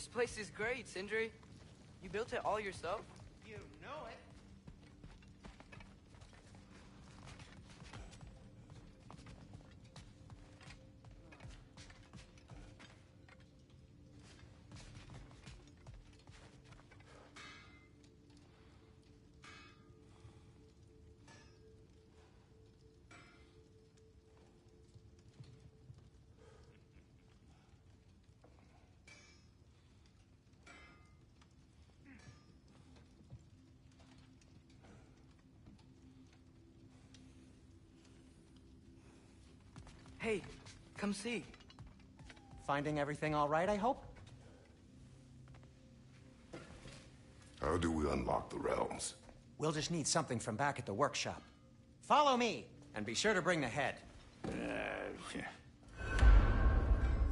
This place is great, Sindri. You built it all yourself? You know it. Hey, come see. Finding everything all right, I hope? How do we unlock the realms? We'll just need something from back at the workshop. Follow me, and be sure to bring the head.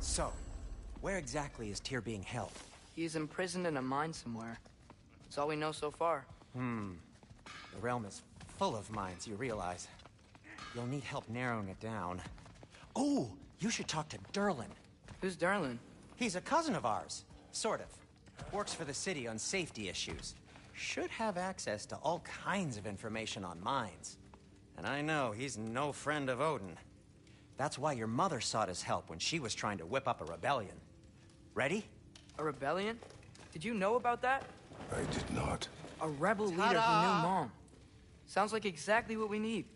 So, where exactly is Tyr being held? He's imprisoned in a mine somewhere. That's all we know so far. The realm is full of mines, you realize. You'll need help narrowing it down. Oh, you should talk to Derlin. Who's Darlin? He's a cousin of ours, sort of. Works for the city on safety issues. Should have access to all kinds of information on mines. And I know he's no friend of Odin. That's why your mother sought his help when she was trying to whip up a rebellion. Ready? A rebellion? Did you know about that? I did not. A rebel leader who knew Mom. Sounds like exactly what we need.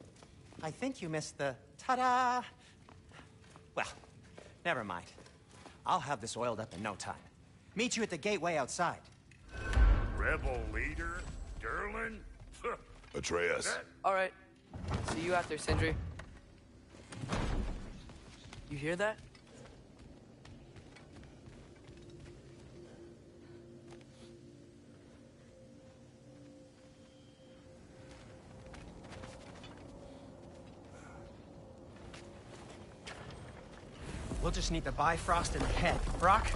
I think you missed the ta-da. Well, never mind. I'll have this oiled up in no time. Meet you at the gateway outside. Rebel leader? Derlin? Atreus. All right. See you after, Sindri. You hear that? We'll just need the Bifrost in the head. Brock,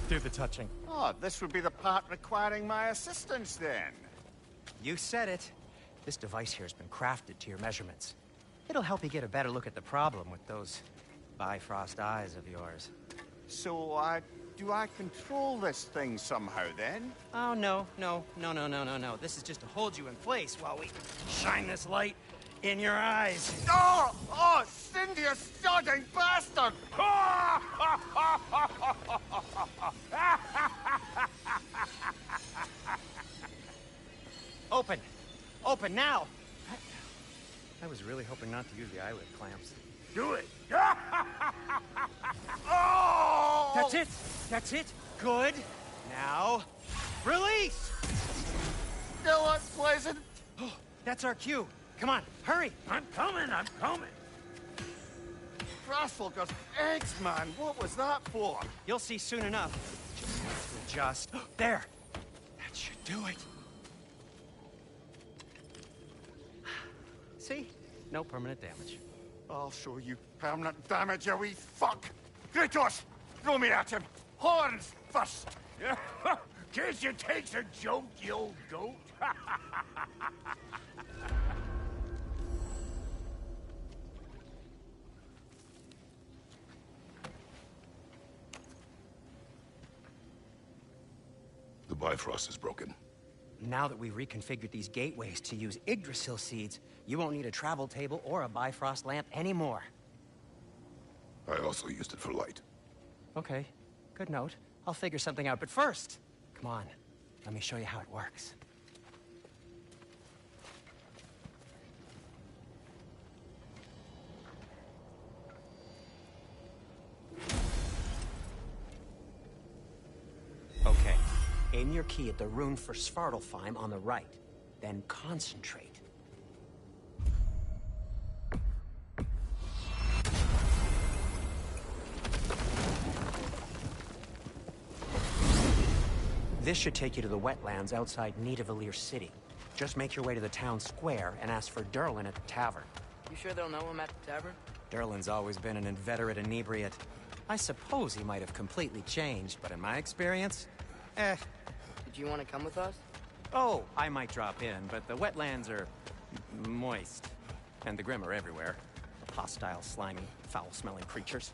do the touching. Oh, this would be the part requiring my assistance, then. You said it. This device here has been crafted to your measurements. It'll help you get a better look at the problem with those Bifrost eyes of yours. So, do I control this thing somehow, then? Oh, no. This is just to hold you in place while we shine this light in your eyes. Oh! Oh, Cindy, you sodding bastard! Open! Open now! I was really hoping not to use the eyelid clamps. Do it! Oh! That's it! That's it! Good! Now, release! Still unpleasant. Oh, that's our cue. Come on, hurry! I'm coming! Frostfolker's eggs, man. What was that for? You'll see soon enough. Just have to adjust. There! That should do it. See? No permanent damage. I'll show you permanent damage, you wee fuck! Kratos! Throw me at him! Horns first! Can't you take a joke, you old goat? The Bifrost is broken. Now that we've reconfigured these gateways to use Yggdrasil seeds, you won't need a travel table or a Bifrost lamp anymore. I also used it for light. Okay, good note. I'll figure something out, but first, come on, let me show you how it works. Okay, aim your key at the rune for Svartalfheim on the right, then concentrate. This should take you to the wetlands outside Nidavellir City. Just make your way to the town square and ask for Derlin at the tavern. You sure they'll know him at the tavern? Derlin's always been an inveterate inebriate. I suppose he might have completely changed, but in my experience, Did you want to come with us? Oh, I might drop in, but the wetlands are moist. And the Grim are everywhere. Hostile, slimy, foul-smelling creatures.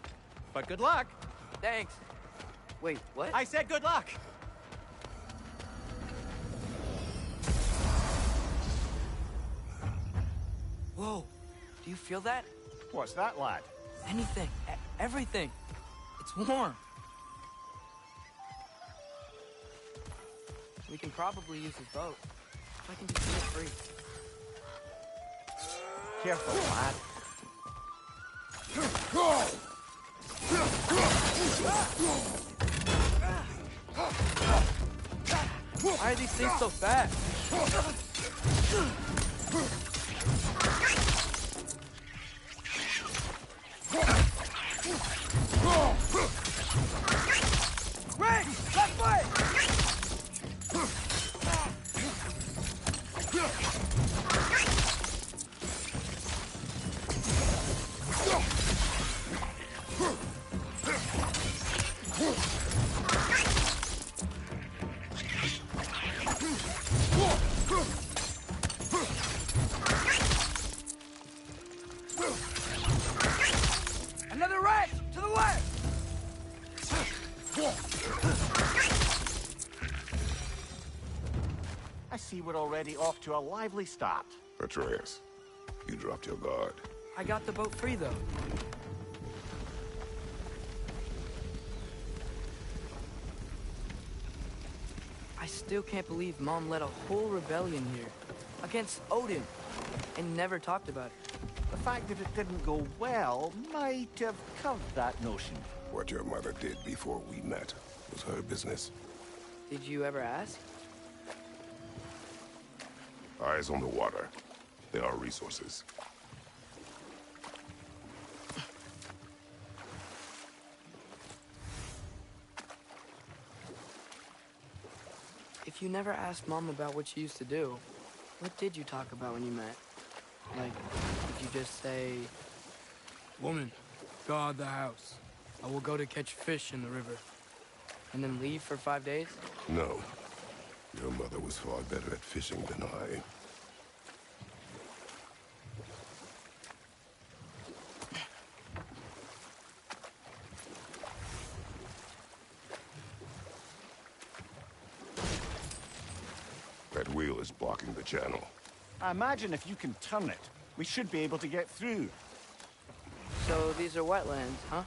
But good luck! Thanks. Wait, what? I said good luck! Whoa, do you feel that? What's that, lad? Anything, everything. It's warm. We can probably use his boat. If I can just get it free. Careful, lad. Why are these things so fast? Ray! Left way! Another right! To the left! I see we're already off to a lively start. Atreus, you dropped your guard. I got the boat free, though. I still can't believe Mom led a whole rebellion here. Against Odin. And never talked about it. The fact that it didn't go well might have curved that notion. What your mother did before we met was her business. Did you ever ask? Eyes on the water. There are resources. If you never asked Mom about what she used to do, what did you talk about when you met? Like, did you just say, "Woman, guard the house. I will go to catch fish in the river," and then leave for 5 days? No. Your mother was far better at fishing than I. That wheel is blocking the channel. I imagine if you can turn it, we should be able to get through. So these are wetlands, huh?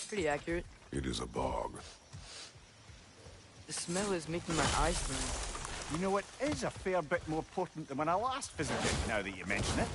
Pretty accurate. It is a bog. The smell is making my eyes burn. You know, it is a fair bit more potent than when I last visited, now that you mention it.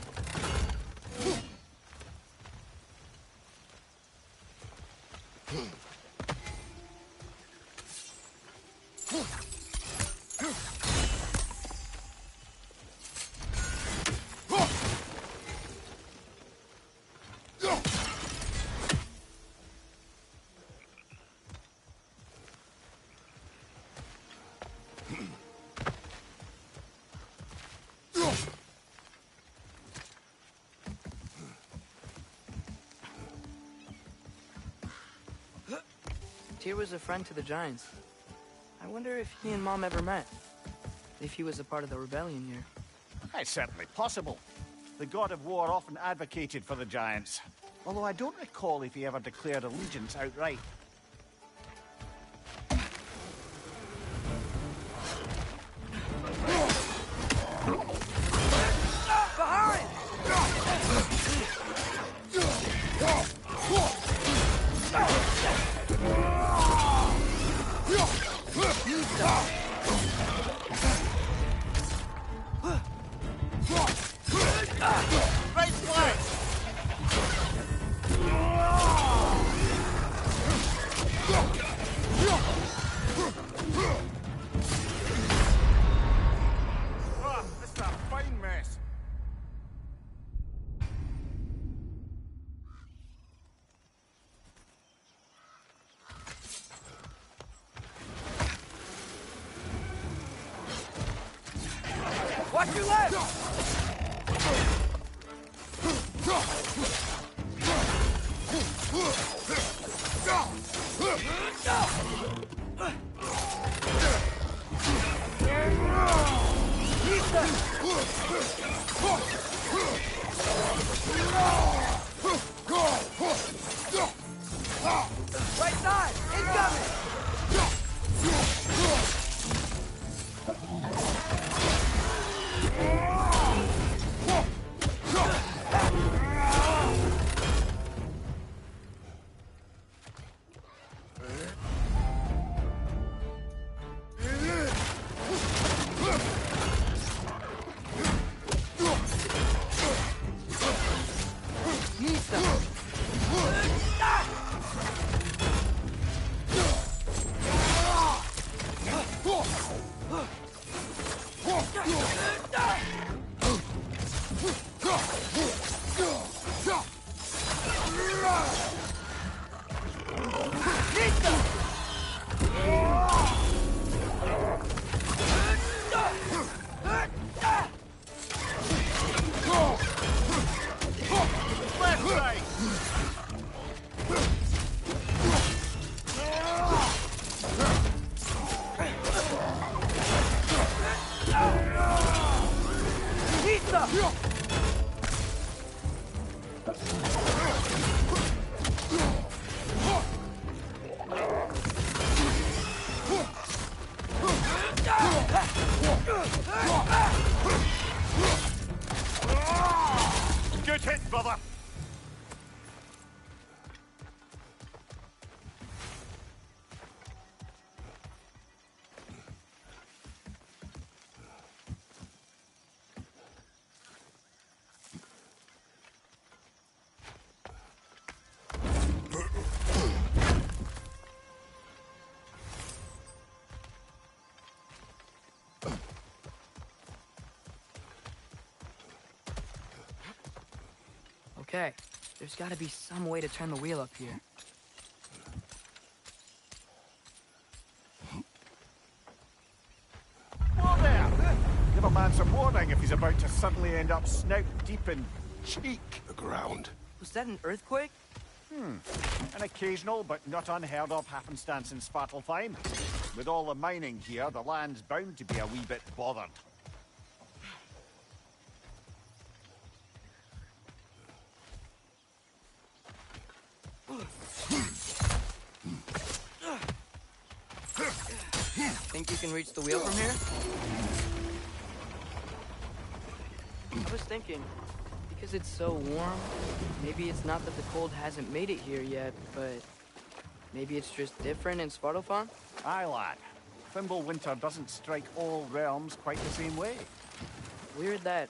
Tyr was a friend to the Giants. I wonder if he and Mom ever met. If he was a part of the rebellion here. It's certainly possible. The god of war often advocated for the Giants. Although I don't recall if he ever declared allegiance outright. Behind! Right flank! This is a fine mess. Watch your left! Right side! Incoming! Nista! Good hit, brother. Okay, there's gotta be some way to turn the wheel up here. Whoa there! Give a man some warning if he's about to suddenly end up snout deep in cheek. The ground. Was that an earthquake? An occasional but not unheard of happenstance in Svartalfheim. With all the mining here, the land's bound to be a wee bit bothered. Think you can reach the wheel from here? I was thinking, because it's so warm, maybe it's not that the cold hasn't made it here yet, but maybe it's just different in Svartalfheim? Aye, lad. Thimble winter doesn't strike all realms quite the same way. Weird that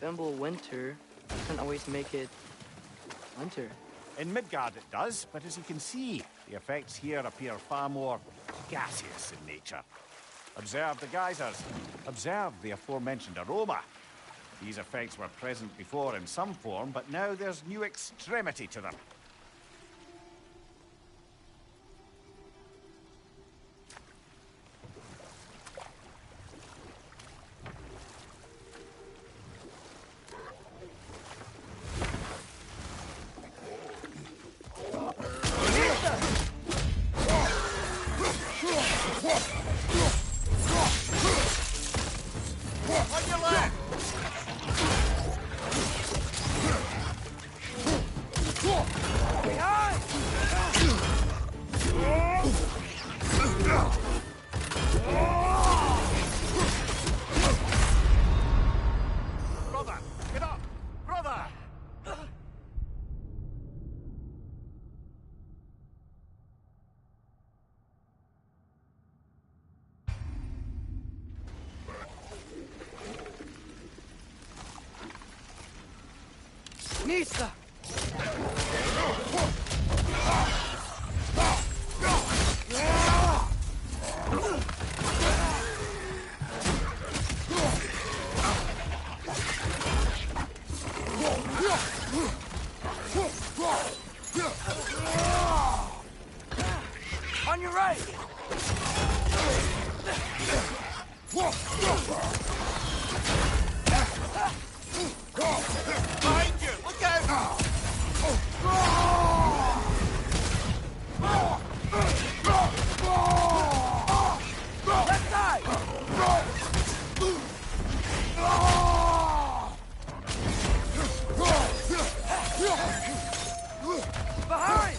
Thimble winter doesn't always make it winter. In Midgard it does, but as you can see, the effects here appear far more gaseous in nature. Observe the geysers. Observe the aforementioned aroma. These effects were present before in some form, but now there's new extremity to them. On your left! Brother, get up! Brother! Nista! On your right! Behind you! Look out! Left side! Behind!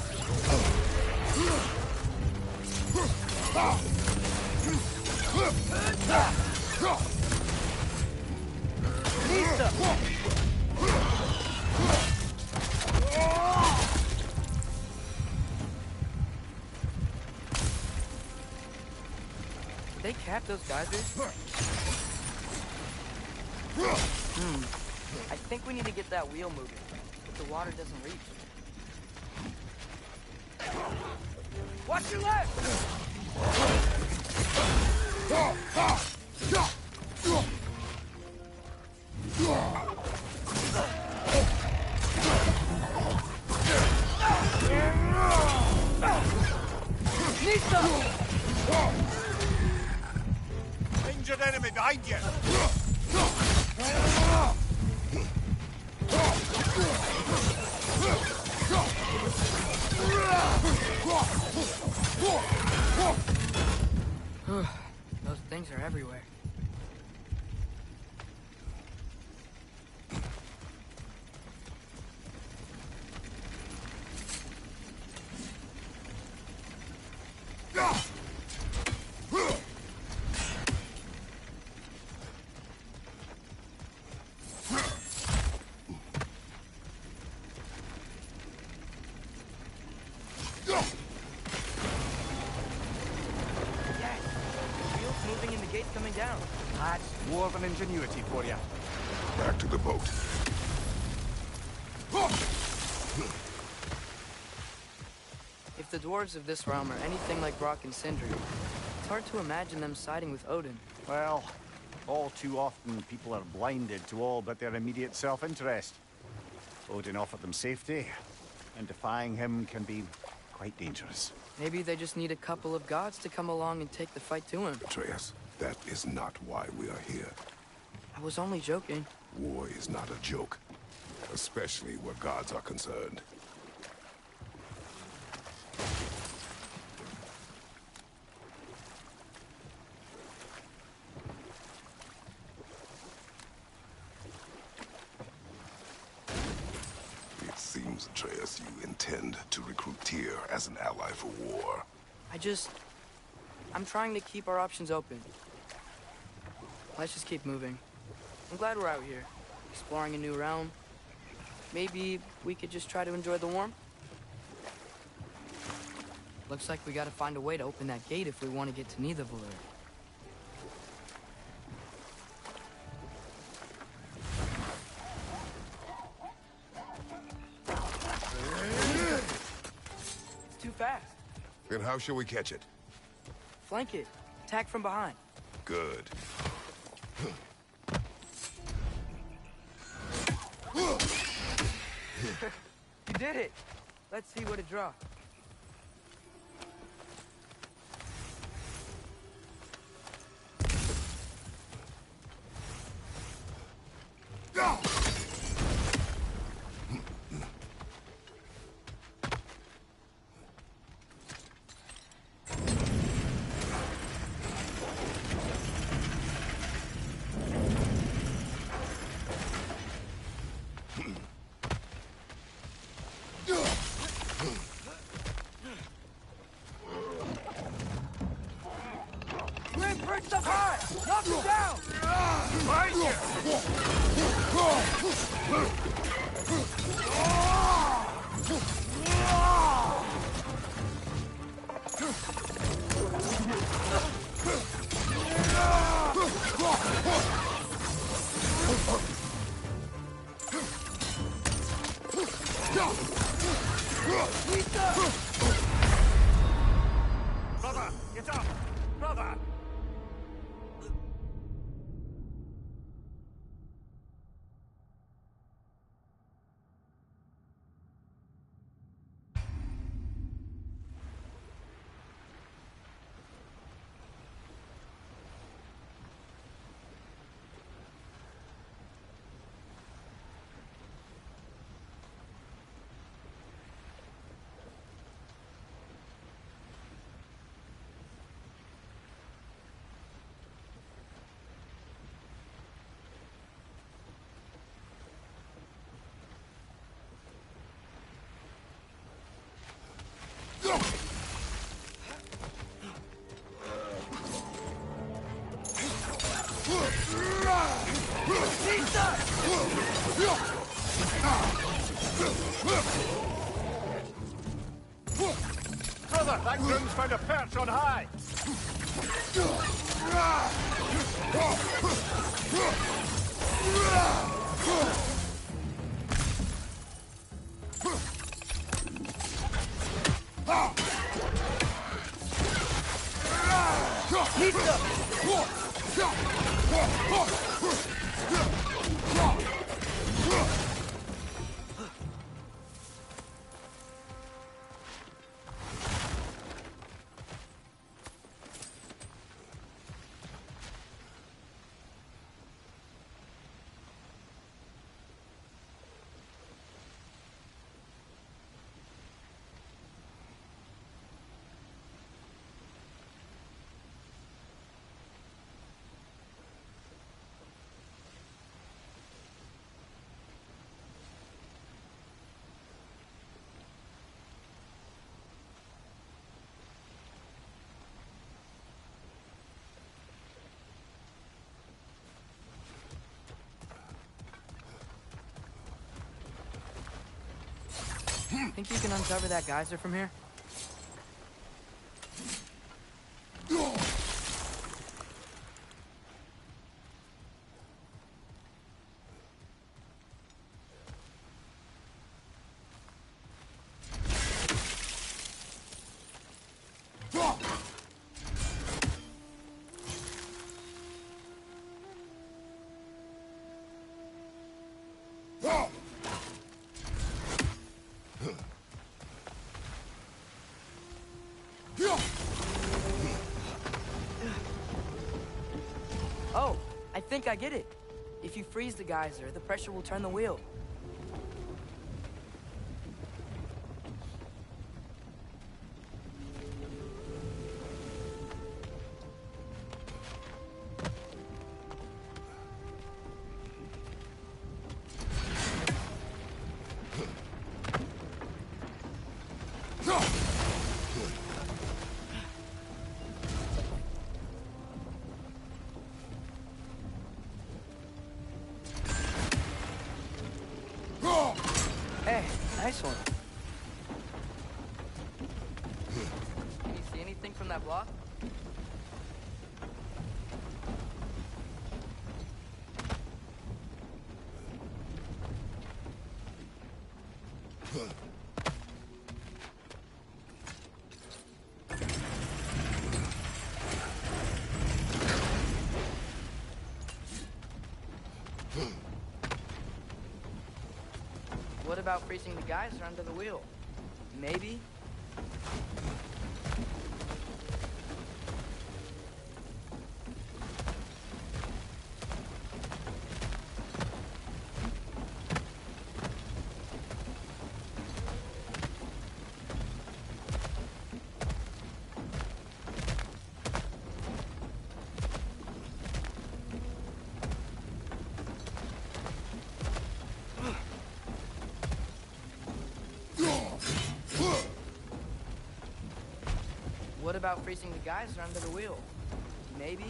Nista! Did they cap those geysers? I think we need to get that wheel moving, but the water doesn't reach. Watch your left! Nista! Injured enemy behind you! Those things are everywhere. dwarven ingenuity for you. Back to the boat. If the dwarves of this realm are anything like Rock and Sindri, it's hard to imagine them siding with Odin. Well, all too often people are blinded to all but their immediate self-interest. Odin offered them safety, and defying him can be quite dangerous. Maybe they just need a couple of gods to come along and take the fight to him. Atreus, that is not why we are here. I was only joking. War is not a joke, especially where gods are concerned. It seems, Atreus, you intend to recruit Tyr as an ally for war. I'm trying to keep our options open. Let's just keep moving. I'm glad we're out here, exploring a new realm. Maybe we could just try to enjoy the warmth? Looks like we gotta find a way to open that gate if we want to get to Nidavellir. It's too fast. Then how shall we catch it? Flank it. Attack from behind. Good. You did it! Let's see what it draws. Perched up high! Knock him down! Right here! Brother, get up! Brother! Brother, that groom's found a perch on high! Think you can uncover that geyser from here? Oh, I think I get it. If you freeze the geyser, the pressure will turn the wheel. Hey, nice one. Can you see anything from that block? What about freezing the geyser under the wheel? Maybe? What about freezing the geyser under the wheel? Maybe?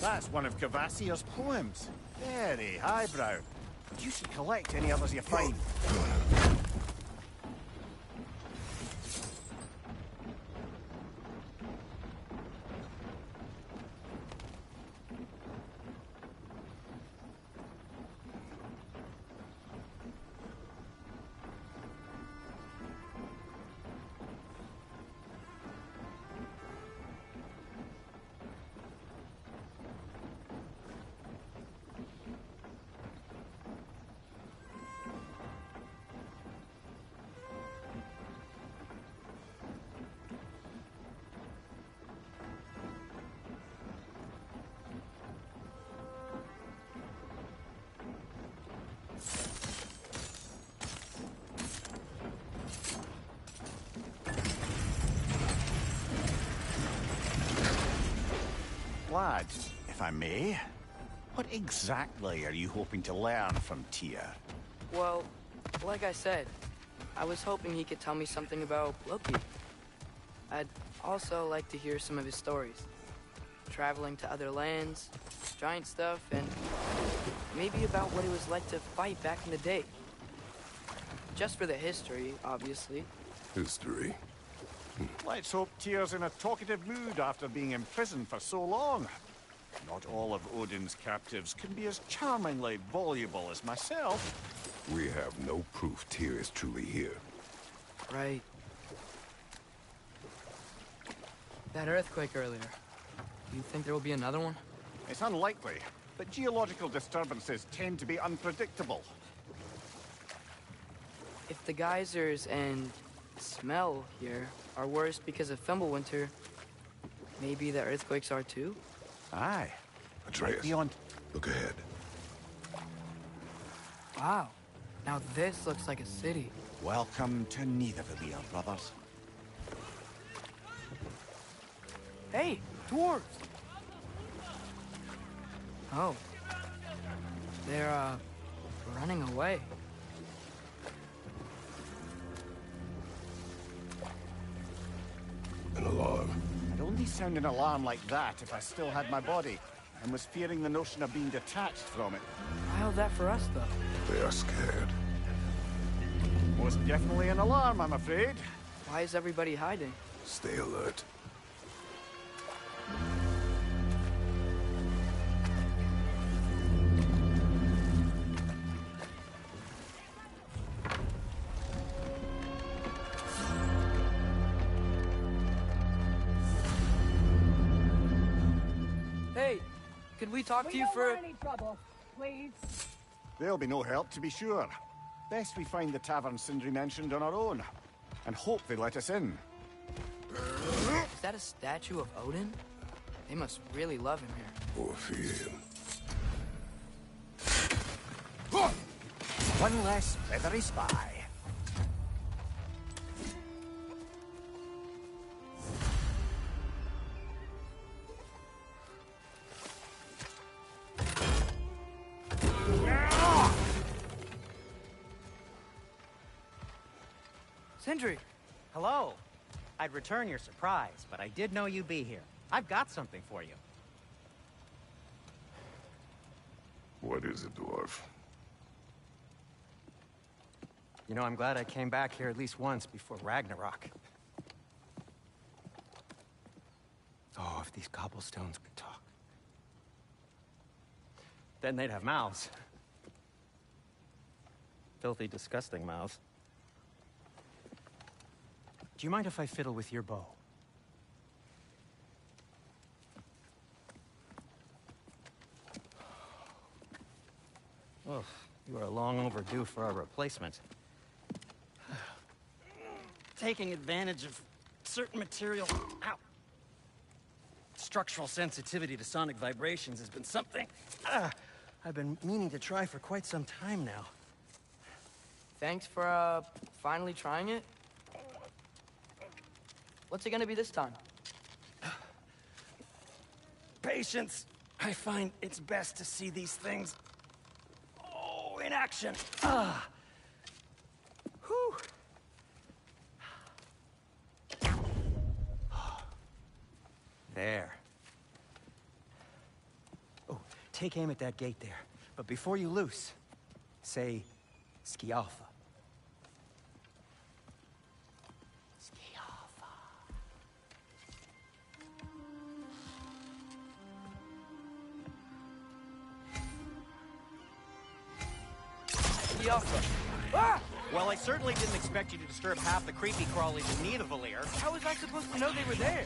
That's one of Cavassia's poems. Very highbrow. You should collect any others you find. Lad, if I may, what exactly are you hoping to learn from Tyr? Well, like I said, I was hoping he could tell me something about Loki. I'd also like to hear some of his stories. Traveling to other lands, giant stuff, and maybe about what it was like to fight back in the day. Just for the history, obviously. History. Let's hope Tyr's in a talkative mood after being imprisoned for so long. Not all of Odin's captives can be as charmingly voluble as myself. We have no proof Tyr is truly here. Right. That earthquake earlier. Do you think there will be another one? It's unlikely, but geological disturbances tend to be unpredictable. If the geysers and smell here are worse because of Fimbulwinter, maybe the earthquakes are too? Aye. Atreus, Beyond. look ahead. Wow. Now this looks like a city. Welcome to Nidavellir, brothers. Hey, dwarves! Oh. They're, running away. An alarm. I'd only sound an alarm like that if I still had my body, and was fearing the notion of being detached from it. How's that for us, though? They are scared. Most definitely an alarm, I'm afraid. Why is everybody hiding? Stay alert. could we talk to you don't for... want any trouble, please. There'll be no help, to be sure. Best we find the tavern Sindri mentioned on our own, and hope they let us in. Is that a statue of Odin? They must really love him here. Or fear him. One less feathery spy. Sindri! Hello. I'd return your surprise, but I did know you'd be here. I've got something for you. What is it, dwarf? You know, I'm glad I came back here at least once before Ragnarok. Oh, if these cobblestones could talk. Then they'd have mouths. Filthy, disgusting mouths. Do you mind if I fiddle with your bow? Oh, you are long overdue for a replacement. Taking advantage of certain material... Ow! Structural sensitivity to sonic vibrations has been something I've been meaning to try for quite some time now. Thanks for, finally trying it. What's it gonna be this time? Patience. I find it's best to see these things... Oh, in action. Whew. There. Oh, take aim at that gate there. But before you loose, say, Skialfa. Skialfa. Skialfa. Ah! Well, I certainly didn't expect you to disturb half the creepy crawlies in need of a lair. How was I supposed to know they were there?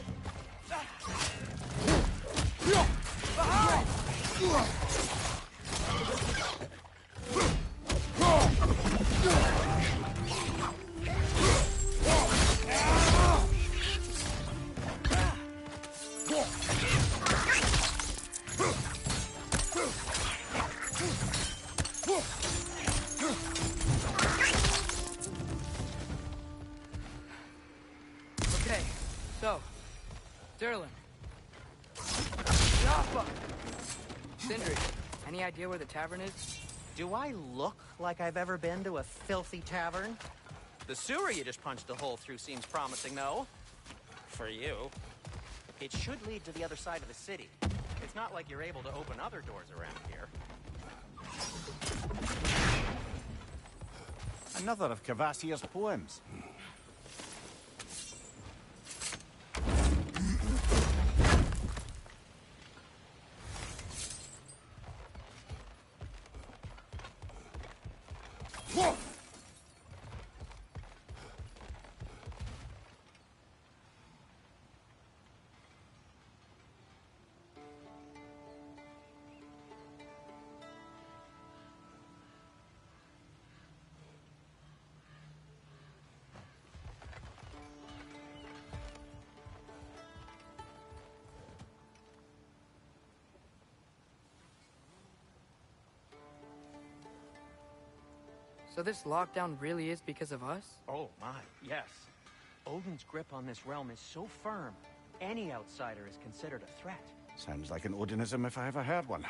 Okay, so, Derlin. Jaffa! Sindri, any idea where the tavern is? Do I look like I've ever been to a filthy tavern? The sewer you just punched a hole through seems promising, though. For you. It should lead to the other side of the city. It's not like you're able to open other doors around here. Another of Kvasir's poems. So this lockdown really is because of us? Oh my, yes. Odin's grip on this realm is so firm, any outsider is considered a threat. Sounds like an Odinism if I ever heard one.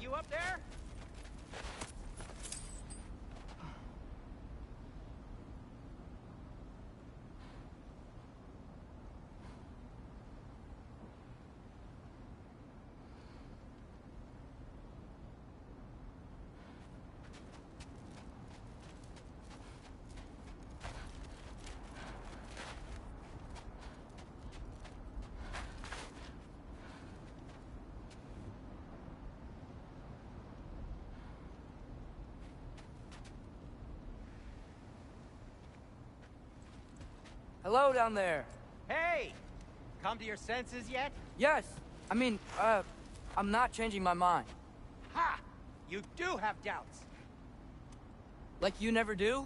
you up there? Hello down there. Hey! Come to your senses yet? Yes. I mean, I'm not changing my mind. Ha! You do have doubts. Like you never do?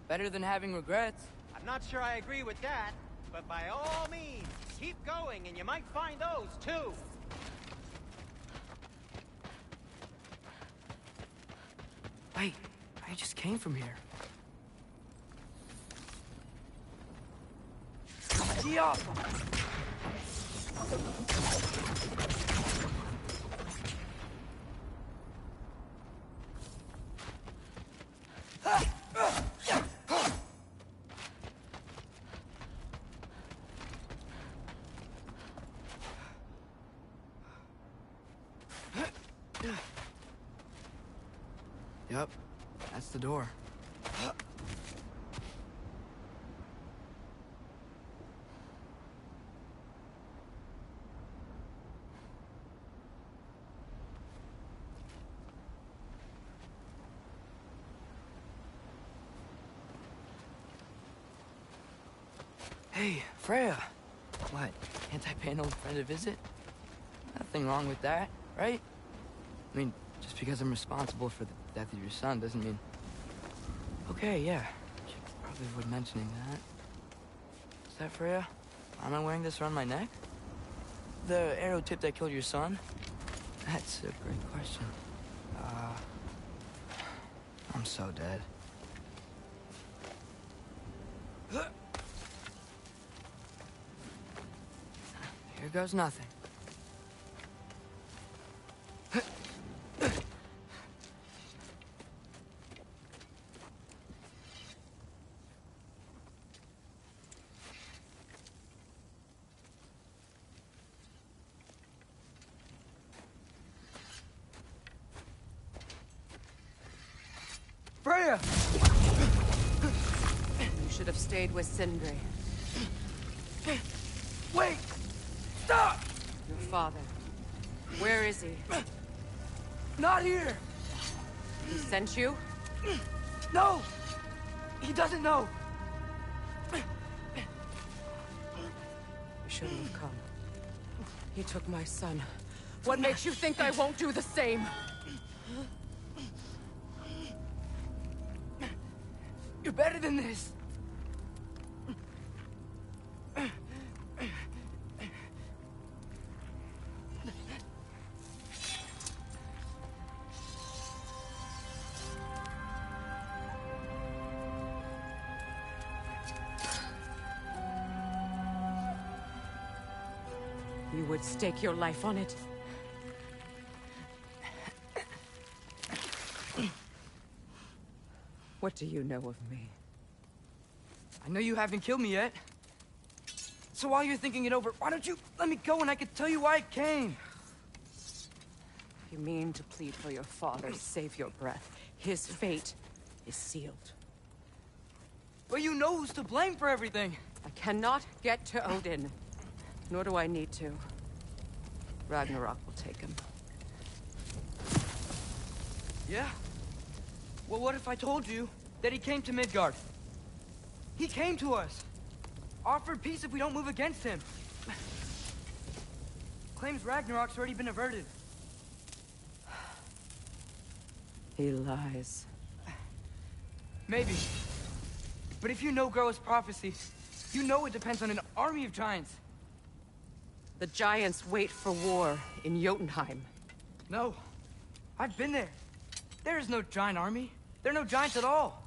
Better than having regrets. I'm not sure I agree with that, but by all means, keep going and you might find those too. Wait, I just came from here. Yeah. Yep, that's the door. Hey, Freya. What, can't I pay an old friend a visit? Nothing wrong with that, right? I mean, just because I'm responsible for the death of your son doesn't mean... Okay, yeah. Should probably avoid mentioning that. Is that Freya? Why am I wearing this around my neck? The arrow tip that killed your son? That's a great question. I'm so dead. Here goes nothing. Freya! You should have stayed with Sindri. Wait! Stop! Your father. Where is he? Not here! He sent you? No! He doesn't know! You shouldn't have come. He took my son. What makes you think I won't do the same? You're better than this! You would stake your life on it? What do you know of me? I know you haven't killed me yet. So while you're thinking it over, why don't you let me go and I can tell you why I came? You mean to plead for your father, save your breath. His fate is sealed. But you know who's to blame for everything. I cannot get to Odin. Nor do I need to. Ragnarok will take him. Yeah? Well, what if I told you that he came to Midgard? He came to us. Offered peace if we don't move against him. Claims Ragnarok's already been averted. He lies. Maybe. But if you know Groa's prophecy, you know it depends on an army of giants. The giants wait for war in Jotunheim. No. I've been there. There is no giant army. There are no giants at all.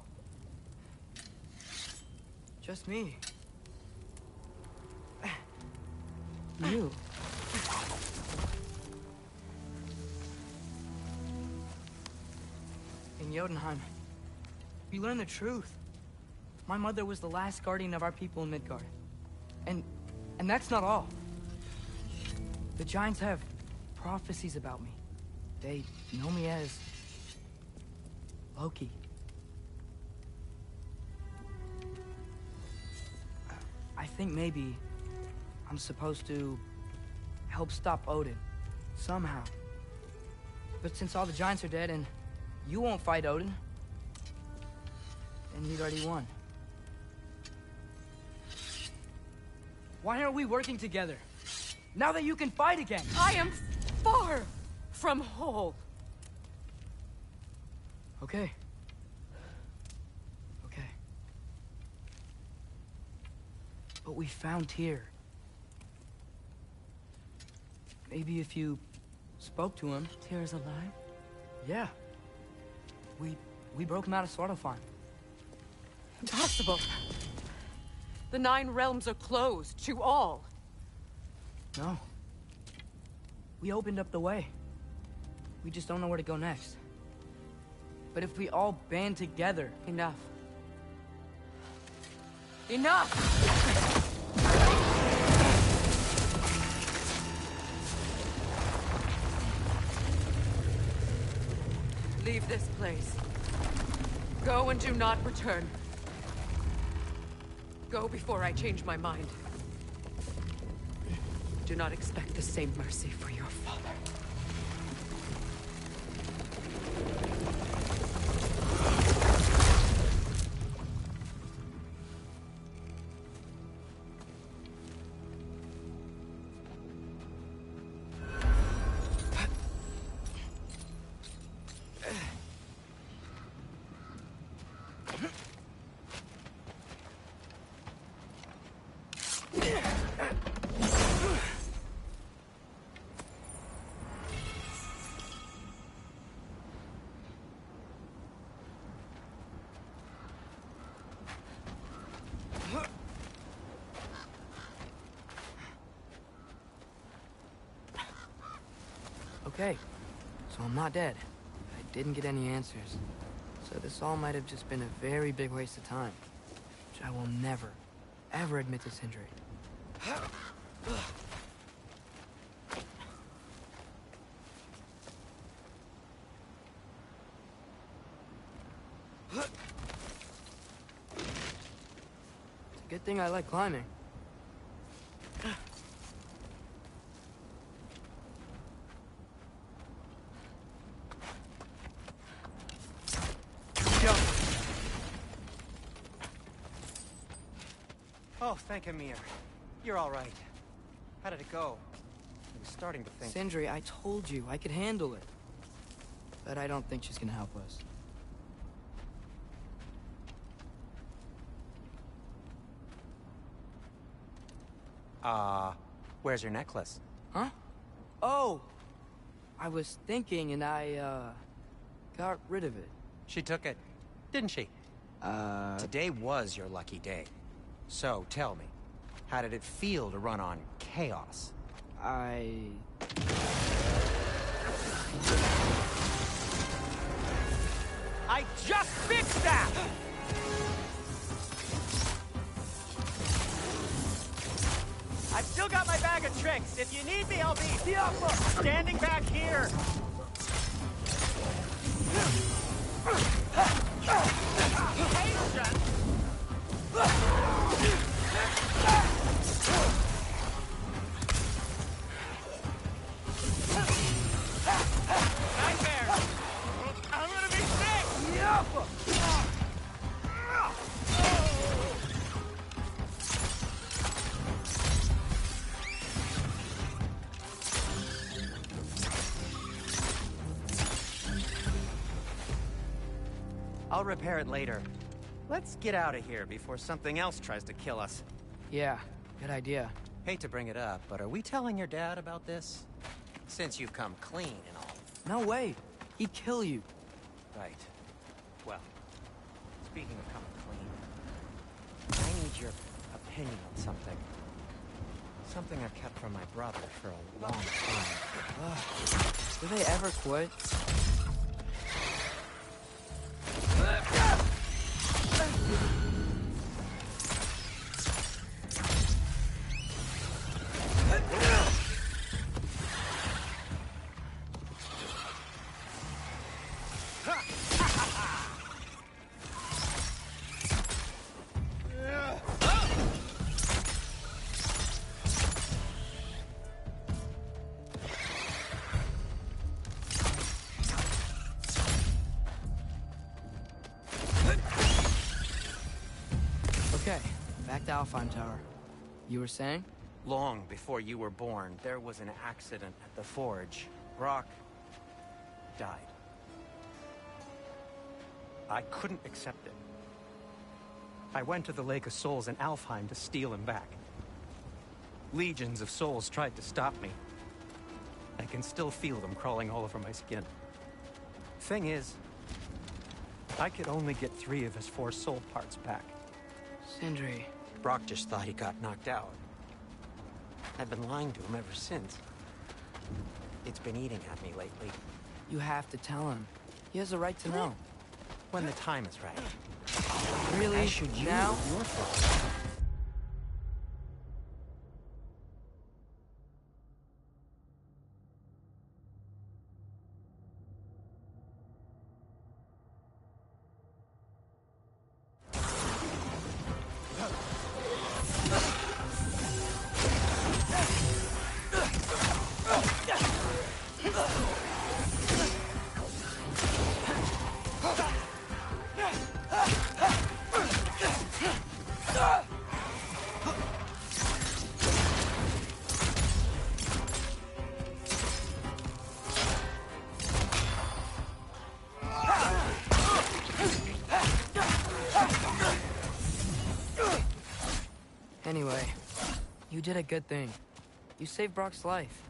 Just me. You. Jotunheim, we learned the truth. My mother was the last guardian of our people in Midgard. And that's not all. The Giants have prophecies about me. They know me as Loki. I think maybe I'm supposed to help stop Odin, somehow. But since all the Giants are dead and you won't fight Odin, then he'd already won. Why aren't we working together? Now that you can fight again! I am far from whole. Okay. Okay. But we found Tyr. Maybe if you spoke to him... Tyr's alive? Yeah. We broke him out of Svartalfheim. Impossible. The 9 realms are closed to all. No. We opened up the way. We just don't know where to go next. But if we all band together... Enough. Enough! Leave this place. Go and do not return. Go before I change my mind. Do not expect the same mercy for your father. Okay, so I'm not dead. I didn't get any answers. So this all might have just been a very big waste of time. Which I will never, ever admit to Sindri. It's a good thing I like climbing. Oh, thank Amir. You're all right. How did it go? I was starting to think... Sindri, I told you I could handle it. But I don't think she's gonna help us. Where's your necklace? Huh? Oh! I was thinking and I, got rid of it. She took it, didn't she? Today was your lucky day. So, tell me, how did it feel to run on chaos? I just fixed that! I've still got my bag of tricks. If you need me, I'll be standing back here. Patient! Nightmare! I'm gonna be sick! I'll repair it later. Let's get out of here before something else tries to kill us. Yeah, good idea. Hate to bring it up, but are we telling your dad about this? Since you've come clean and all. No way. He'd kill you. Right. Well, speaking of coming clean, I need your opinion on something. Something I've kept from my brother for a long time. Do they ever quit? Back to Alfheim Tower. You were saying? Long before you were born, there was an accident at the forge. Brock died. I couldn't accept it. I went to the Lake of Souls in Alfheim to steal him back. Legions of souls tried to stop me. I can still feel them crawling all over my skin. Thing is, I could only get 3 of his 4 soul parts back. Sindri. Brock just thought he got knocked out. I've been lying to him ever since. It's been eating at me lately. You have to tell him. He has a right to know. When the time is right. Really? As should you Now? with your father. Anyway, you did a good thing. You saved Brock's life.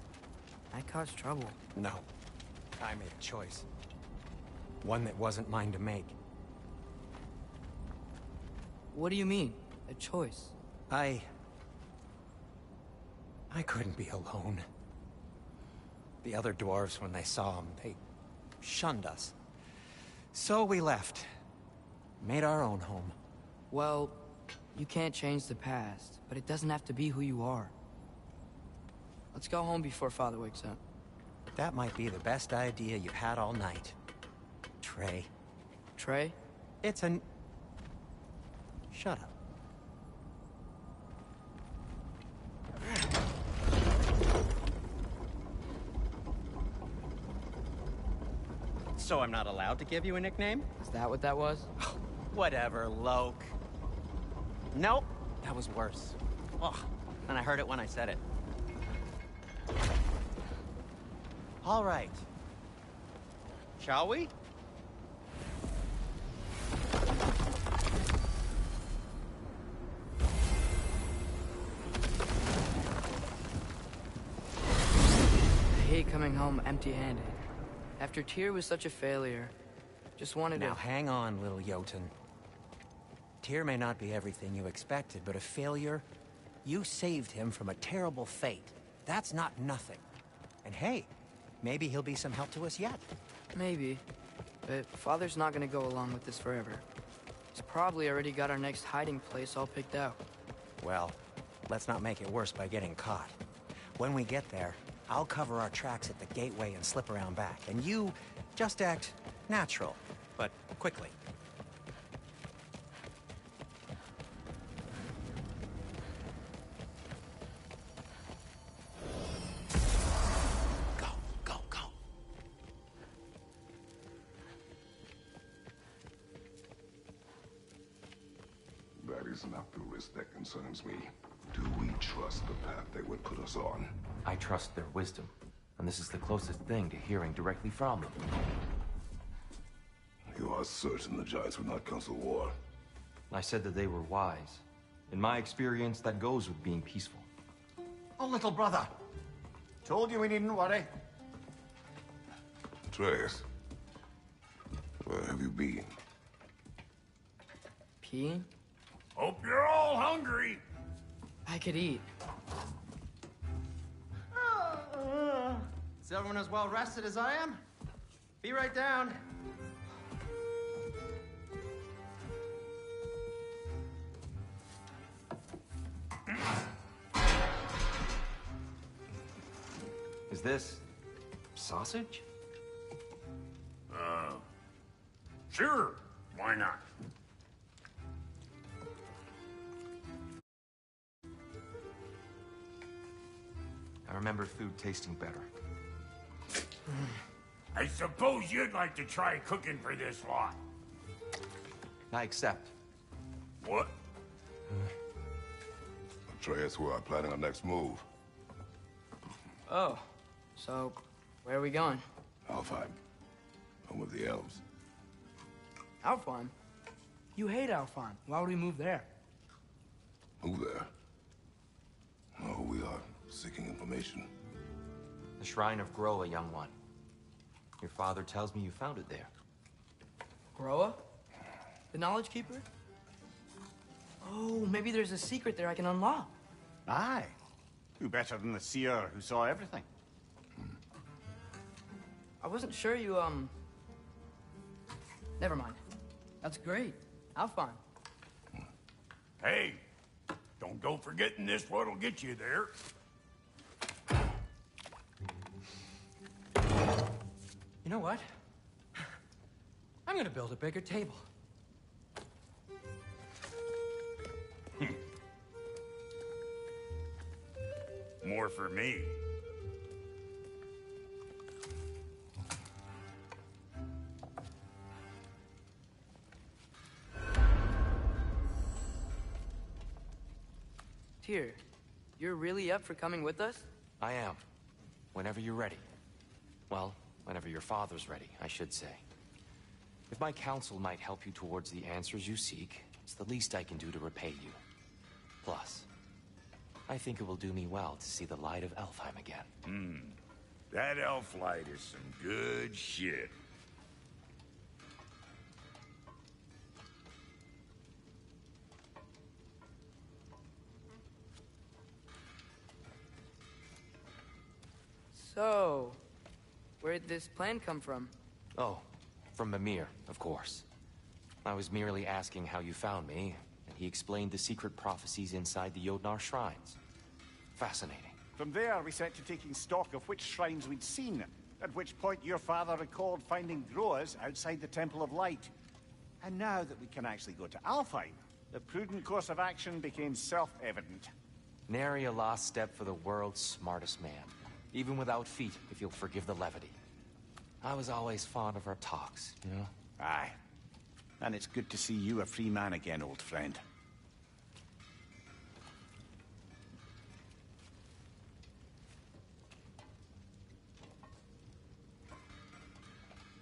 I caused trouble. No. I made a choice. One that wasn't mine to make. What do you mean? A choice? I couldn't be alone. The other dwarves, when they saw him, they shunned us. So we left. Made our own home. Well, you can't change the past, but it doesn't have to be who you are. Let's go home before Father wakes up. That might be the best idea you've had all night. Trey. Trey? It's an... Shut up. So I'm not allowed to give you a nickname? Is that what that was? Whatever, Loke. Nope, that was worse. Ugh, and I heard it when I said it. All right. Shall we? I hate coming home empty-handed. After Tyr was such a failure, just wanted Now to... hang on, little Jotun. Tyr may not be everything you expected, but a failure? You saved him from a terrible fate. That's not nothing. And hey, maybe he'll be some help to us yet. Maybe. But Father's not gonna go along with this forever. He's probably already got our next hiding place all picked out. Well, let's not make it worse by getting caught. When we get there, I'll cover our tracks at the gateway and slip around back. And you just act natural, but quickly. Go, go, go. That is not the risk that concerns me. Do we trust the path they would put us on? I trust their wisdom, and this is the closest thing to hearing directly from them. You are certain the Giants would not counsel war? I said that they were wise. In my experience, that goes with being peaceful. Oh, little brother. Told you we needn't worry. Atreus, where have you been? Peeing? Hope you're all hungry. I could eat. Is everyone as well rested as I am? Be right down. Is this sausage? Sure, why not? I remember food tasting better. I suppose you'd like to try cooking for this lot. I accept. What? Atreus, who are planning our next move. Oh, so where are we going? Alfheim, home of the elves. Alfheim? You hate Alfheim. Why would we move there? Who there? Oh, we are seeking information. The Shrine of Groa, young one. Your father tells me you found it there. Groa? The Knowledge Keeper? Oh, maybe there's a secret there I can unlock. Aye. Who better than the seer who saw everything? I wasn't sure you, Never mind. That's great. Alfheim. Hey, don't go forgetting this what'll get you there. You know what? I'm gonna build a bigger table. More for me. Tyr, you're really up for coming with us? I am. Whenever you're ready. Well, whenever your father's ready, I should say. If my counsel might help you towards the answers you seek, it's the least I can do to repay you. Plus, I think it will do me well to see the light of Alfheim again. That elf light is some good shit. So, where'd this plan come from? Oh, from Mimir, of course. I was merely asking how you found me, and he explained the secret prophecies inside the Jotnar shrines. Fascinating. From there, we set to taking stock of which shrines we'd seen, at which point your father recalled finding Groas outside the Temple of Light. And now that we can actually go to Alfheim, the prudent course of action became self-evident. Nary a lost step for the world's smartest man. Even without feet, if you'll forgive the levity. I was always fond of our talks, you know? Aye. And it's good to see you a free man again, old friend.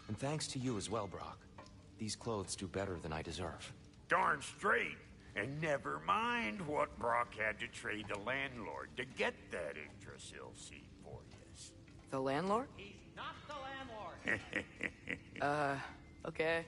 And thanks to you as well, Brock. These clothes do better than I deserve. Darn straight. And never mind what Brock had to trade the landlord to get that Yggdrasil seed for you. The landlord? He's not the landlord. Okay.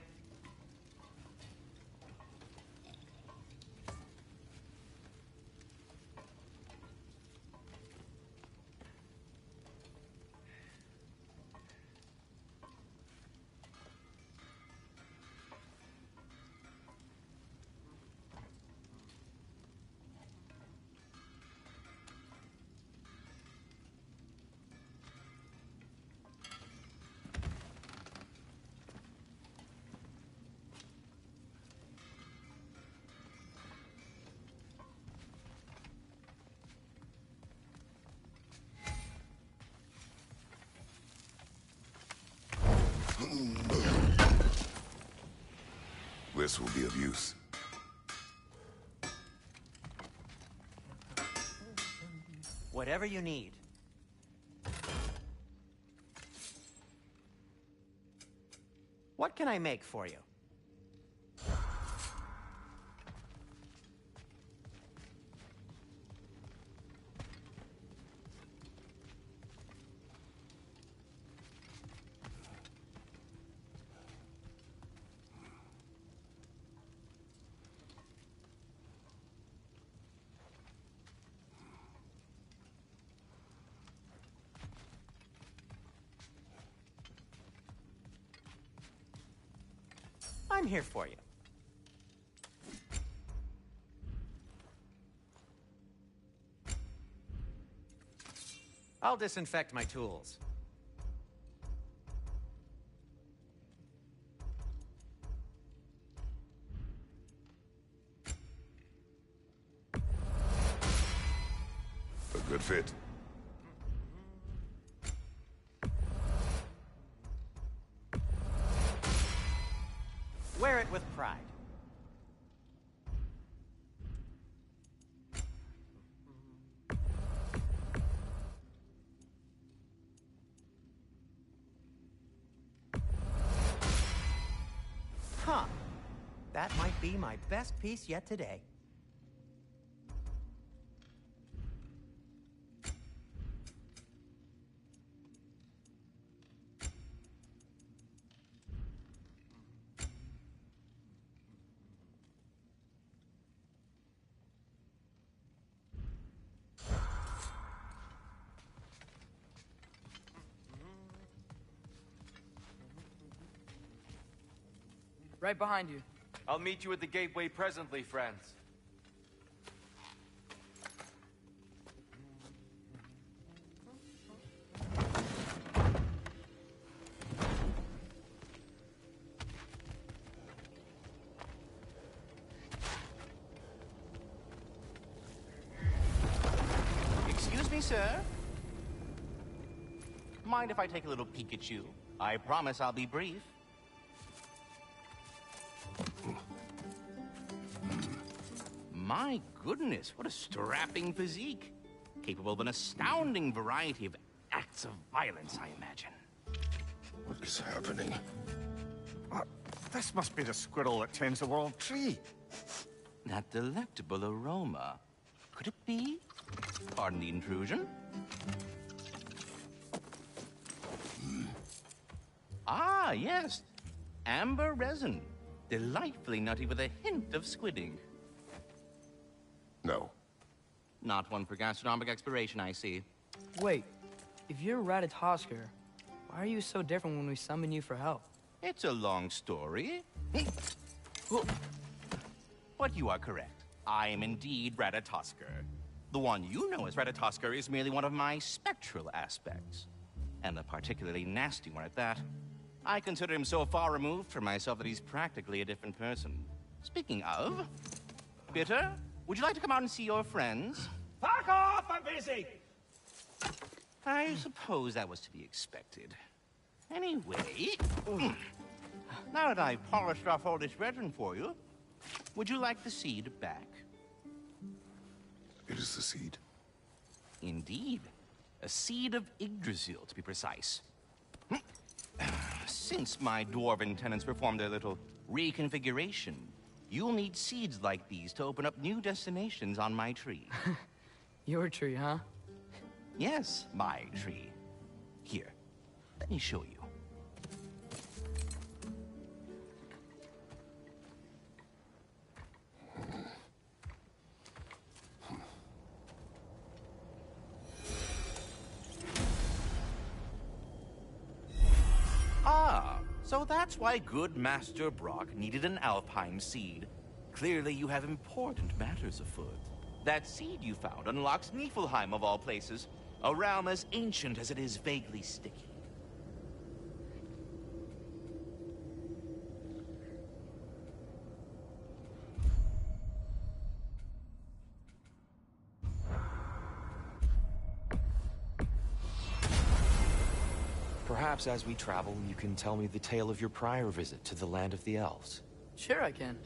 This will be of use. Whatever you need. What can I make for you? I'm here for you. I'll disinfect my tools. A good fit. Wear it with pride. might be my best piece yet today. Right behind you. I'll meet you at the gateway presently, friends. Excuse me, sir. Mind if I take a little peek at you? I promise I'll be brief. My goodness, what a strapping physique. Capable of an astounding variety of acts of violence, I imagine. What is happening? This must be the squirrel that tends the world tree. That delectable aroma. Could it be? Pardon the intrusion. Ah, yes. Amber resin. Delightfully nutty with a hint of squidding. No. Not one for gastronomic exploration, I see. Wait, if you're Ratatosker, why are you so different when we summon you for help? It's a long story. But you are correct. I am indeed Ratatosker. The one you know as Ratatosker is merely one of my spectral aspects. And a particularly nasty one at that. I consider him so far removed from myself that he's practically a different person. Speaking of... Bitter, would you like to come out and see your friends? Fuck off! I'm busy! I suppose that was to be expected. Anyway... Now that I've polished off all this resin for you, would you like the seed back? It is the seed. Indeed. A seed of Yggdrasil, to be precise. Since my dwarven tenants performed their little reconfiguration, you'll need seeds like these to open up new destinations on my tree. Your tree, huh? Yes, my tree. Here, let me show you. Ah, so that's why good Master Brock needed an Alpine seed. Clearly you have important matters afoot. That seed you found unlocks Niflheim of all places, a realm as ancient as it is vaguely sticky. Perhaps as we travel, you can tell me the tale of your prior visit to the land of the elves. Sure I can.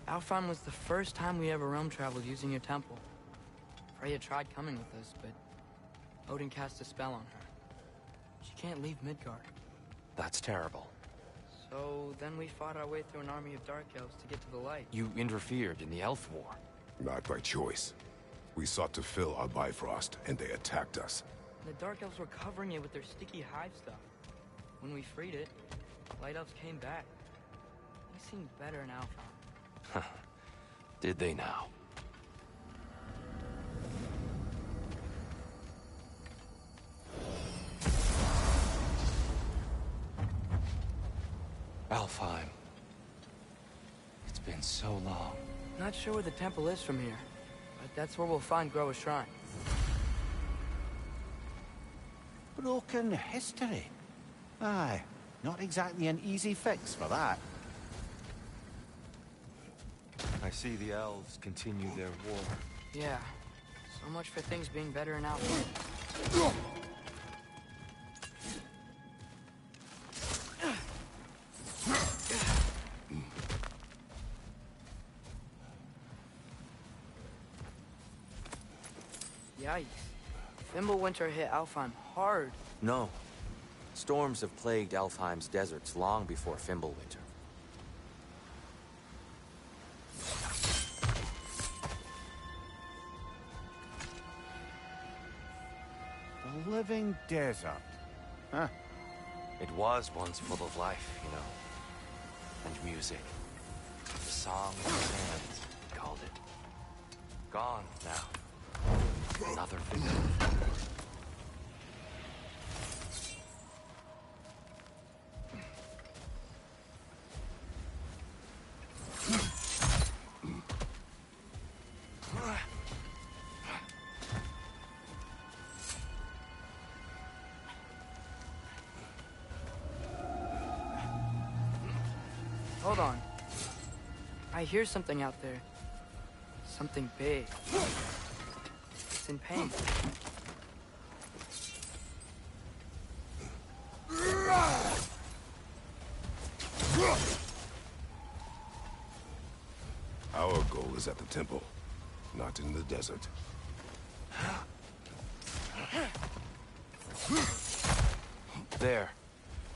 Alfheim was the first time we ever realm traveled using your temple. Freya tried coming with us, but Odin cast a spell on her. She can't leave Midgard. That's terrible. So then we fought our way through an army of dark elves to get to the light. You interfered in the elf war. Not by choice. We sought to fill our Bifrost, and they attacked us. The dark elves were covering it with their sticky hive stuff. When we freed it, light elves came back. They seemed better in Alfheim. Did they now? Alfheim. It's been so long. Not sure where the temple is from here, but that's where we'll find Groa's shrine. Broken history. Aye, not exactly an easy fix for that. I see the elves continue their war. Yeah, so much for things being better in Alfheim. Yikes. Fimbulwinter hit Alfheim hard. No. Storms have plagued Elfheim's deserts long before Fimbulwinter. The living desert. Huh. It was once full of life, you know. And music. The song of the sands, we called it. Gone now. Another victim. Hold on. I hear something out there. Something big. It's in pain. Our goal is at the temple, not in the desert. There.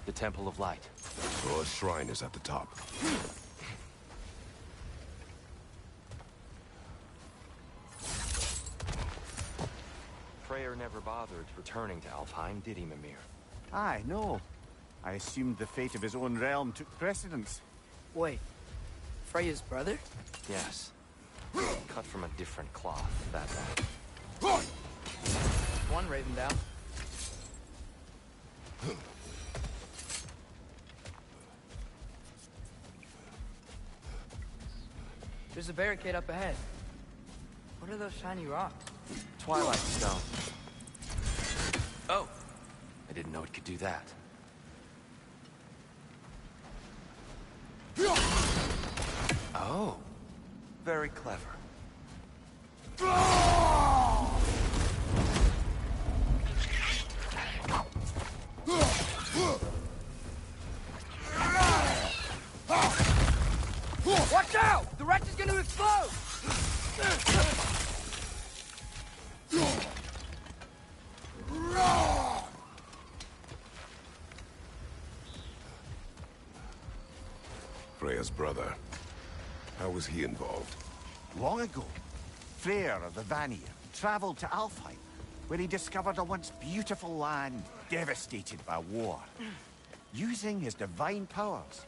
The Temple of Light. So a shrine is at the top. Freyr never bothered returning to Alfheim, did he, Mimir? Aye, no. I assumed the fate of his own realm took precedence. Wait. Freya's brother? Yes. Cut from a different cloth, that one. One Raven down. There's a barricade up ahead. What are those shiny rocks? Twilight Stone. Oh! I didn't know it could do that. Oh. Very clever. Watch out! The wretch is going to explode! Freya's brother. How was he involved? Long ago, Freyr of the Vanir traveled to Alfheim, where he discovered a once beautiful land devastated by war. Using his divine powers,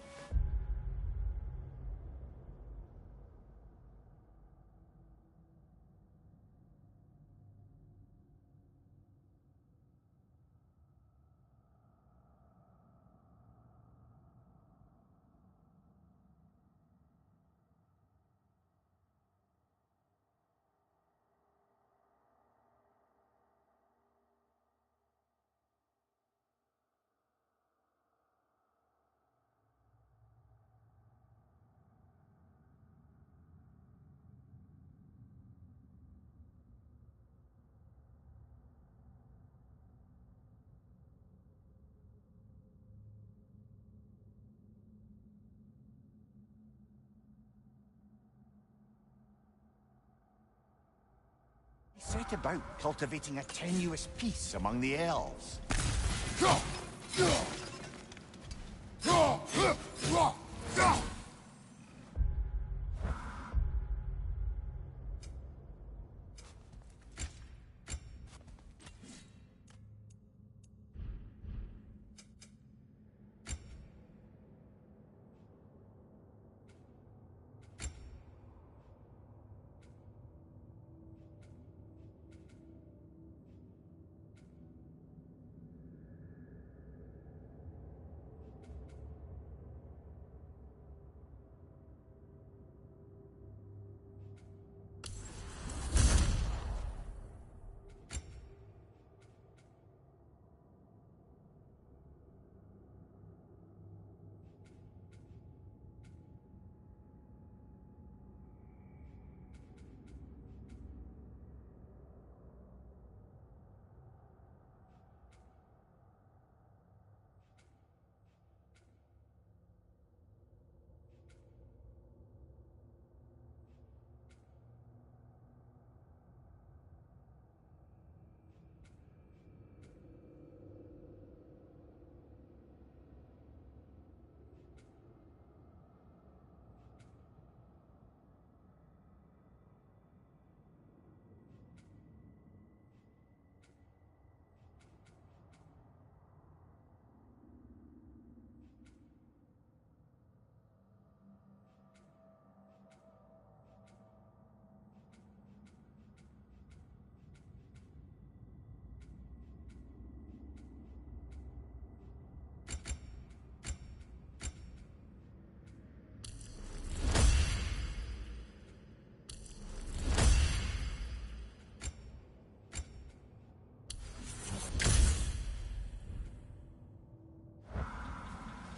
he set about cultivating a tenuous peace among the elves.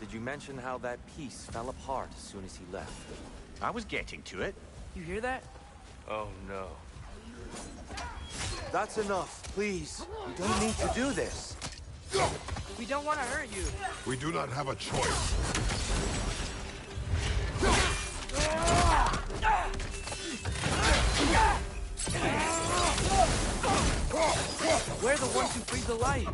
did you mention how that piece fell apart as soon as he left? I was getting to it. You hear that? Oh, no. That's enough, please. You don't need to do this. We don't want to hurt you. We do not have a choice. We're the ones who freed the light.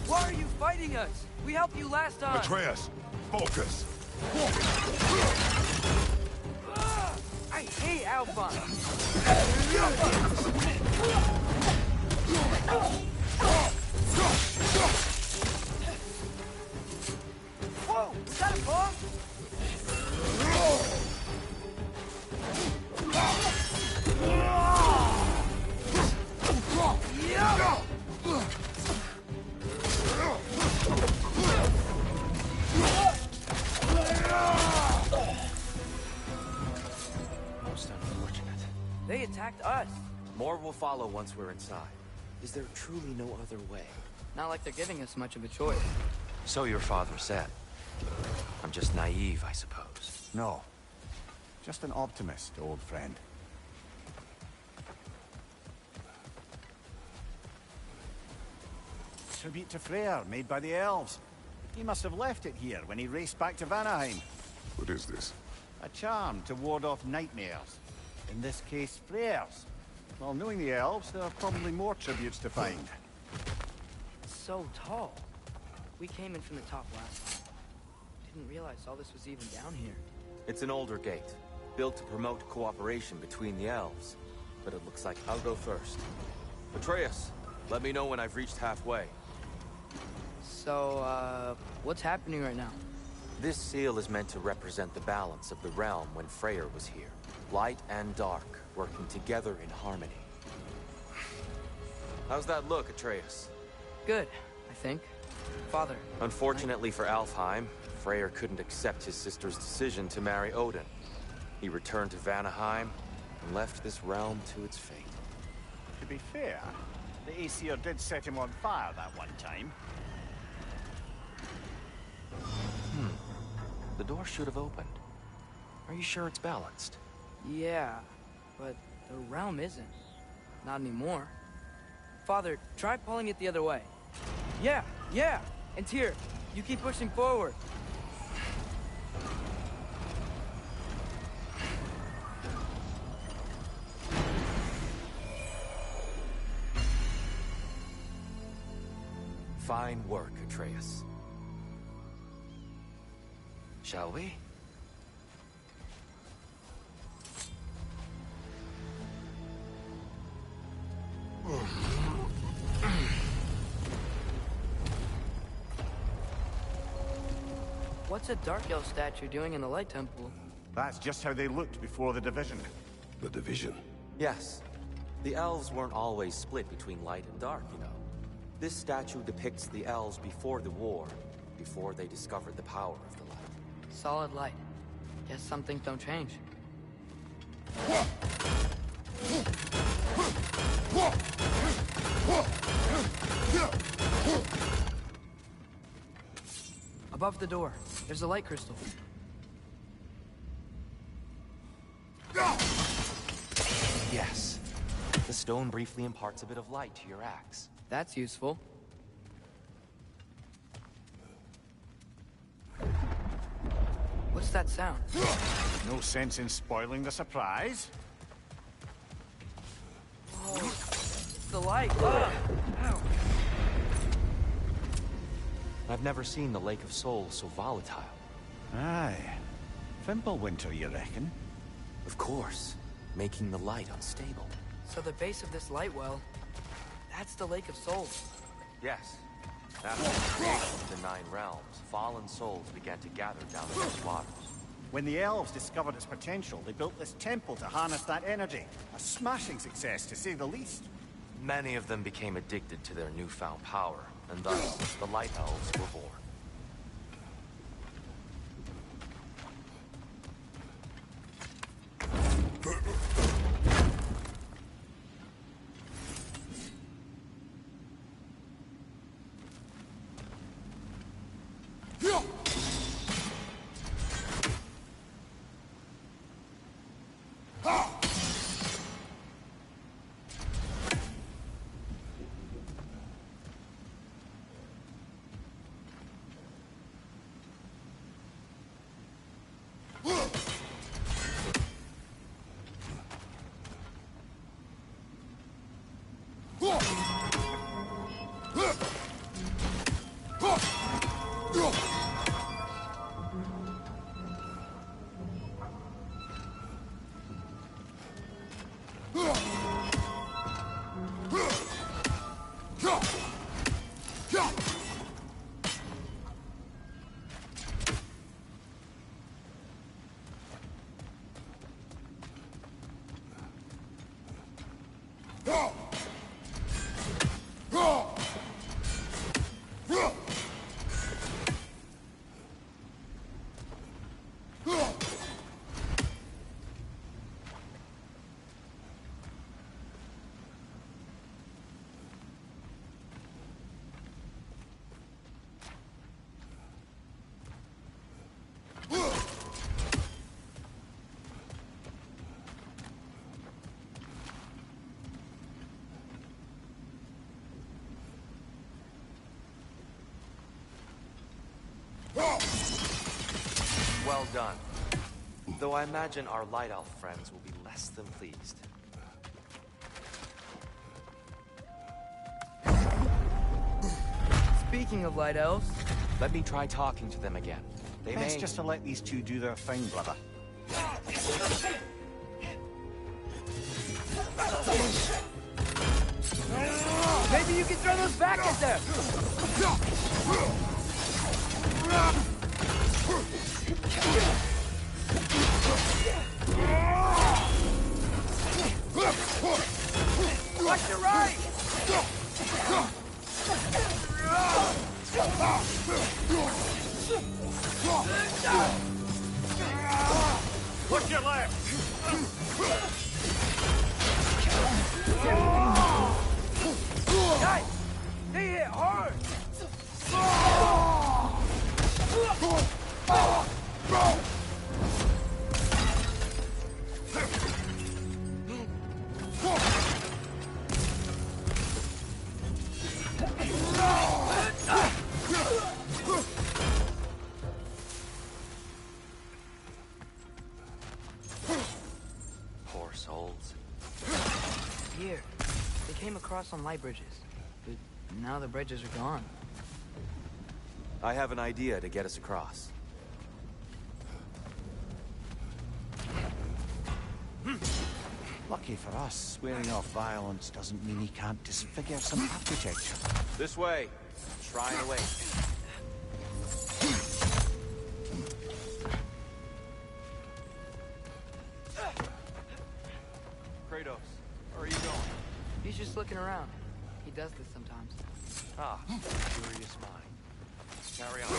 Why are you fighting us? We helped you last time. Atreus, focus. I hate Alphonse. Whoa! Is that a bomb? Most unfortunate. They attacked us. More will follow once we're inside. Is there truly no other way? Not like they're giving us much of a choice. So your father said. I'm just naive, I suppose. No. Just an optimist, old friend. Tribute to Freyr, made by the elves. He must have left it here when he raced back to Vanaheim. What is this? A charm to ward off nightmares. In this case, Freyr's. Well, knowing the elves, there are probably more tributes to find. So tall. We came in from the top last time. Didn't realize all this was even down here. It's an older gate, built to promote cooperation between the elves. But it looks like I'll go first. Atreus, let me know when I've reached halfway. So, what's happening right now? This seal is meant to represent the balance of the realm when Freyr was here. Light and dark, working together in harmony. How's that look, Atreus? Good, I think. Father. Unfortunately for Alfheim, Freyr couldn't accept his sister's decision to marry Odin. He returned to Vanaheim and left this realm to its fate. To be fair, the Aesir did set him on fire that one time. The door should have opened. Are you sure it's balanced? Yeah, but the realm isn't. Not anymore. Father, try pulling it the other way. Yeah! And Tyr, you keep pushing forward. Fine work, Atreus. Shall we? What's a Dark Elf statue doing in the Light Temple? That's just how they looked before the division. The division. Yes. The elves weren't always split between light and dark, you know. This statue depicts the elves before the war, before they discovered the power of the light. Solid light. Guess some things don't change. Above the door, there's a light crystal. Yes. The stone briefly imparts a bit of light to your axe. That's useful. What's that sound? No sense in spoiling the surprise. Oh, it's the light. Ow. I've never seen the Lake of Souls so volatile. Aye. Fimbulwinter, you reckon? Of course, making the light unstable. So the base of this light well, that's the Lake of Souls. Yes. After the creation of the Nine Realms, fallen souls began to gather down in those waters. When the elves discovered its potential, they built this temple to harness that energy. A smashing success, to say the least. Many of them became addicted to their newfound power, and thus the Light Elves were born. Well done. Though I imagine our Light Elf friends will be less than pleased. Speaking of Light Elves... Let me try talking to them again. They Best may... just to let these two do their thing, brother. Maybe you can throw those back at them! Watch your right! Watch your left! Guys! They hit hard! Poor souls. Here. They came across on light bridges. But now the bridges are gone. I have an idea to get us across. Lucky for us, swearing off violence doesn't mean he can't disfigure some architecture. This way. Shrine away. Kratos, where are you going? He's just looking around. He does this sometimes. Ah, curious mind. Carry on.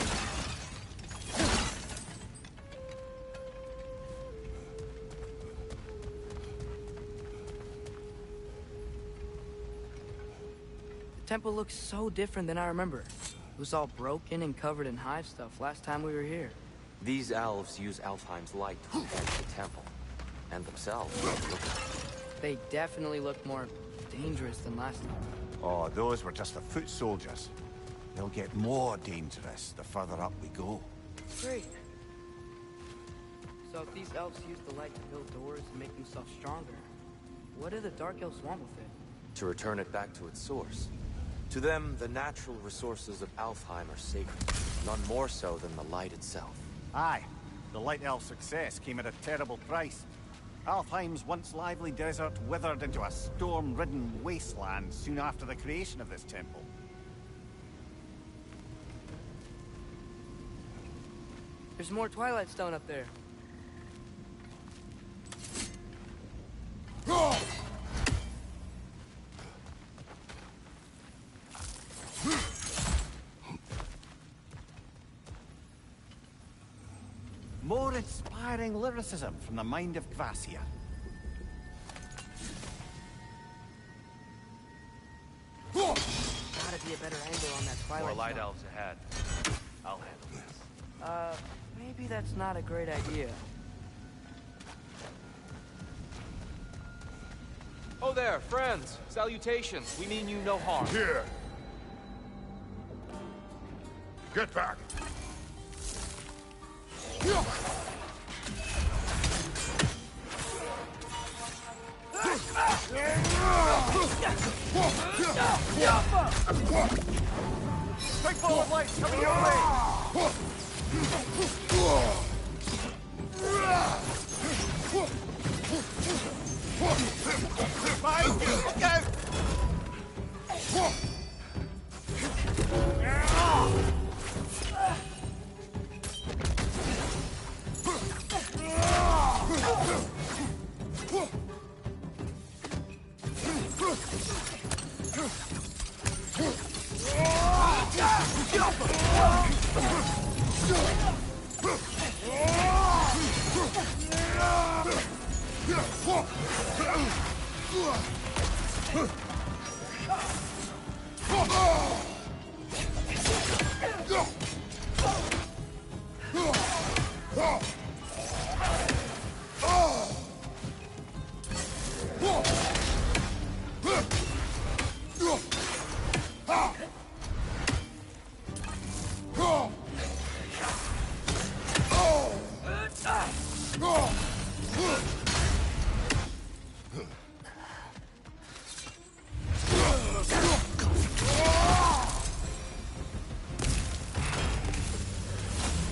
The temple looks so different than I remember. It was all broken and covered in hive stuff last time we were here. These elves use Alfheim's light to protect the temple. And themselves. They definitely look more dangerous than last time. Oh, those were just the foot soldiers. They'll get more dangerous the further up we go. Great. So if these elves use the light to build doors and make themselves stronger, what do the Dark Elves want with it? To return it back to its source. To them, the natural resources of Alfheim are sacred, none more so than the light itself. Aye, the Light Elf success came at a terrible price. Alfheim's once lively desert withered into a storm-ridden wasteland soon after the creation of this temple. There's more Twilight Stone up there. More inspiring lyricism from the mind of Gracia. Gotta be a better angle on that Twilight More light Stone. elves ahead. I'll handle this. Maybe that's not a great idea. Oh there, friends! Salutations! We mean you no harm. Here! Get back! Big ball of light coming your way! Mike, look out!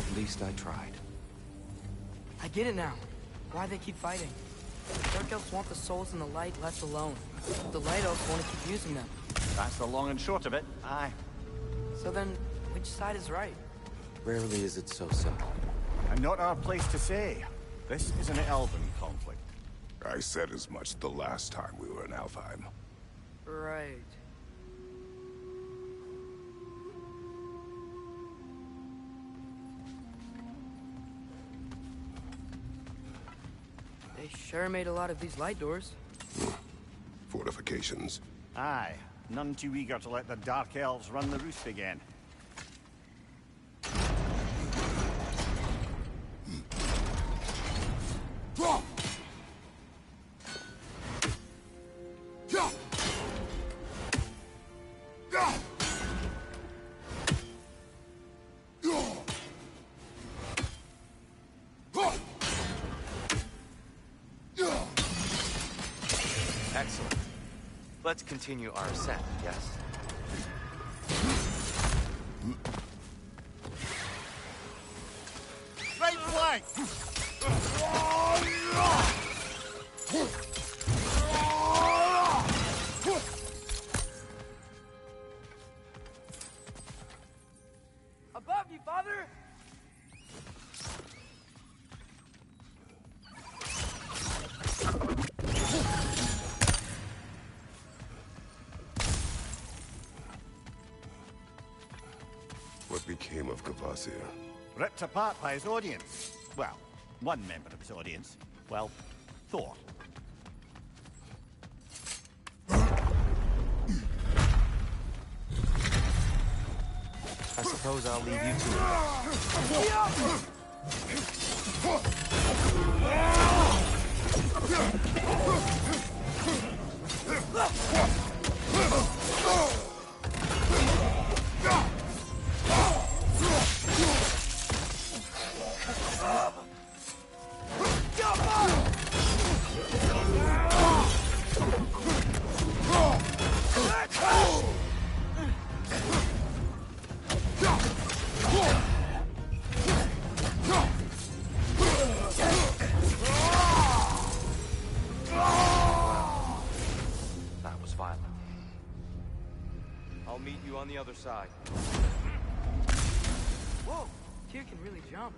At least I tried. I get it now. Why they keep fighting. Dark Elves want the souls in the light left alone. The Light Elves want to keep using them. That's the long and short of it. Aye. So then, which side is right? Rarely is it so simple. And not our place to say. This is an elven conflict. I said as much the last time we were in Alfheim. Right. They sure made a lot of these light doors. Fortifications. Aye. None too eager to let the Dark Elves run the roost again. Excellent. Let's continue our ascent, yes? Right flank! Above you, Father! What became of Kvasir? Ripped apart by his audience. Well, one member of his audience. Well, Thor. I suppose I'll leave you to it. That was violent. I'll meet you on the other side. Whoa! Tyr can really jump.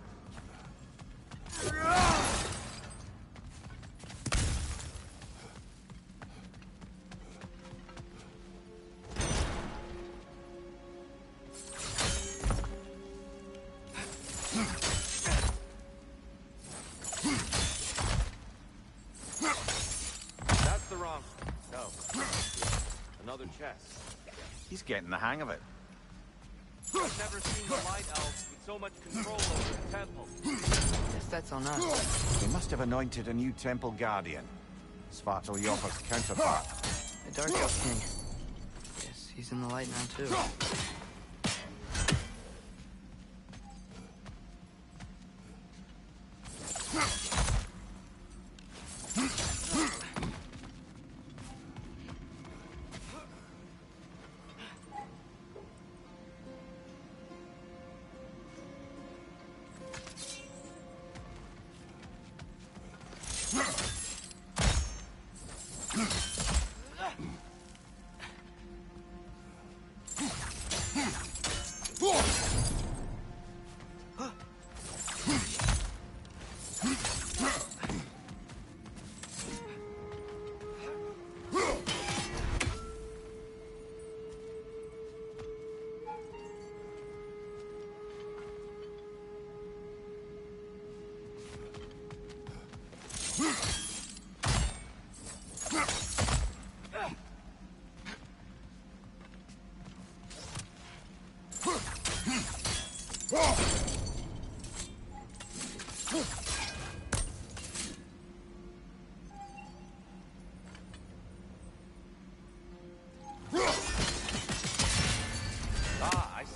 That's the wrong... No. Another chest. He's getting the hang of it. I've never seen the Light Elves with so much control over the temple. Guess that's on us. They must have anointed a new temple guardian. Svartal Yopper's counterpart. The Dark Elf King. Guess he's in the light now, too.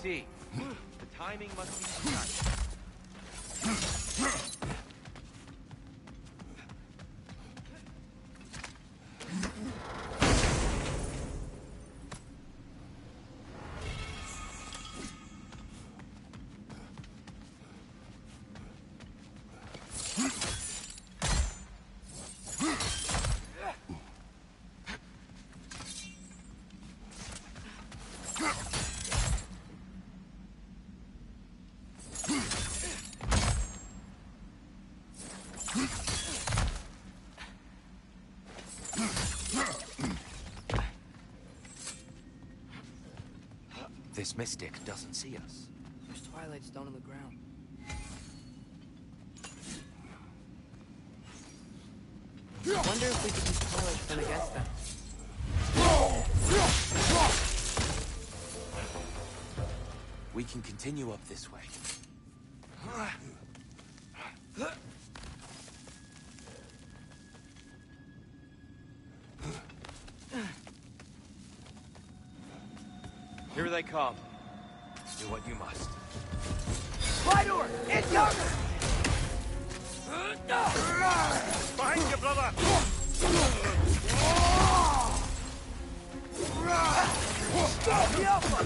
see. The timing must be precise. This mystic doesn't see us. There's Twilight Stone on the ground. I wonder if we could use Twilight Stone against them. We can continue up this way. Here they come. Do what you must. Fire! Incoming! Behind you, brother! Stop the Alpha!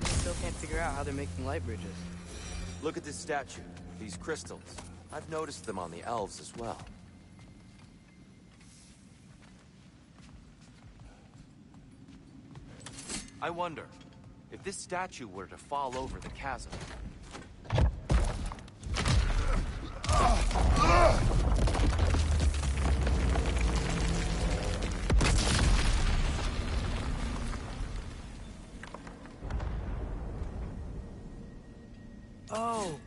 Still can't figure out how they're making light bridges. Look at this statue. These crystals. I've noticed them on the elves as well. I wonder, if this statue were to fall over the chasm... Oh,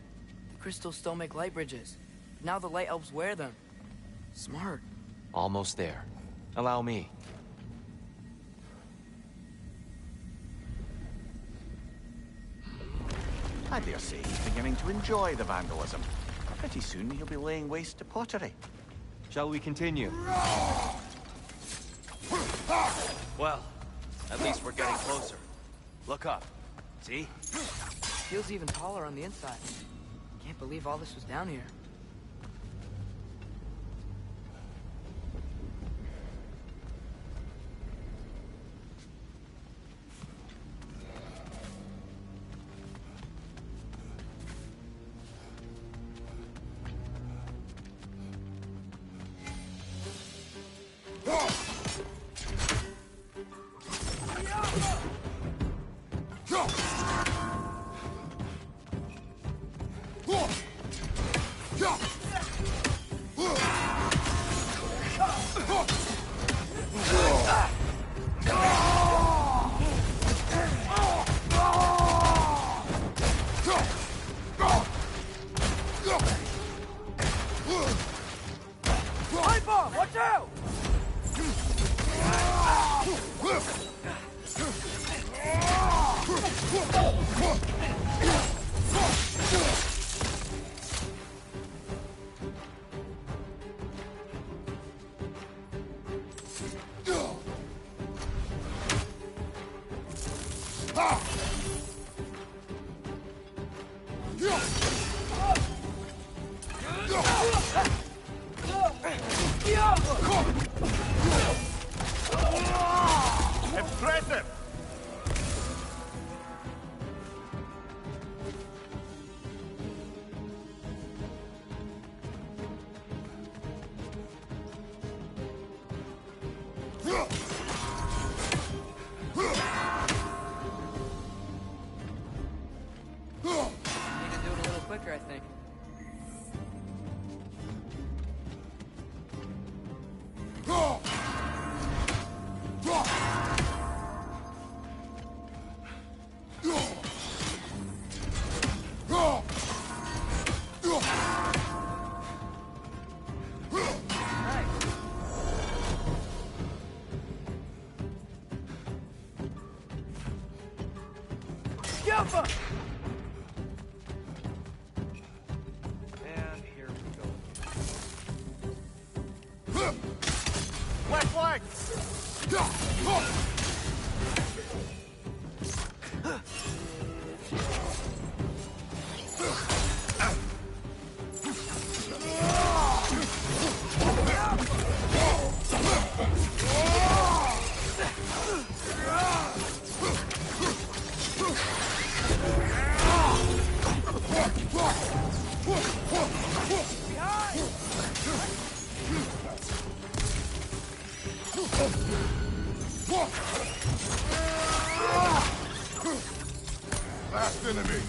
the crystals still make light bridges. Now the light elves wear them. Smart. Almost there. Allow me. I dare say he's beginning to enjoy the vandalism. Pretty soon he'll be laying waste to pottery. Shall we continue? Well, at least we're getting closer. Look up. See? Feels even taller on the inside. Can't believe all this was down here. Alpha! And here we go. Left flank! Last enemy.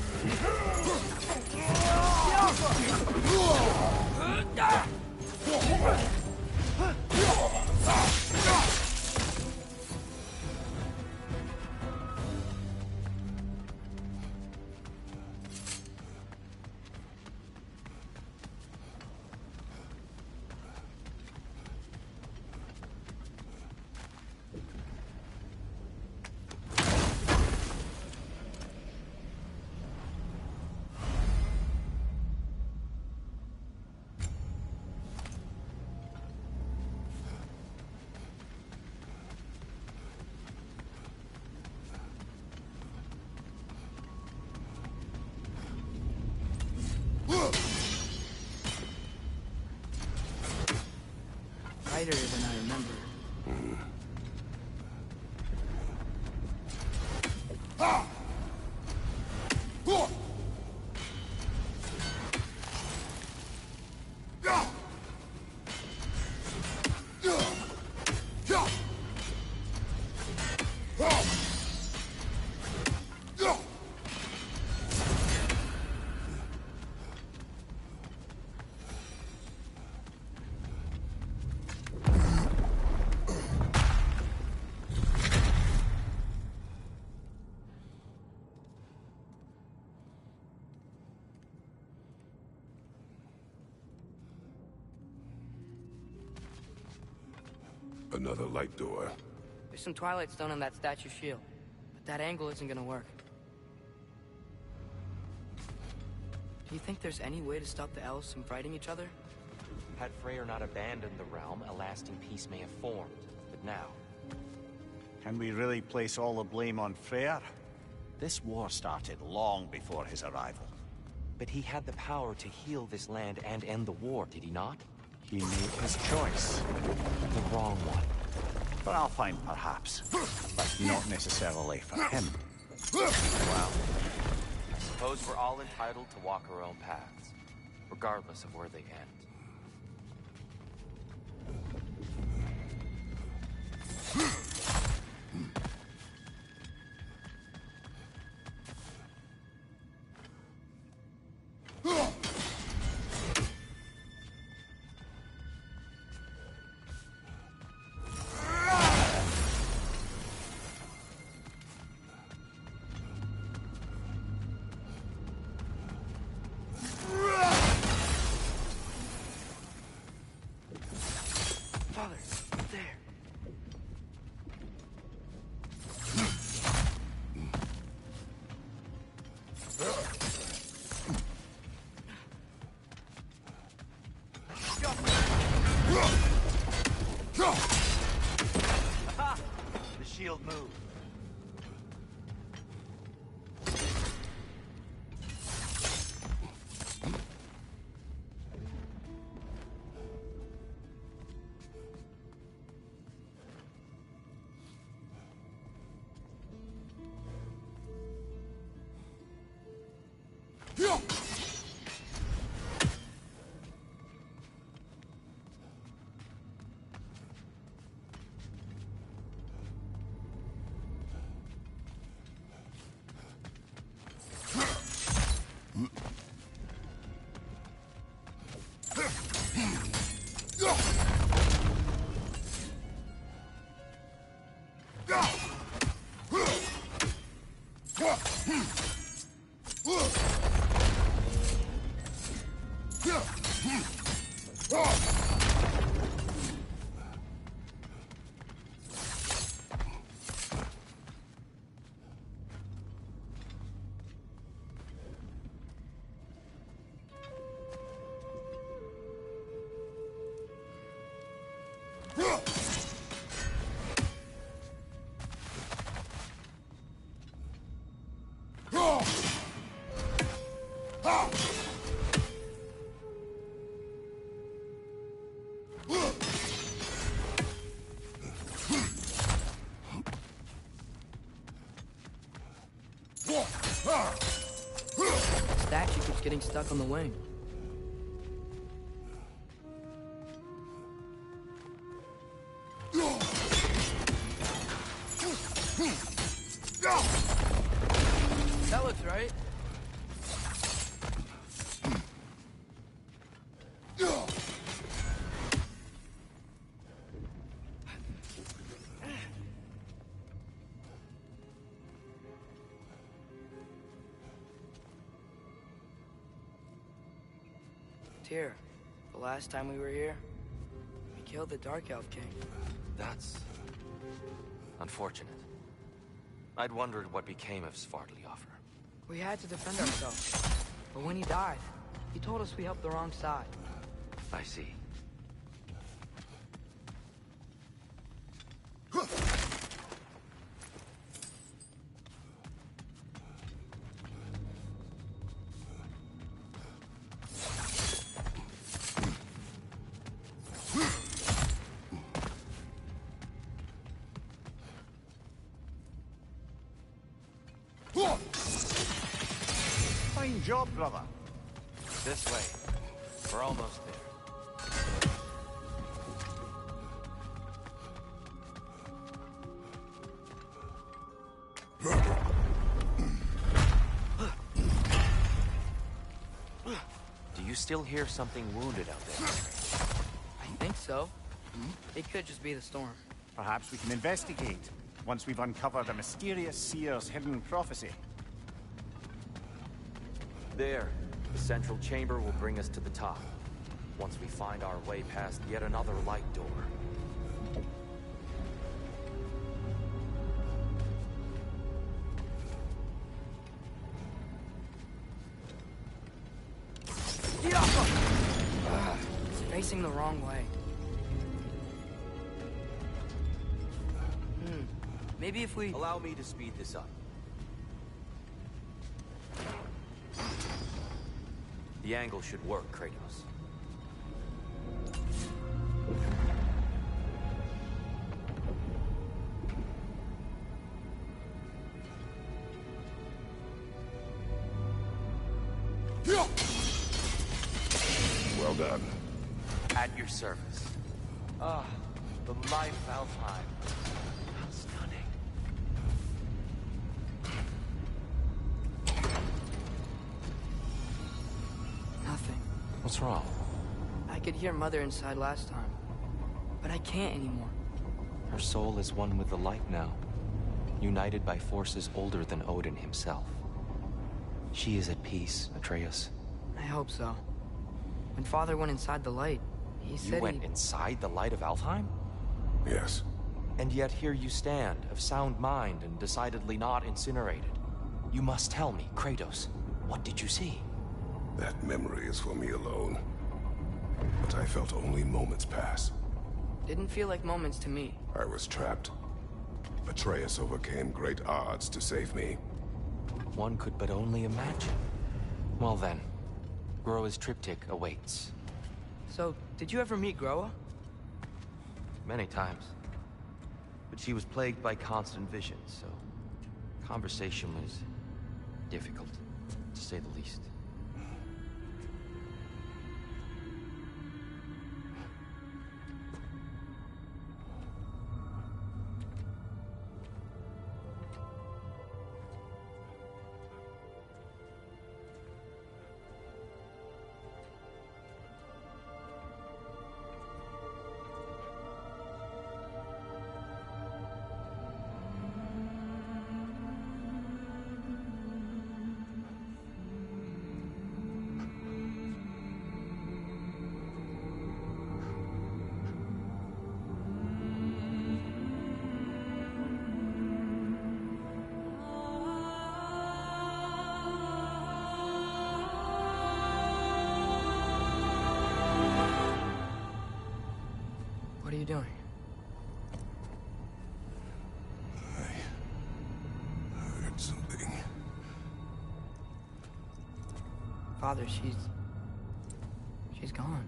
Tighter than I remember. Another light door. There's some Twilight Stone on that statue shield, but that angle isn't gonna work. Do you think there's any way to stop the elves from fighting each other? Had Freyr not abandoned the realm, a lasting peace may have formed. But now, Can we really place all the blame on Freyr? This war started long before his arrival. but he had the power to heal this land and end the war, did he not? He made his choice. The wrong one. For Alpine, perhaps. But not necessarily for him. Well, I suppose we're all entitled to walk our own paths, regardless of where they end. Father, there. The shield moved. statue keeps getting stuck on the wing. That looks right. Tyr, the last time we were here, we killed the Dark Elf King. That's unfortunate. I'd wondered what became of Svartalfr. We had to defend ourselves. But when he died, he told us we helped the wrong side. I see. Fine job, brother. This way. We're almost there. Do you still hear something wounded out there? I think so. It could just be the storm. Perhaps we can investigate once we've uncovered a mysterious seer's hidden prophecy. There. The central chamber will bring us to the top. Once we find our way past yet another light door. It's facing the wrong way. Maybe if we... Allow me to speed this up. The angle should work, Kratos. Well done. At your service. Ah, the light of Alfheim. How stunning. Nothing. What's wrong? I could hear Mother inside last time. But I can't anymore. Her soul is one with the light now, united by forces older than Odin himself. She is at peace, Atreus. I hope so. When Father went inside the light, he said You went inside the light of Alfheim? Yes. And yet here you stand, of sound mind and decidedly not incinerated. You must tell me, Kratos, what did you see? That memory is for me alone. But I felt only moments pass. Didn't feel like moments to me. I was trapped. Atreus overcame great odds to save me. One could but only imagine. Well then, Groa's triptych awaits. So, did you ever meet Groa? Many times. But she was plagued by constant visions, so conversation was difficult, to say the least. What are you doing? I heard something. Father, she's gone.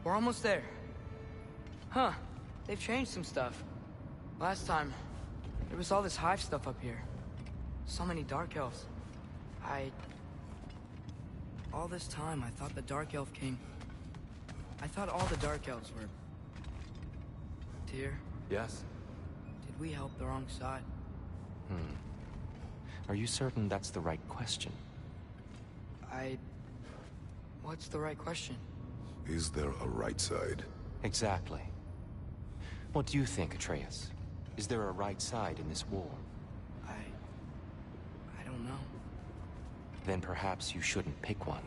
We're almost there. Huh. They've changed some stuff. Last time, there was all this hive stuff up here. So many Dark Elves. All this time, I thought the Dark Elf King... I thought all the Dark Elves were... Tyr, Yes? did we help the wrong side? Are you certain that's the right question? What's the right question? Is there a right side? Exactly. What do you think, Atreus? Is there a right side in this war? I don't know. Then perhaps you shouldn't pick one.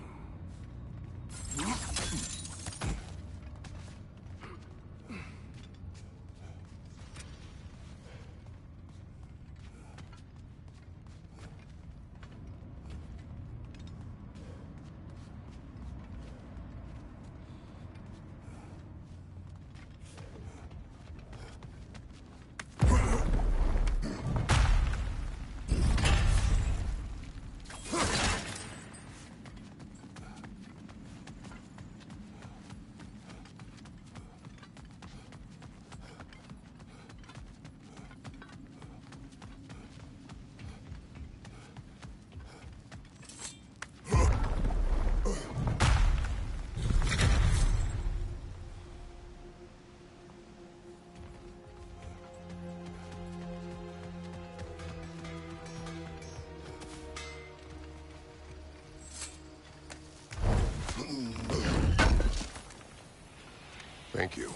Thank you.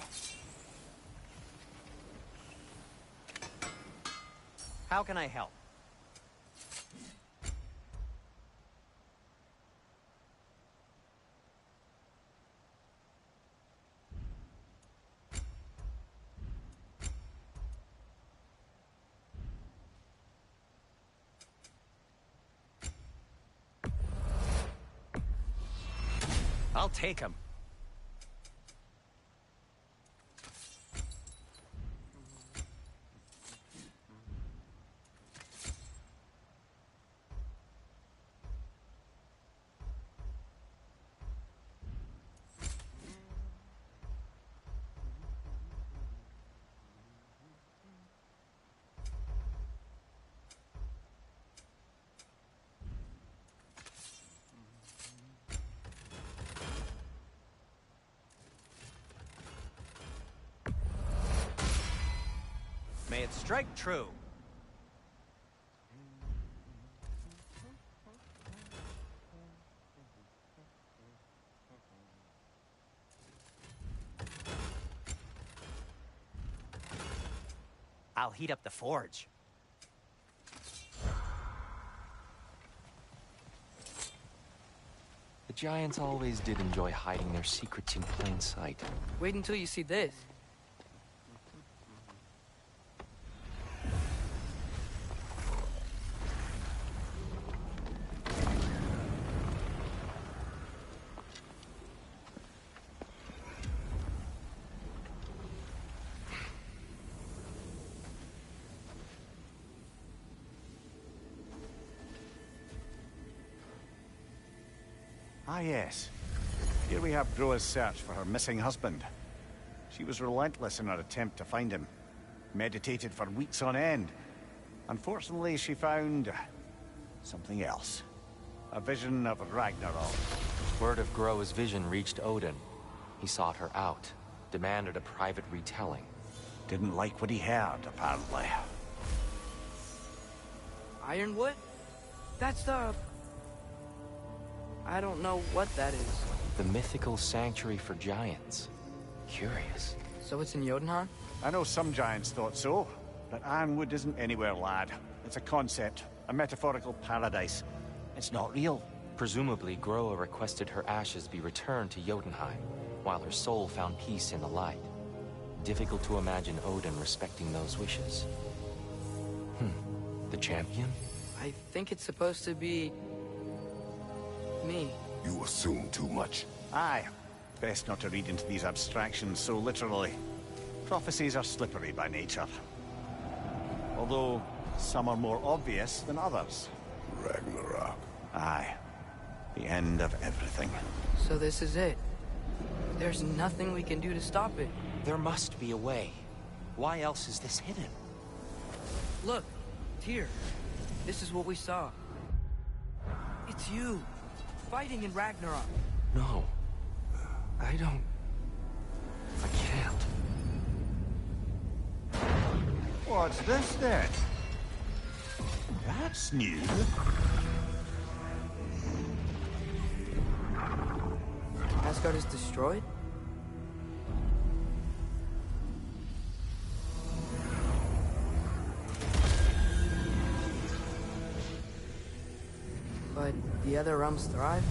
How can I help? I'll take him. May it strike true. I'll heat up the forge. The Giants always did enjoy hiding their secrets in plain sight. Wait until you see this. Ah, yes. Here we have Groa's search for her missing husband. She was relentless in her attempt to find him. Meditated for weeks on end. Unfortunately, she found... something else. A vision of Ragnarok. Word of Groa's vision reached Odin. He sought her out, demanded a private retelling. Didn't like what he heard, apparently. Ironwood? That's the... I don't know what that is. The mythical sanctuary for giants. Curious. So it's in Jotunheim? I know some giants thought so, but Ironwood isn't anywhere, lad. It's a concept, a metaphorical paradise. It's not real. Presumably, Groa requested her ashes be returned to Jotunheim, while her soul found peace in the light. Difficult to imagine Odin respecting those wishes. The champion? I think it's supposed to be... me. You assume too much. Aye. Best not to read into these abstractions so literally. Prophecies are slippery by nature. Although, some are more obvious than others. Ragnarok. Aye. The end of everything. So this is it. There's nothing we can do to stop it. There must be a way. Why else is this hidden? Look, Tyr. This is what we saw. It's you, fighting in Ragnarok. No. I can't. What's this then? That's new. Asgard is destroyed? But the other realms thrive?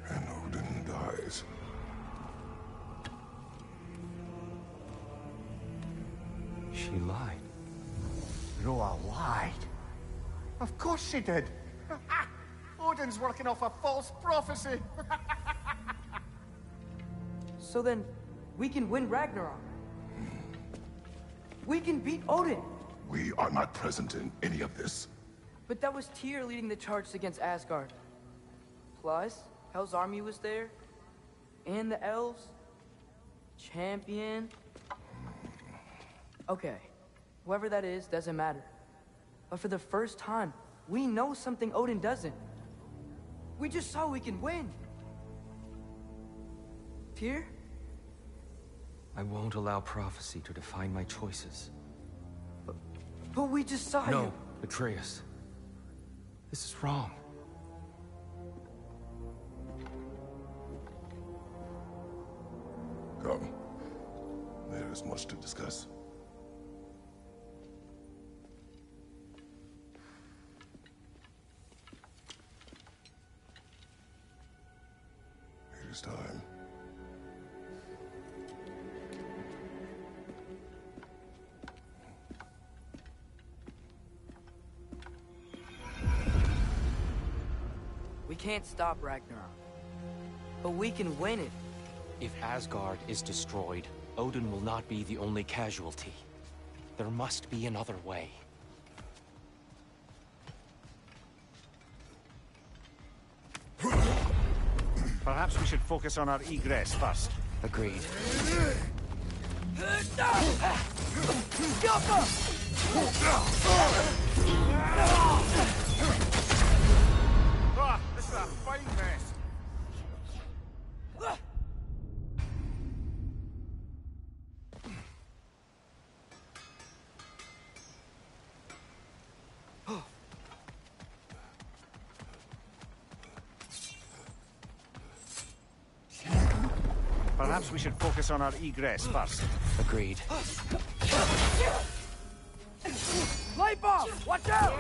And Odin dies. She lied. Roa lied. Of course she did. Odin's working off a false prophecy. So then, we can win Ragnarok. We can beat Odin. We are not present in any of this. But that was Tyr leading the charge against Asgard. Plus, Hell's army was there. And the elves. Champion. Okay. Whoever that is, doesn't matter. But for the first time, we know something Odin doesn't. We just saw we can win. Tyr? I won't allow prophecy to define my choices. But we just saw you. No, Atreus. This is wrong. Come. There is much to discuss. It is time. We can't stop Ragnarok. But we can win it. If Asgard is destroyed, Odin will not be the only casualty. There must be another way. Perhaps we should focus on our egress first. Agreed. Ah, this is a fine mess. Perhaps we should focus on our egress first. Agreed. Light bomb! Watch out!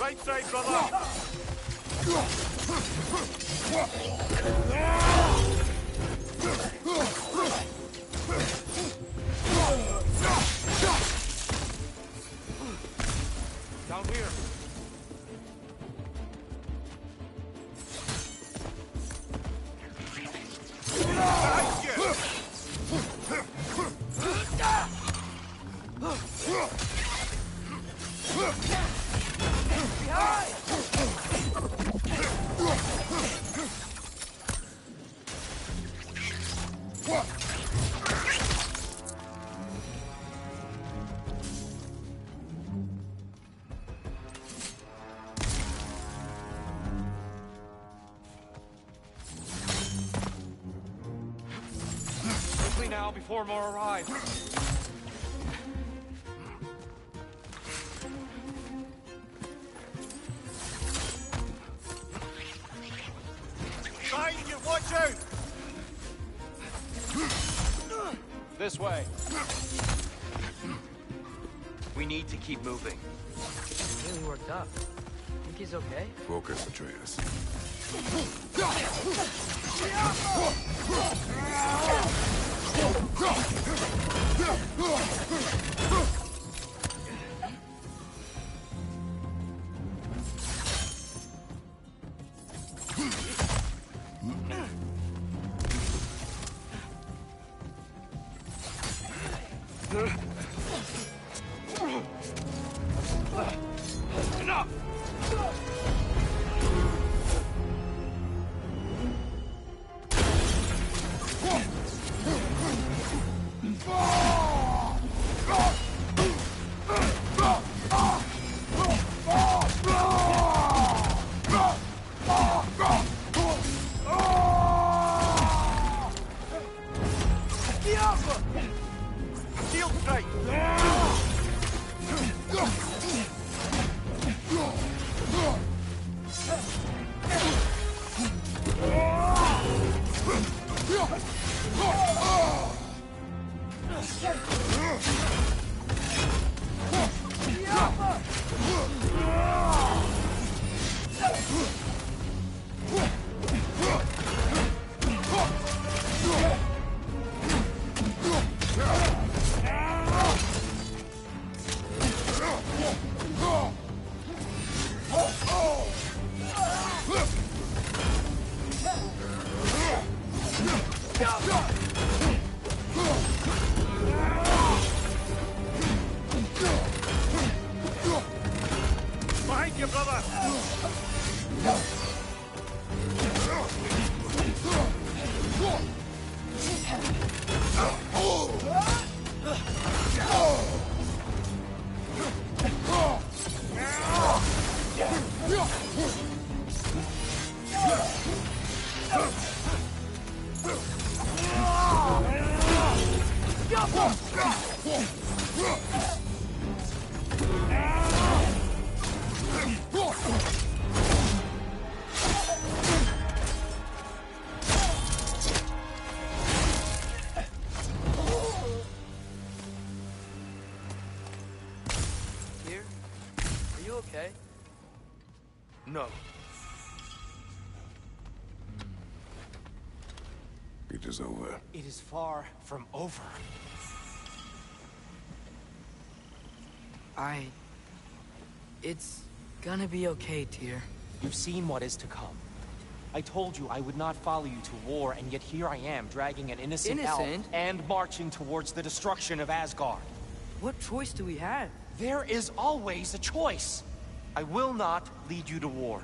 Right Down here. Quickly now, before more arrive. Behind you, watch out! This way. We need to keep moving. He's really worked up. Think he's okay? Focus, Atreus. Shield strike! Behind you, brother! Here? Are you okay? No. It is over. It is far from over. It's gonna be okay, Tyr. You've seen what is to come. I told you I would not follow you to war, and yet here I am, dragging an innocent elf Innocent? and marching towards the destruction of Asgard. What choice do we have? There is always a choice. I will not lead you to war.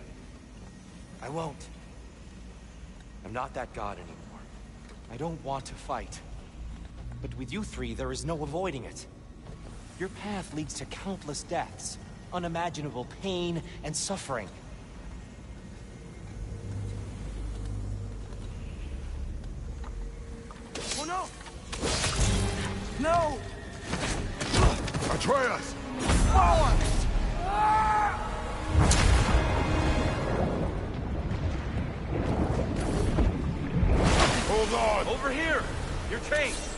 I won't. I'm not that god anymore. I don't want to fight. But with you three, there is no avoiding it. Your path leads to countless deaths, unimaginable pain and suffering. Oh no! No! Atreus! Hold on! Over here! Your chains!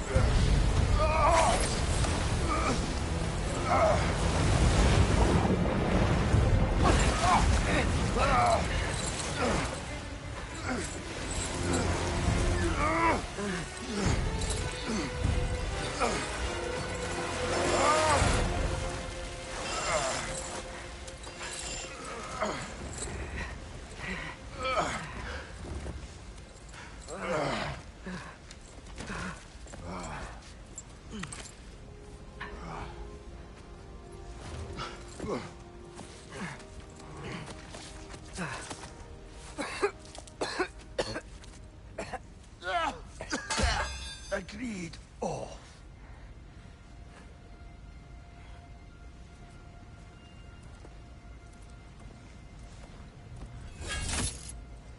Agreed. Oh.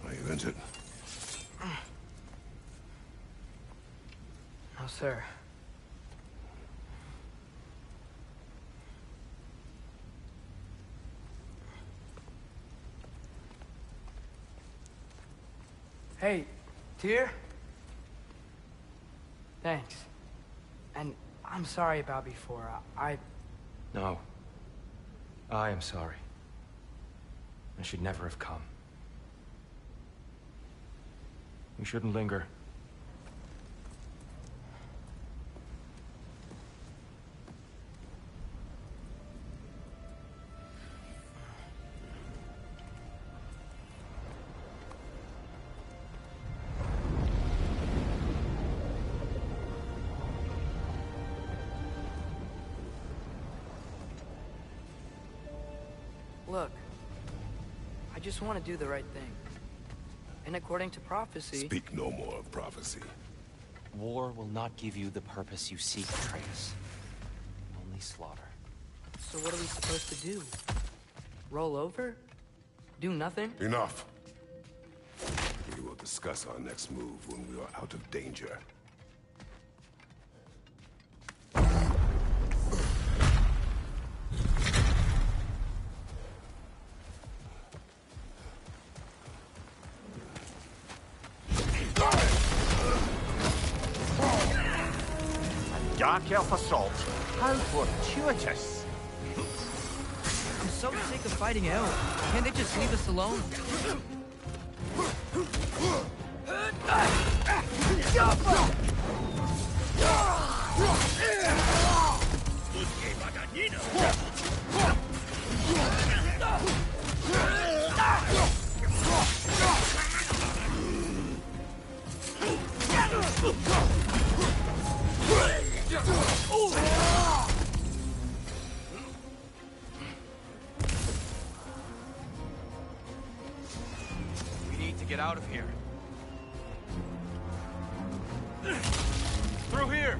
Are you injured? No, sir. Hey, Tyr? Thanks. And I'm sorry about before. No. I am sorry. I should never have come. We shouldn't linger. Look, I just want to do the right thing. And according to prophecy... Speak no more of prophecy. War will not give you the purpose you seek, Atreus. Only slaughter. So what are we supposed to do? Roll over? Do nothing? Enough. We will discuss our next move when we are out of danger. Dark elf assault. How fortuitous. I'm so sick of fighting out. Can't they just leave us alone? We need to get out of here. Through here!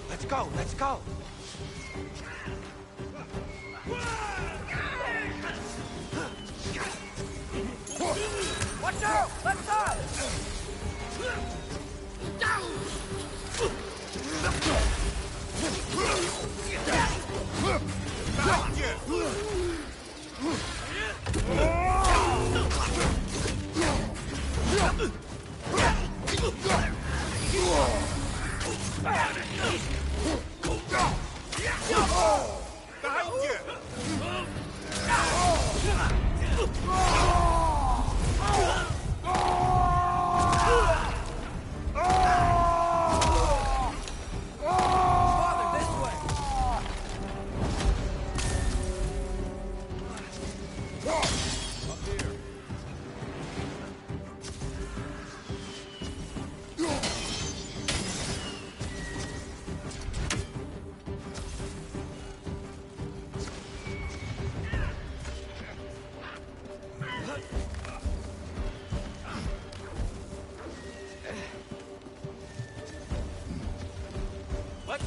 Let's go, let's go! Watch out! Left side!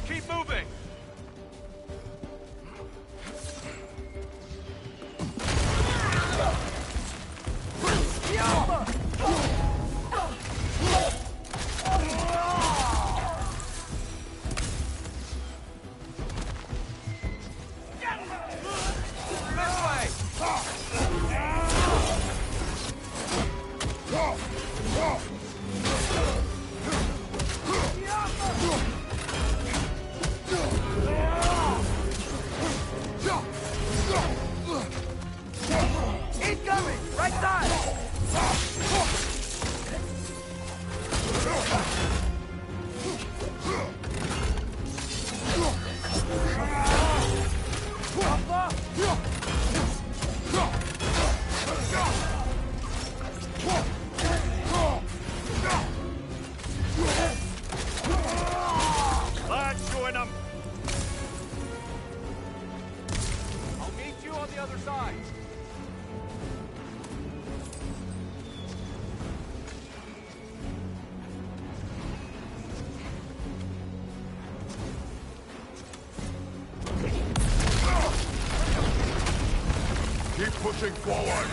Keep moving! Incoming! Right side! Lads, join them! I'll meet you on the other side. Keep pushing forward!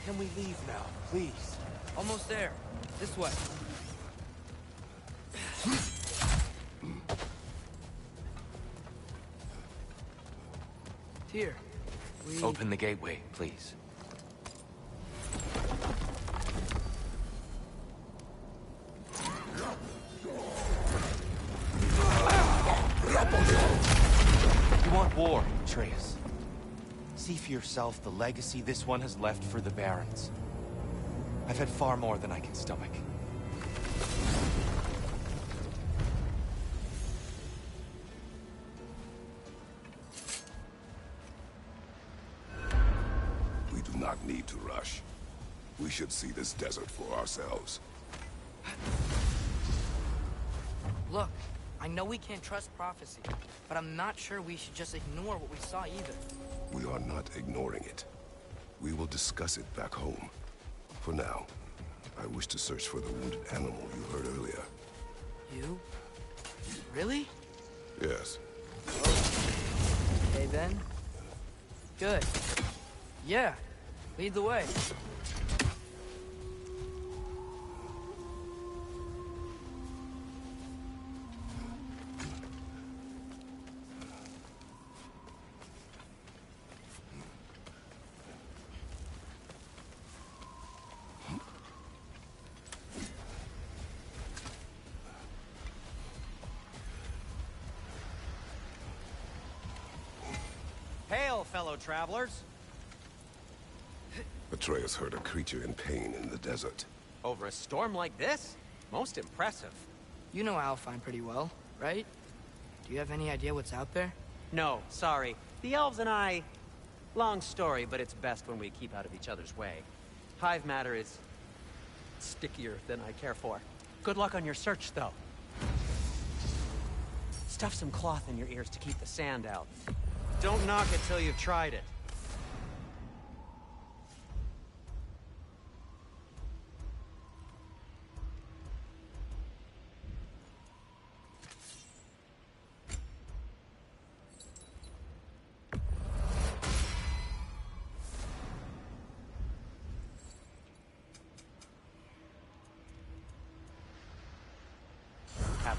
Can we leave now, please? Almost there. This way. Here. We... Open the gateway, please. You want war, Atreus. See for yourself the legacy this one has left for the Barons. I've had far more than I can stomach. We do not need to rush. We should see this desert for ourselves. Look, I know we can't trust prophecy, but I'm not sure we should just ignore what we saw either. We are not ignoring it. We will discuss it back home. For now, I wish to search for the wounded animal you heard earlier. You? Really? Yes. Okay then. Good. Yeah. Lead the way. Hail, fellow travelers. Atreus heard a creature in pain in the desert. Over a storm like this? Most impressive. You know Alfheim pretty well, right? Do you have any idea what's out there? No, sorry. The elves and I... Long story, but it's best when we keep out of each other's way. Hive matter is... stickier than I care for. Good luck on your search, though. Stuff some cloth in your ears to keep the sand out. Don't knock it till you've tried it.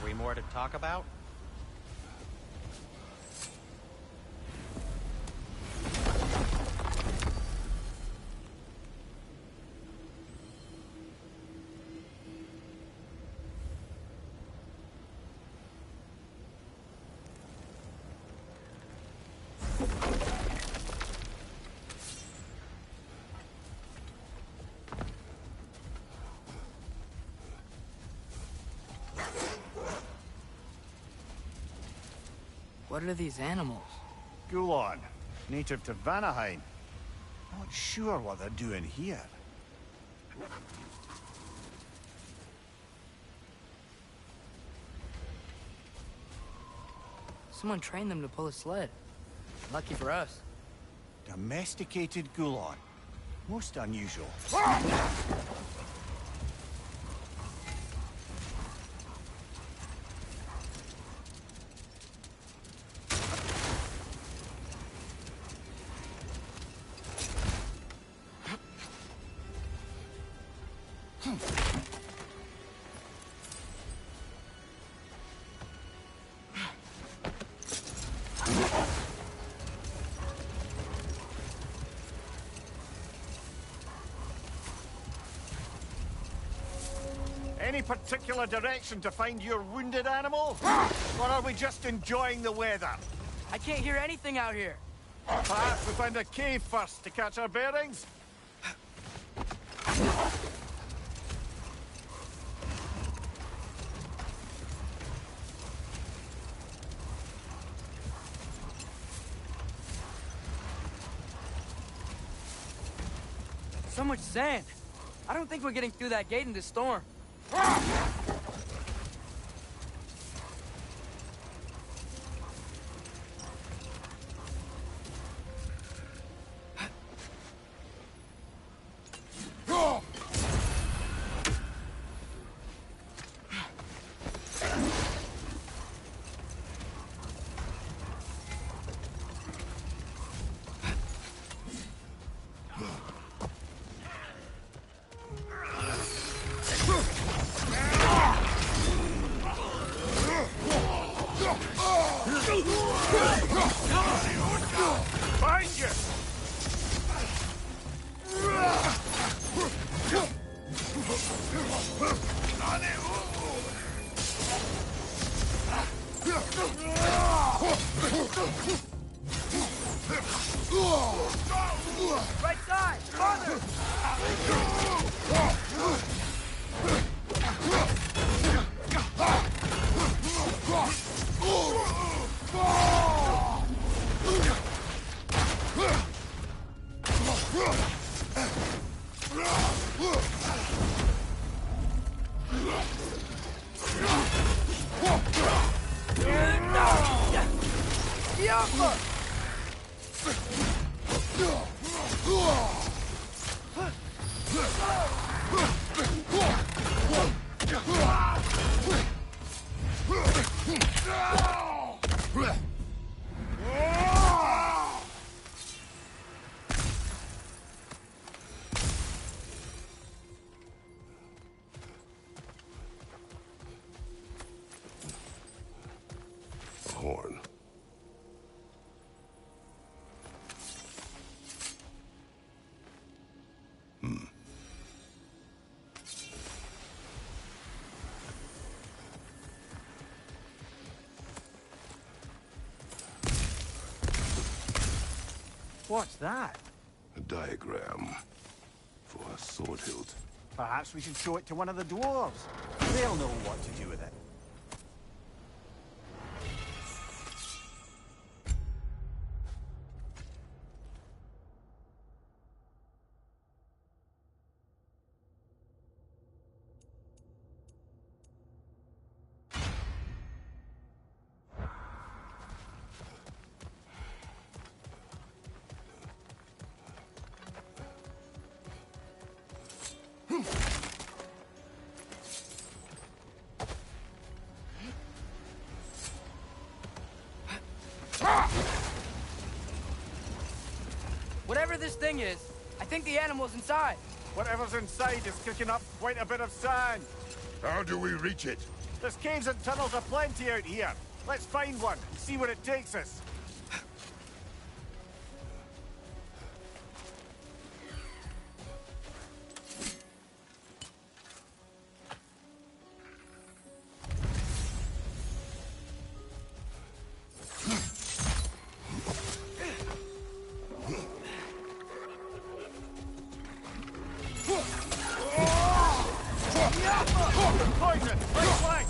we more to talk about? What are these animals? Gulon, native to Vanaheim. Not sure what they're doing here. Someone trained them to pull a sled. Lucky for us. Domesticated Gulon. Most unusual. Any particular direction to find your wounded animal? Or are we just enjoying the weather? I can't hear anything out here. Perhaps we find a cave first to catch our bearings? So much sand. I don't think we're getting through that gate in this storm. Behind you! Right side! Farther! Horn. What's that? A diagram for a sword hilt. Perhaps we should show it to one of the dwarves. They'll know what to do with it. Whatever this thing is, I think the animal's inside. Whatever's inside is kicking up quite a bit of sand. How do we reach it? There's caves and tunnels aplenty out here. Let's find one and see where it takes us. Poison! Right flank!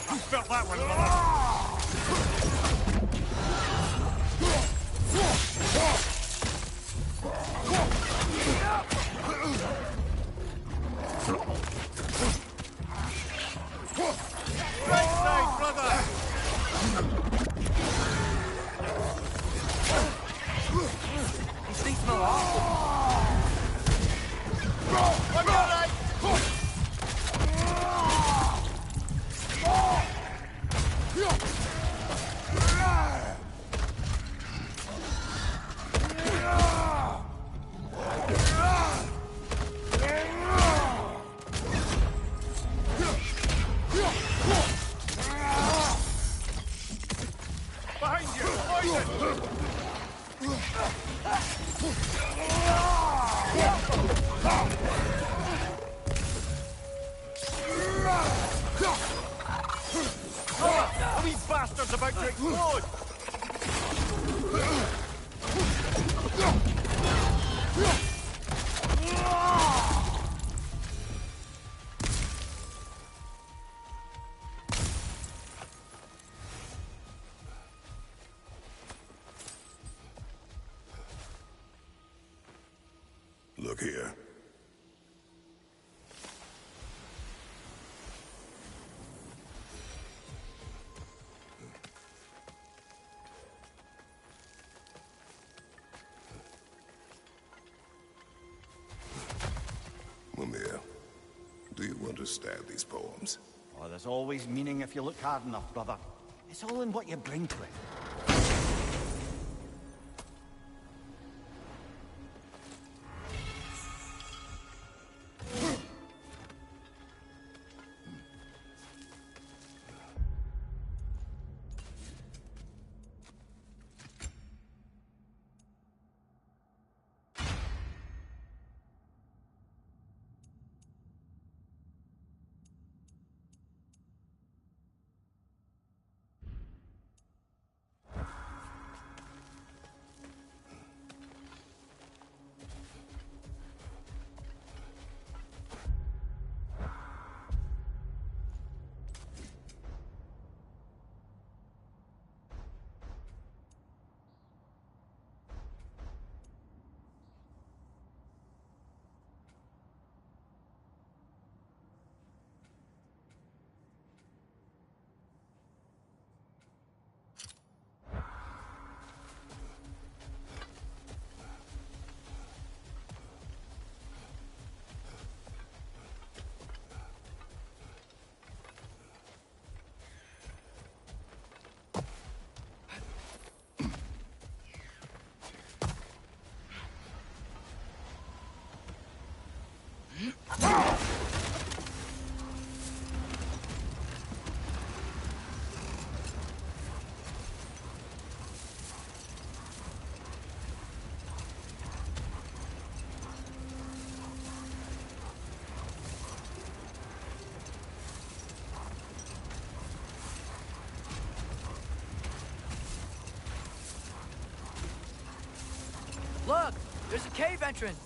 You felt that one, brother! Right side, brother! These things smell awful. I'm all right! Behind you! Poison! Are these bastards about to explode? Look here. Mumir, do you understand these poems? Oh, there's always meaning if you look hard enough, brother. It's all in what you bring to it. Look! There's a cave entrance!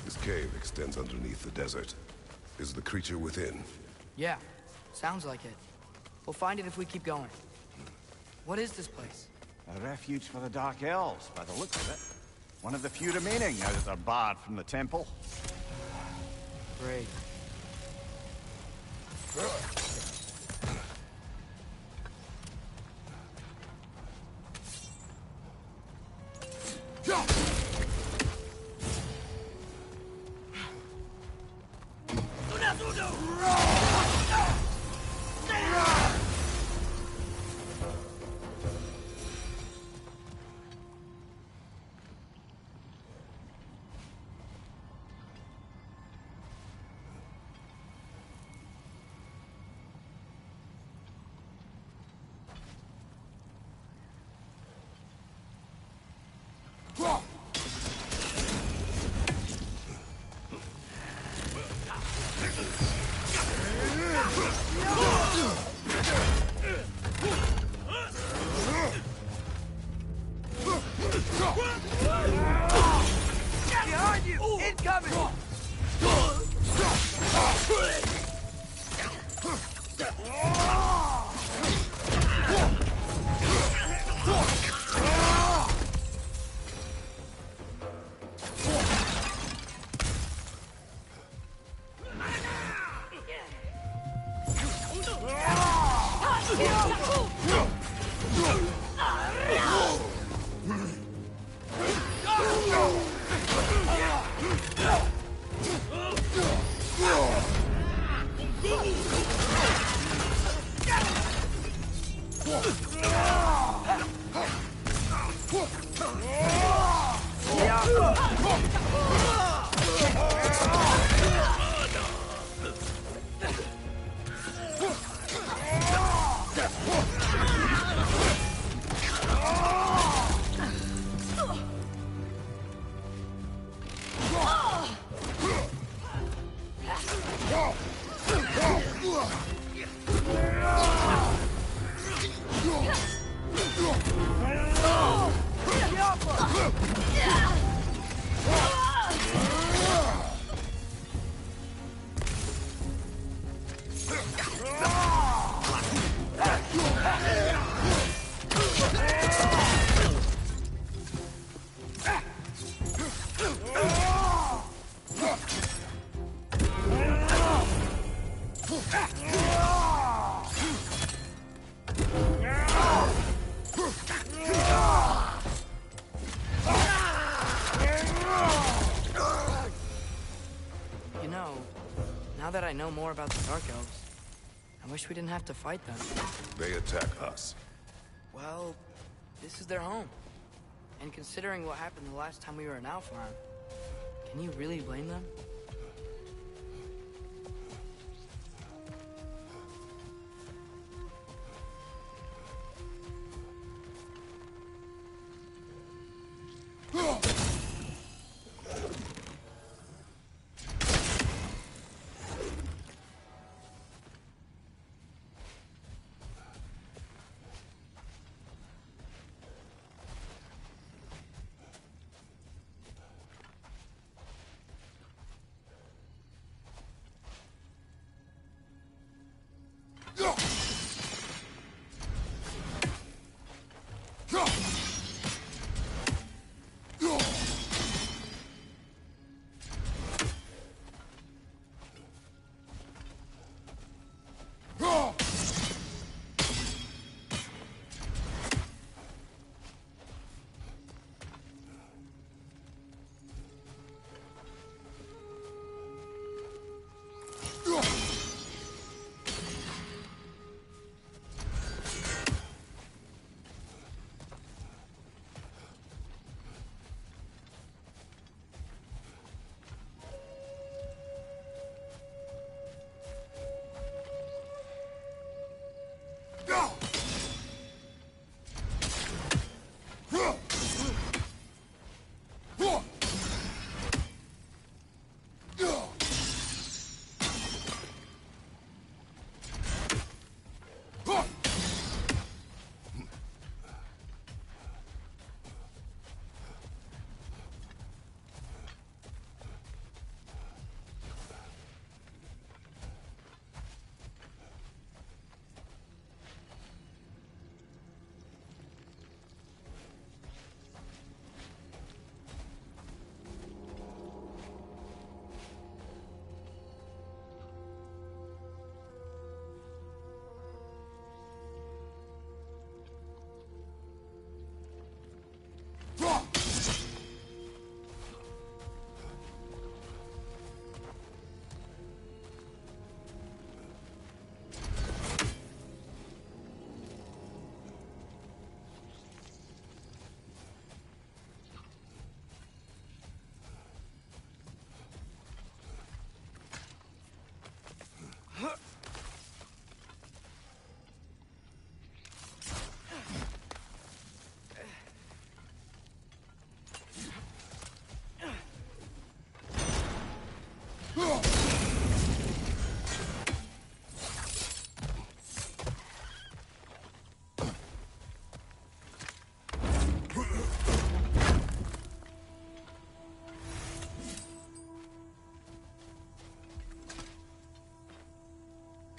This cave extends underneath the desert. Is the creature within? Yeah, sounds like it. We'll find it if we keep going. What is this place? A refuge for the Dark Elves, by the looks of it. One of the few remaining, now that they're barred from the temple. Great. Behind you! Incoming! You know, now that I know more about the Dark Elves, I wish we didn't have to fight them. They attack us. Well, this is their home. And considering what happened the last time we were in Alpharm, can you really blame them?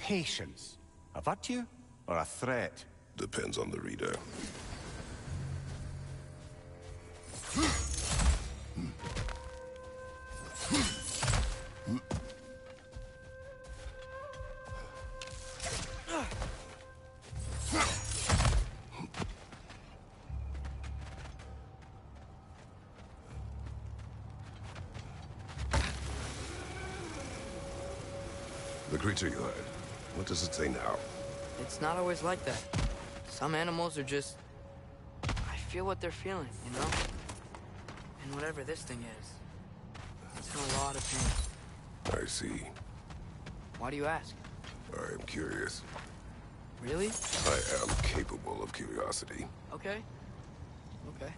patience. A virtue or a threat? Depends on the reader. The creature you heard, what does it say now? It's not always like that. Some animals are just... I feel what they're feeling, you know? And whatever this thing is, it's in a lot of pain. I see. Why do you ask? I am curious. Really? I am capable of curiosity. Okay. Okay.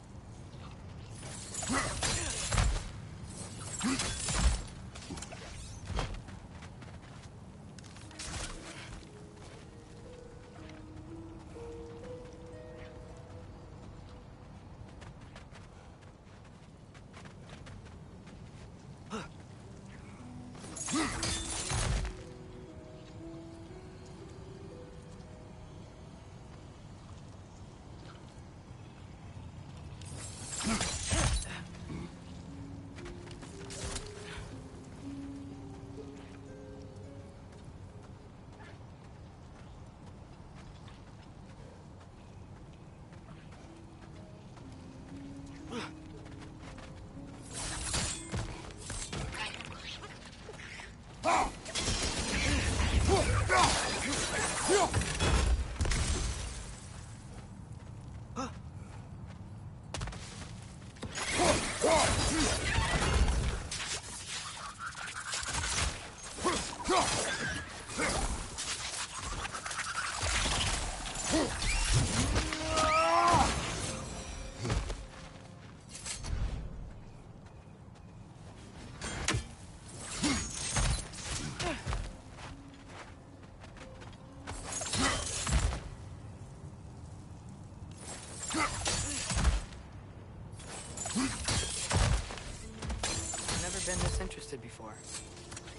Been disinterested before.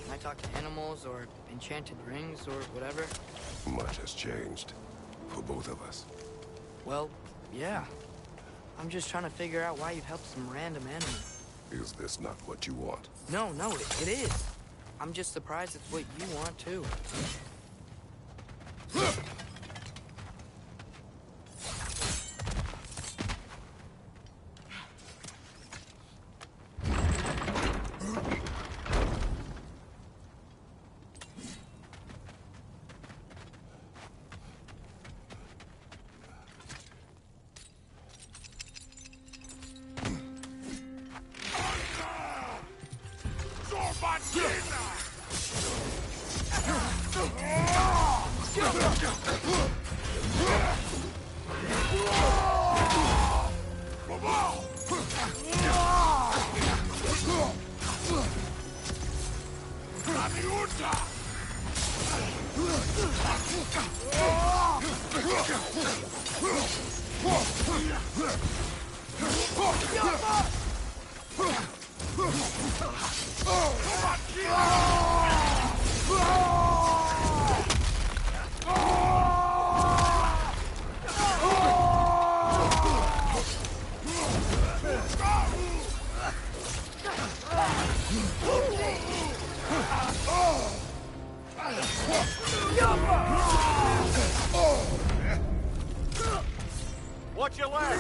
When I talk to animals or enchanted rings or whatever. Much has changed. For both of us. Well, yeah. I'm just trying to figure out why you'd help some random animal. Is this not what you want? No, it is. I'm just surprised it's what you want, too. Watch your leg!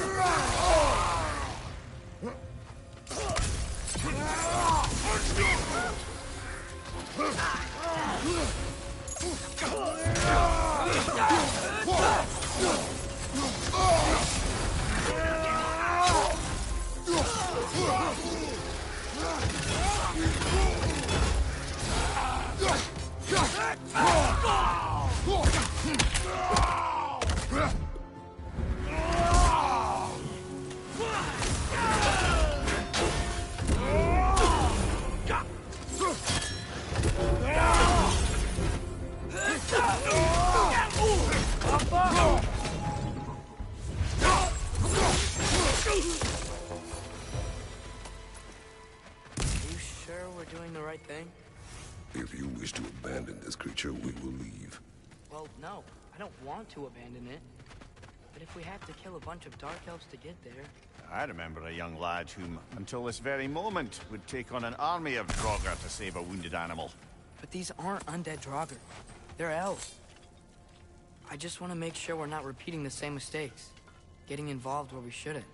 If you wish to abandon this creature, we will leave. Well, no. I don't want to abandon it. But if we have to kill a bunch of Dark Elves to get there... I remember a young lad whom, until this very moment, would take on an army of Draugr to save a wounded animal. But these aren't undead Draugr. They're elves. I just want to make sure we're not repeating the same mistakes. Getting involved where we shouldn't.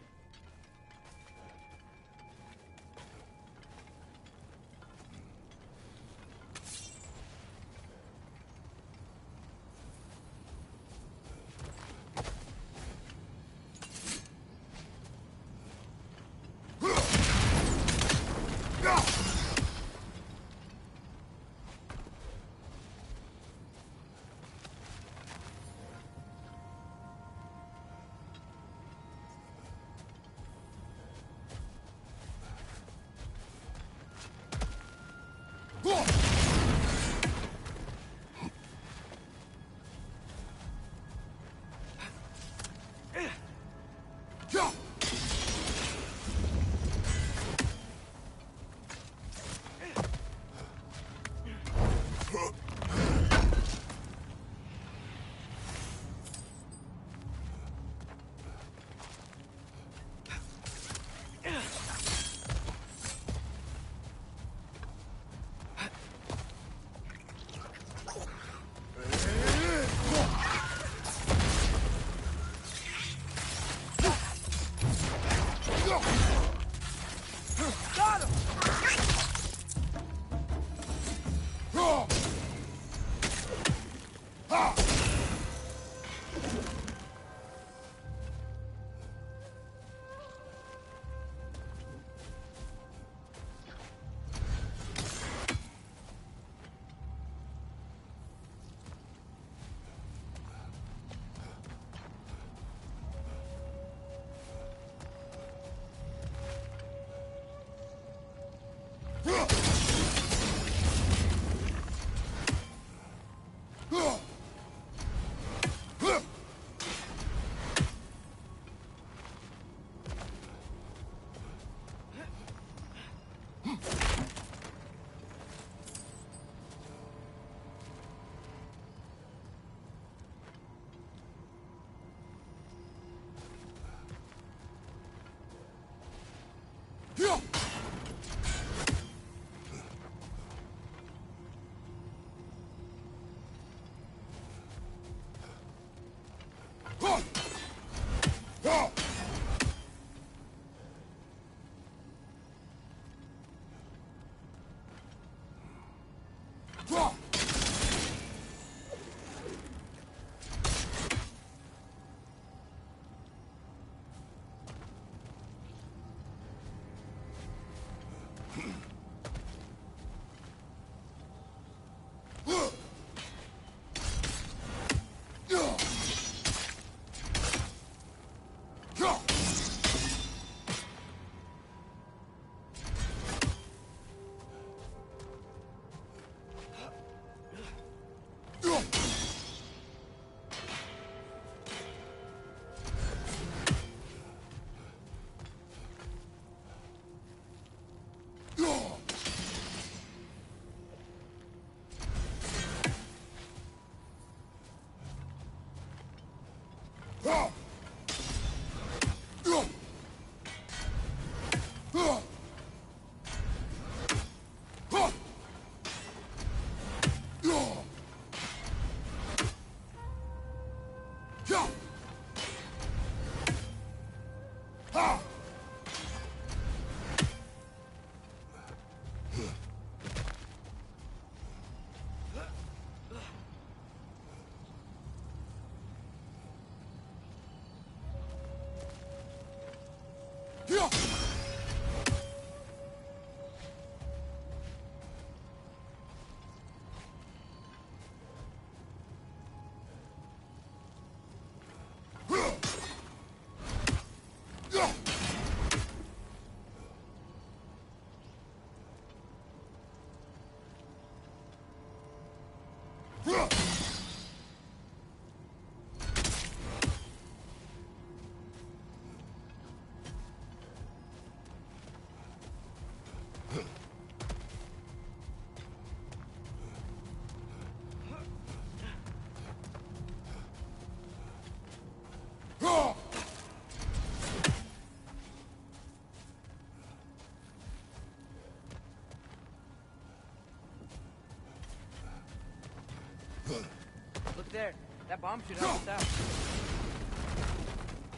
there. That bomb should help us out.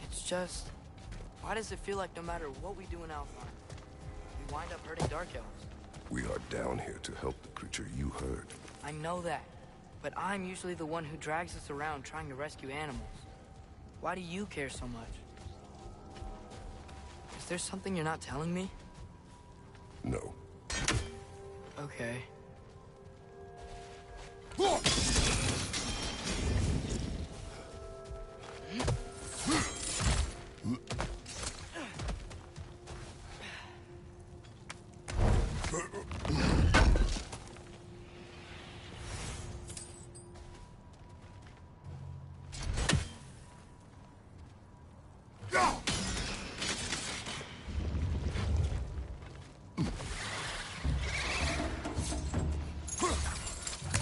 It's just... why does it feel like no matter what we do in Alpine, we wind up hurting Dark Elves? We are down here to help the creature you heard. I know that, but I'm usually the one who drags us around trying to rescue animals. Why do you care so much? Is there something you're not telling me? No. Okay.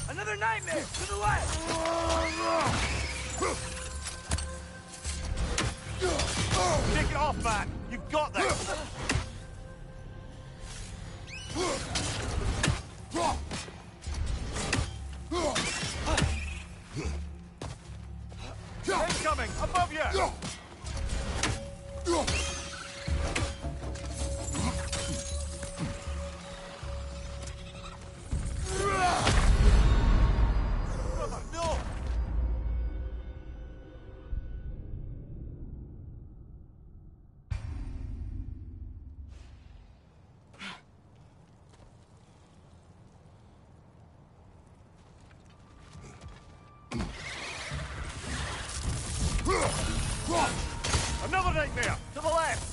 Another nightmare! To the left! Take it off, man! You've got this! Incoming! Above you! No! Another nightmare! To the left!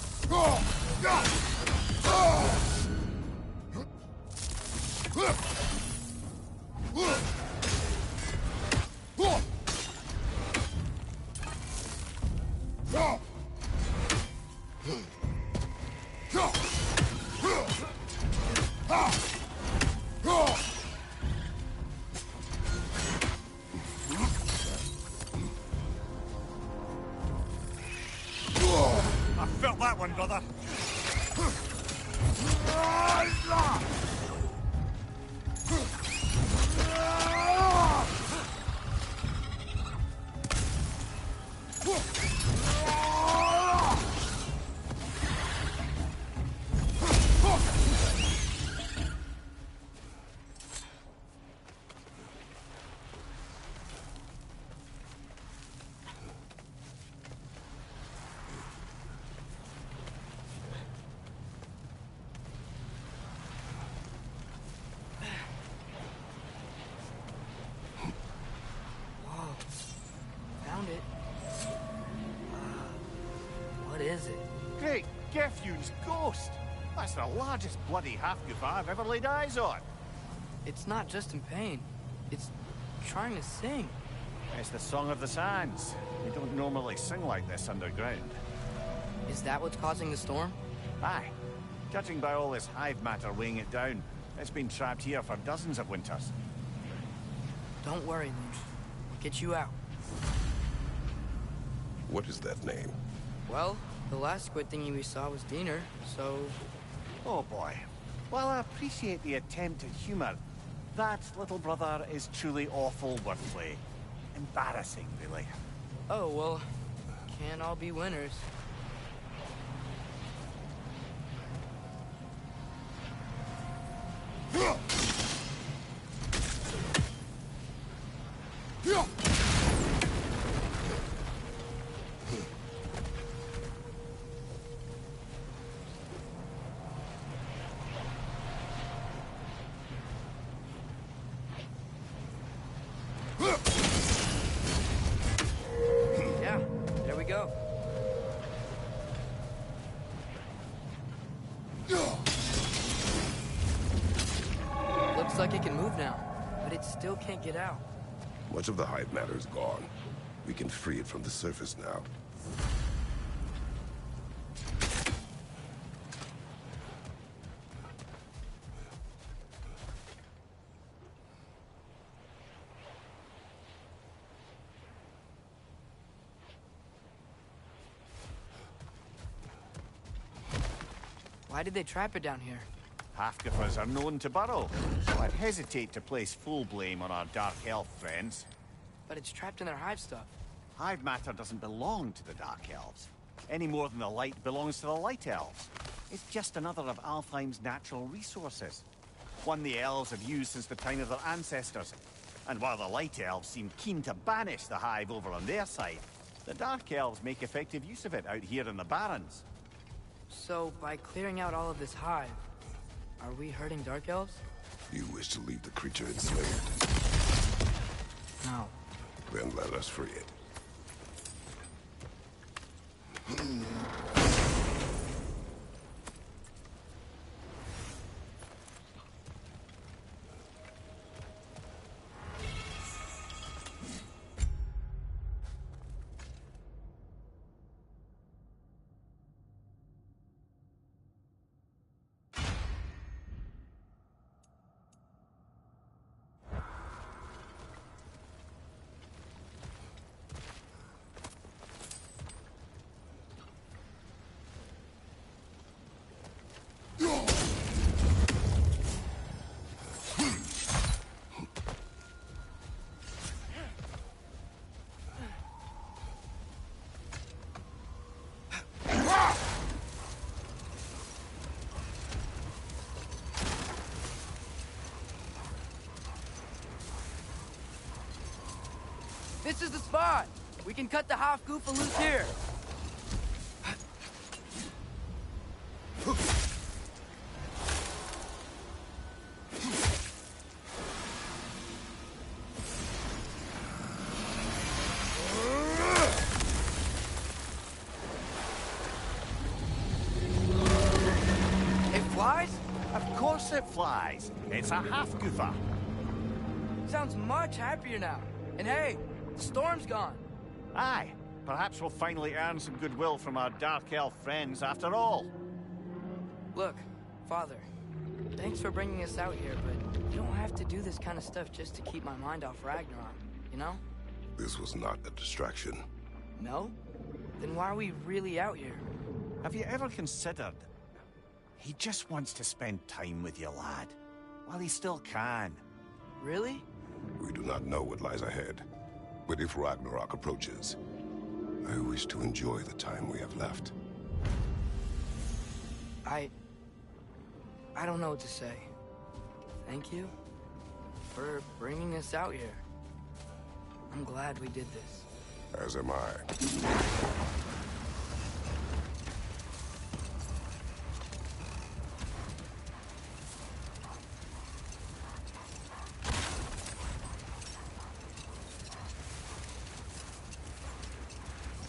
I felt that one, brother. Found it. What is it? Great Geffune's ghost! That's the largest bloody half-goof I've ever laid eyes on. It's not just in pain. It's trying to sing. It's the Song of the Sands. We don't normally sing like this underground. Is that what's causing the storm? Aye. Judging by all this hive matter weighing it down, it's been trapped here for dozens of winters. Don't worry, Lynch. We'll get you out. What is that name? Well, the last squid thingy we saw was Diener, so... Oh boy. While I appreciate the attempt at humor, that little brother is truly awful wordplay. Embarrassing, really. Oh, well, can't all be winners. Yeah, there we go. Looks like it can move now, but it still can't get out. Much of the hive matter is gone. We can free it from the surface now. Why did they trap it down here? Half-goofers are known to burrow, so I'd hesitate to place full blame on our dark elf friends. but it's trapped in their hive stuff. Hive matter doesn't belong to the Dark Elves, any more than the light belongs to the Light Elves. It's just another of Alfheim's natural resources. One the elves have used since the time of their ancestors. And while the Light Elves seem keen to banish the hive over on their side, the Dark Elves make effective use of it out here in the Barrens. So, by clearing out all of this hive, are we hurting Dark Elves? You wish to leave the creature enslaved? No. Then let us free it. This is the spot! We can cut the half-goofa loose here! It flies? Of course it flies. It's a half-goofa. Sounds much happier now. And hey, the storm's gone. Aye, perhaps we'll finally earn some goodwill from our Dark Elf friends after all. Look, Father, thanks for bringing us out here, but you don't have to do this kind of stuff just to keep my mind off Ragnarok, you know? This was not a distraction. No? Then why are we really out here? Have you ever considered... He just wants to spend time with you, lad. While he still can. Really? We do not know what lies ahead. But if Ragnarok approaches, I wish to enjoy the time we have left. I don't know what to say. Thank you for bringing us out here. I'm glad we did this. As am I.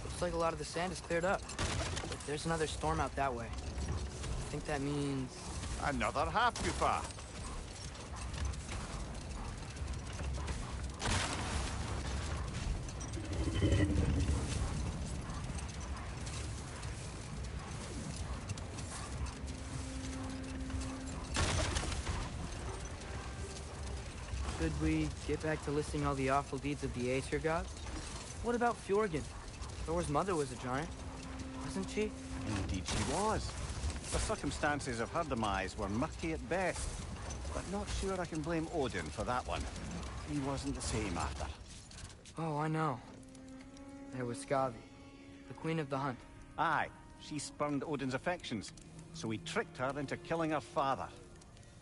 Looks like a lot of the sand is cleared up. But there's another storm out that way. I think that means... Another half-goofa. Should we get back to listing all the awful deeds of the Aesir gods? What about Fjorgen? Thor's mother was a giant, wasn't she? Indeed she was. The circumstances of her demise were murky at best. But not sure I can blame Odin for that one. He wasn't the same after. Oh, I know. There was Skavi, the queen of the hunt. Aye, she spurned Odin's affections, so he tricked her into killing her father.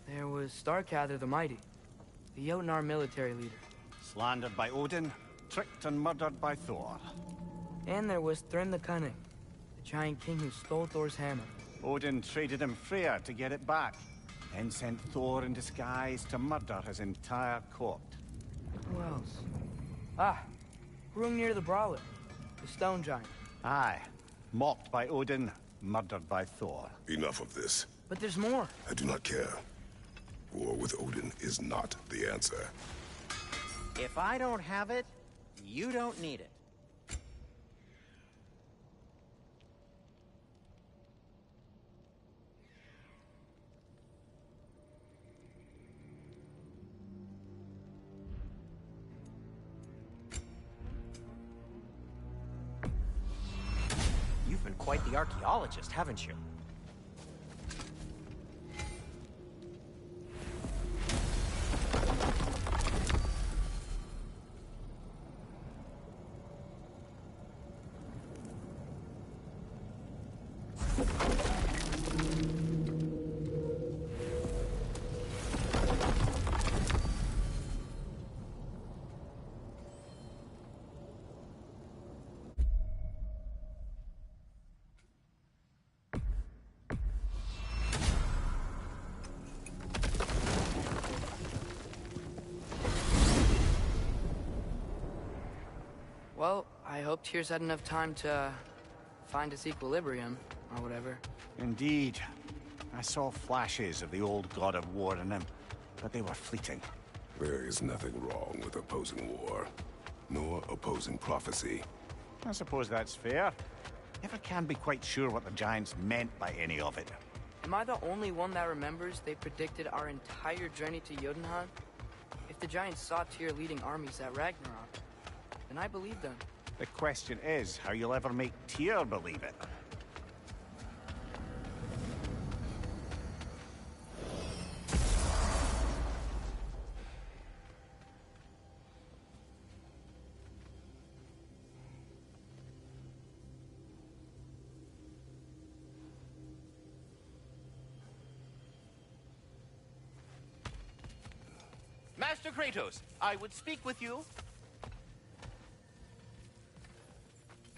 There was Starkather the Mighty, the Jotnar military leader. Slandered by Odin, tricked and murdered by Thor. And there was Thrym the Cunning, the giant king who stole Thor's hammer. Odin traded him Freyr to get it back, then sent Thor in disguise to murder his entire court. Who else? Ah, Hrungnir the Brawler, the stone giant. Aye, mocked by Odin, murdered by Thor. Enough of this. But there's more. I do not care. War with Odin is not the answer. If I don't have it, you don't need it. You've been quite the archaeologist, haven't you? Well, I hope Tyr's had enough time to find its equilibrium, or whatever. Indeed. I saw flashes of the old god of war in him, but they were fleeting. There is nothing wrong with opposing war, nor opposing prophecy. I suppose that's fair. Never can be quite sure what the Giants meant by any of it. Am I the only one that remembers they predicted our entire journey to Jotunheim? If the Giants saw Tyr leading armies at Ragnarok, then I believed them. The question is how you'll ever make Tyr believe it. Master Kratos, I would speak with you.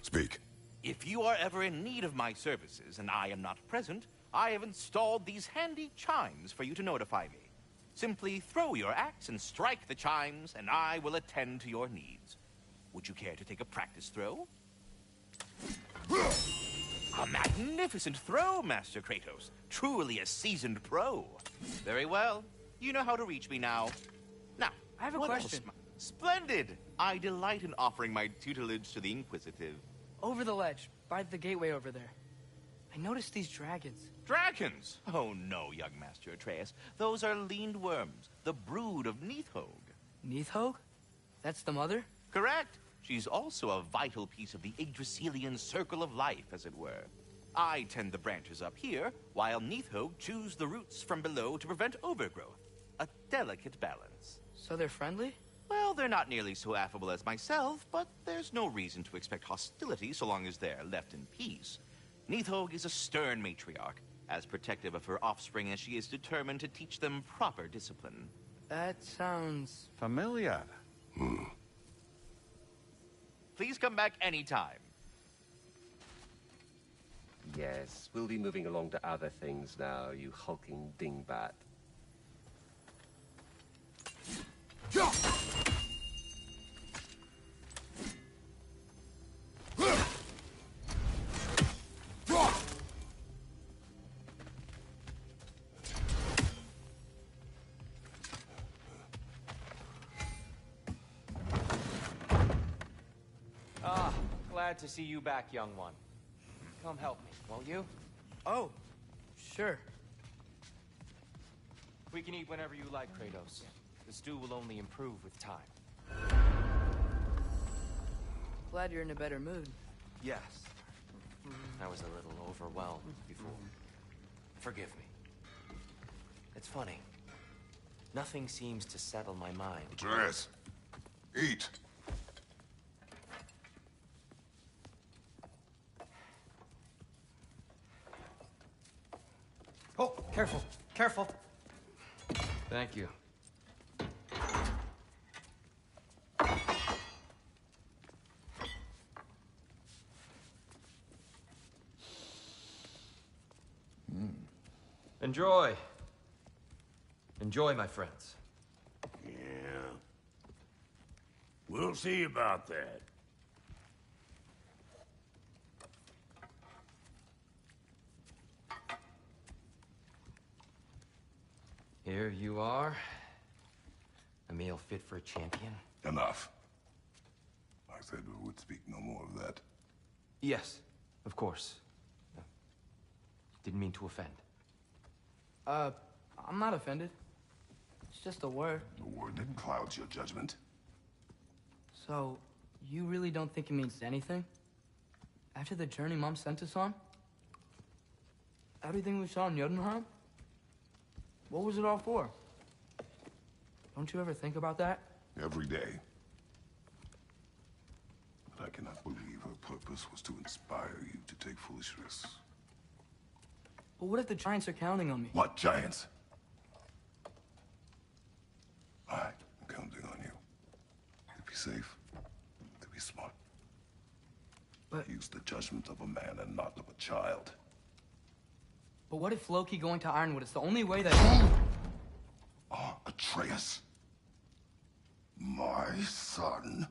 Speak. If you are ever in need of my services and I am not present, I have installed these handy chimes for you to notify me. Simply throw your axe and strike the chimes, and I will attend to your needs. Would you care to take a practice throw? A magnificent throw, Master Kratos. Truly a seasoned pro. Very well. You know how to reach me now. Now, I have a what question. else? Splendid! I delight in offering my tutelage to the inquisitive. Over the ledge, by the gateway over there. I noticed these dragons. Dragons? Oh no, young Master Atreus. Those are leaned worms, the brood of Nidhogg. Nidhogg? That's the mother? Correct. She's also a vital piece of the Yggdrasilian circle of life, as it were. I tend the branches up here, while Nidhogg chews the roots from below to prevent overgrowth. A delicate balance. So they're friendly? Well, they're not nearly so affable as myself, but there's no reason to expect hostility so long as they're left in peace. Nidhogg is a stern matriarch, as protective of her offspring as she is determined to teach them proper discipline. That sounds... Familiar. Please come back anytime. Yes, we'll be moving along to other things now, you hulking dingbat. Ah, glad to see you back, young one. Come help me, won't you? Oh, sure. We can eat whenever you like, Kratos. The stew will only improve with time. Glad you're in a better mood. Yes. I was a little overwhelmed before. Forgive me. It's funny. Nothing seems to settle my mind. Atreus, eat. Oh, careful, careful. Thank you. Enjoy. Enjoy, my friends. Yeah. We'll see about that. Here you are. A meal fit for a champion. Enough. I said we would speak no more of that. Yes, of course. Didn't mean to offend. I'm not offended. It's just a word. The word that clouds your judgment. So, you really don't think it means anything? After the journey Mom sent us on? Everything we saw in Jotunheim? What was it all for? Don't you ever think about that? Every day. But I cannot believe her purpose was to inspire you to take foolish risks. But what if the Giants are counting on me? What giants? I'm counting on you. To be safe. To be smart. But... Use the judgment of a man and not of a child. But what if Loki going to Ironwood is the only way that... Atreus. My son.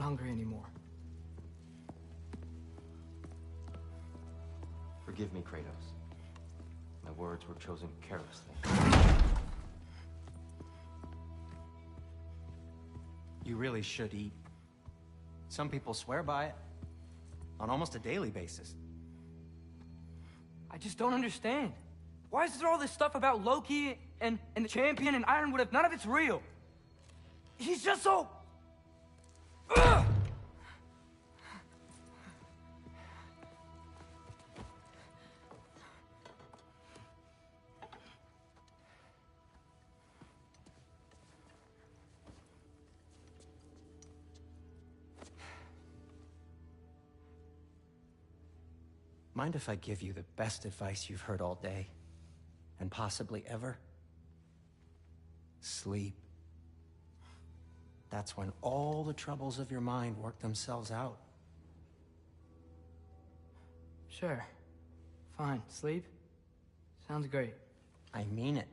hungry anymore. Forgive me, Kratos. My words were chosen carelessly. You really should eat. Some people swear by it on almost a daily basis. I just don't understand. Why is there all this stuff about Loki and the champion and Ironwood if none of it's real? He's just so... Ugh! Mind if I give you the best advice you've heard all day? And possibly ever? Sleep. That's when all the troubles of your mind work themselves out. Sure. Fine. Sleep? Sounds great. I mean it.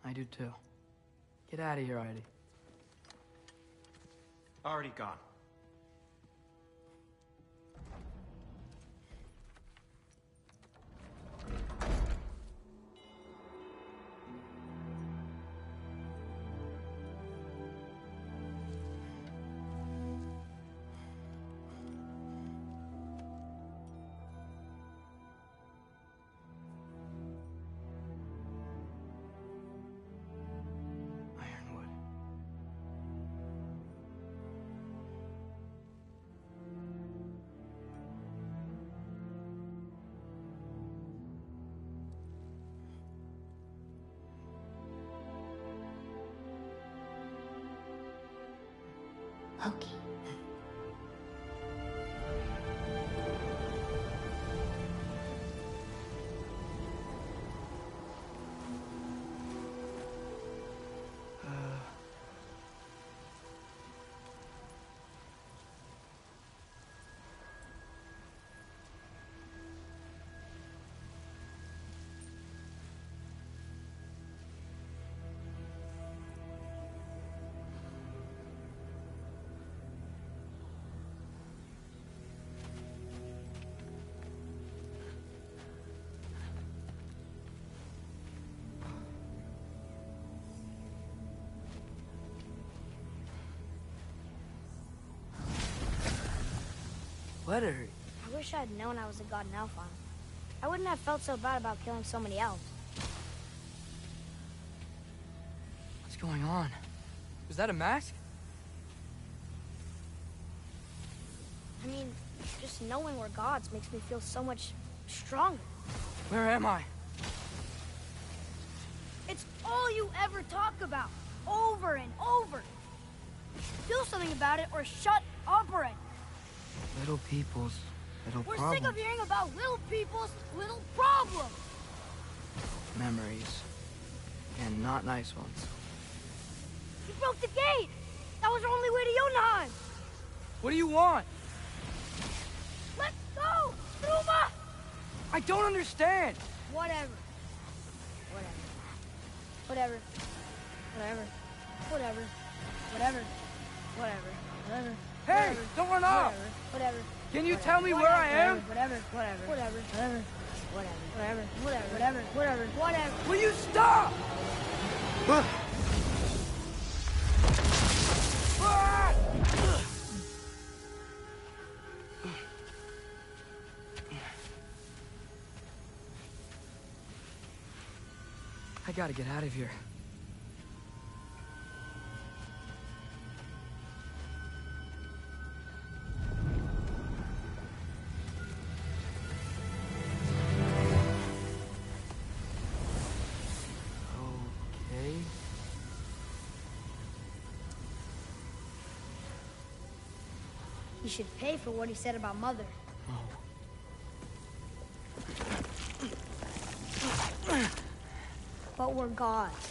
I do too. Get out of here, Heidi. Already gone. Ironwood. Loki. Let her. I wish I had known I was a god in Elfheim. I wouldn't have felt so bad about killing so many elves. What's going on? Was that a mask? I mean, just knowing we're gods makes me feel so much stronger. Where am I? It's all you ever talk about, over and over. Do something about it or shut up already. Little people's little We're problems. sick of hearing about little people's little problems. Memories. And not nice ones. You broke the gate. That was our only way to Jotunheim. What do you want? Let's go, Truma! I don't understand. Whatever. Whatever. Whatever. Whatever. Whatever. Whatever. Whatever. Hey, don't run off. Whatever. Can you tell me where I am? Whatever. Whatever. Whatever. Whatever. Whatever. Whatever. Whatever. Whatever. Will you stop? I gotta get out of here. Okay. He should pay for what he said about Mother. But we're gods.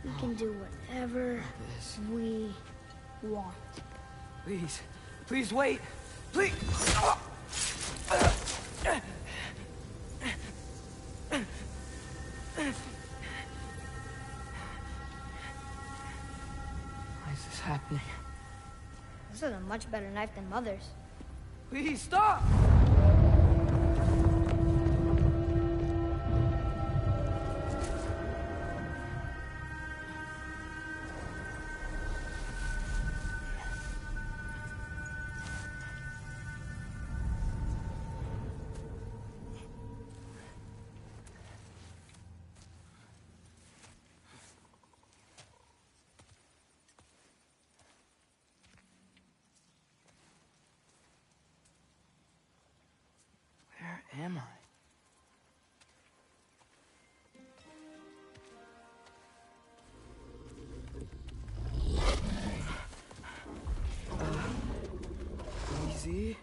We can do whatever we want. Please. Please wait. Please. is this happening? This is a much better knife than Mother's. Please stop! Where am I? Easy.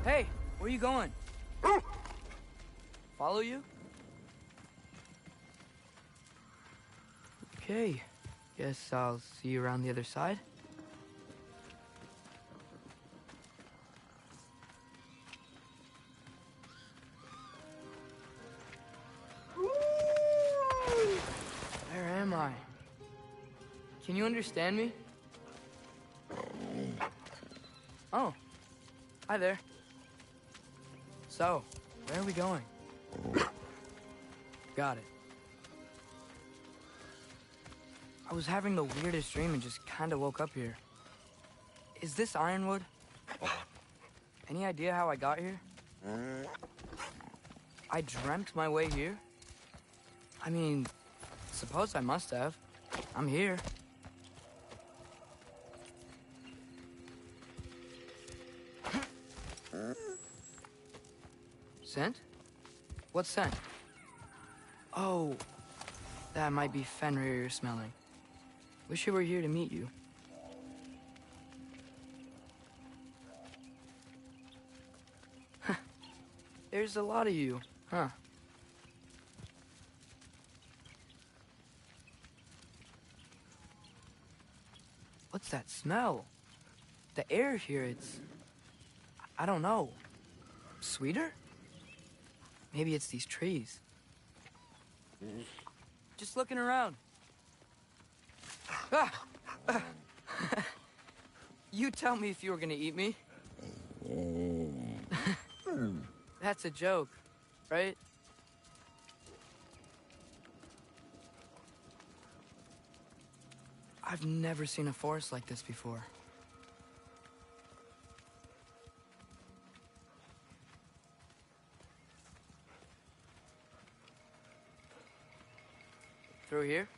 Hey, where you going? Follow you? Okay, guess I'll see you around the other side. Where am I? Can you understand me? Oh, hi there. So, where are we going? Got it. I was having the weirdest dream and just kind of woke up here. Is this Ironwood? Any idea how I got here? I dreamt my way here? I mean, suppose I must have. I'm here. Scent? What scent? Oh, that might be Fenrir you're smelling. Wish I were here to meet you. There's a lot of you, huh? What's that smell? The air here, I don't know. Sweeter? Maybe it's these trees. Just looking around. Ah! You tell me if you were gonna eat me. That's a joke, right? I've never seen a forest like this before. Through here?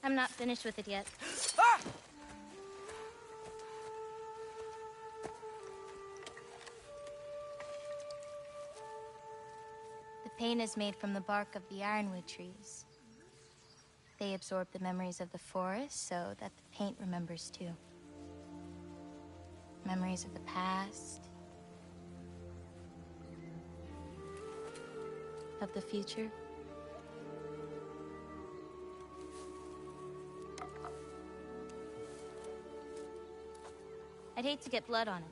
I'm not finished with it yet. Ah! The paint is made from the bark of the ironwood trees. They absorb the memories of the forest so that the paint remembers too. Memories of the past, of the future. I'd hate to get blood on it.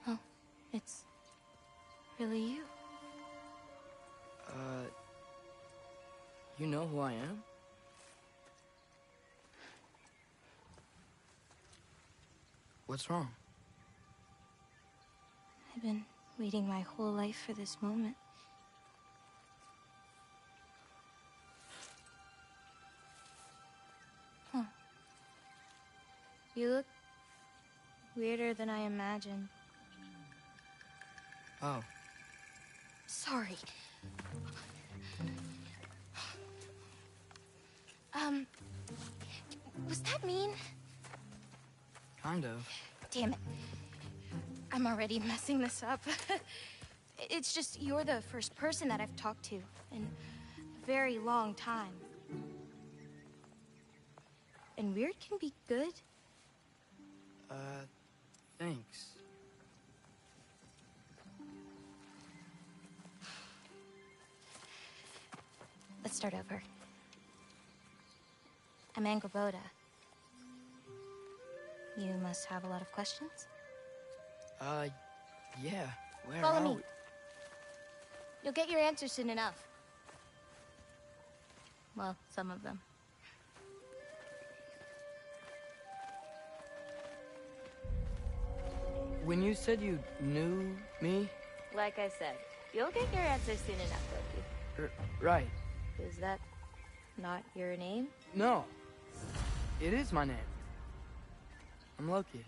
Oh, it's really you. You know who I am? What's wrong? I've been waiting my whole life for this moment. Huh. You look weirder than I imagined. Oh. Sorry. Was that mean? Kind of. Damn it. I'm already messing this up. It's just you're the first person that I've talked to in a very long time. And weird can be good. Thanks. Let's start over. I'm Angrboda. You must have a lot of questions? Yeah. Where Follow are me. we? You'll get your answers soon enough. Well, some of them. When you said you knew me? Like I said, you'll get your answers soon enough, Loki. Right. Is that not your name? No. It is my name. I'm Loki.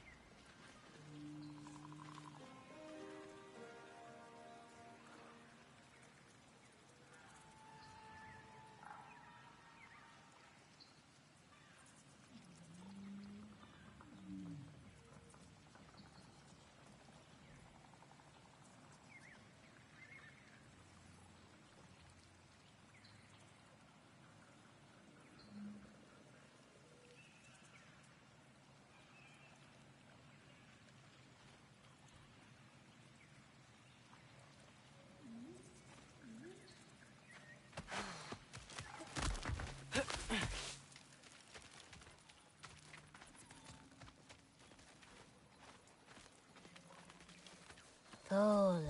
Lola.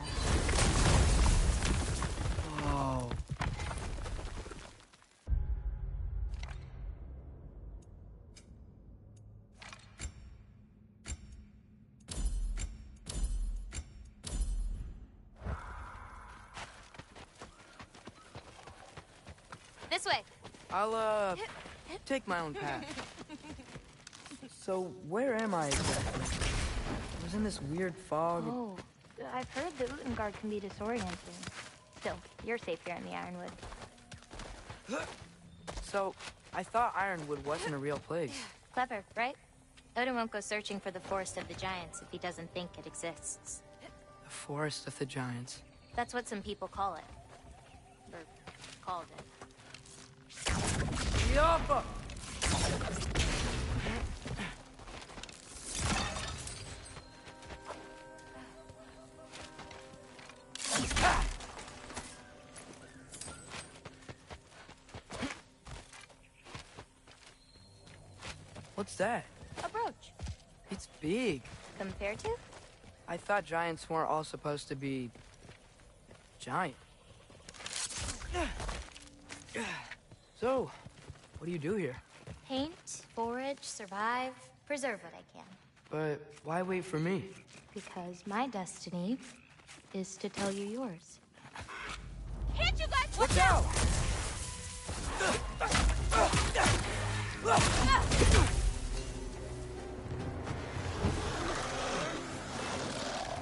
Oh. This way. I'll, take my own path. So, where am I exactly? I was in this weird fog. Oh, I've heard the Utengard can be disorienting. Still, you're safe here in the Ironwood. So, I thought Ironwood wasn't a real place. Clever, right? Odin won't go searching for the Forest of the Giants if he doesn't think it exists. The Forest of the Giants. That's what some people call it. Or called it. Yappa! What's that? A brooch. It's big. Compared to? I thought giants weren't all supposed to be giant. So, what do you do here? Paint, forage, survive, preserve what I can. But why wait for me? Because my destiny is to tell you yours. Can't you guys watch out?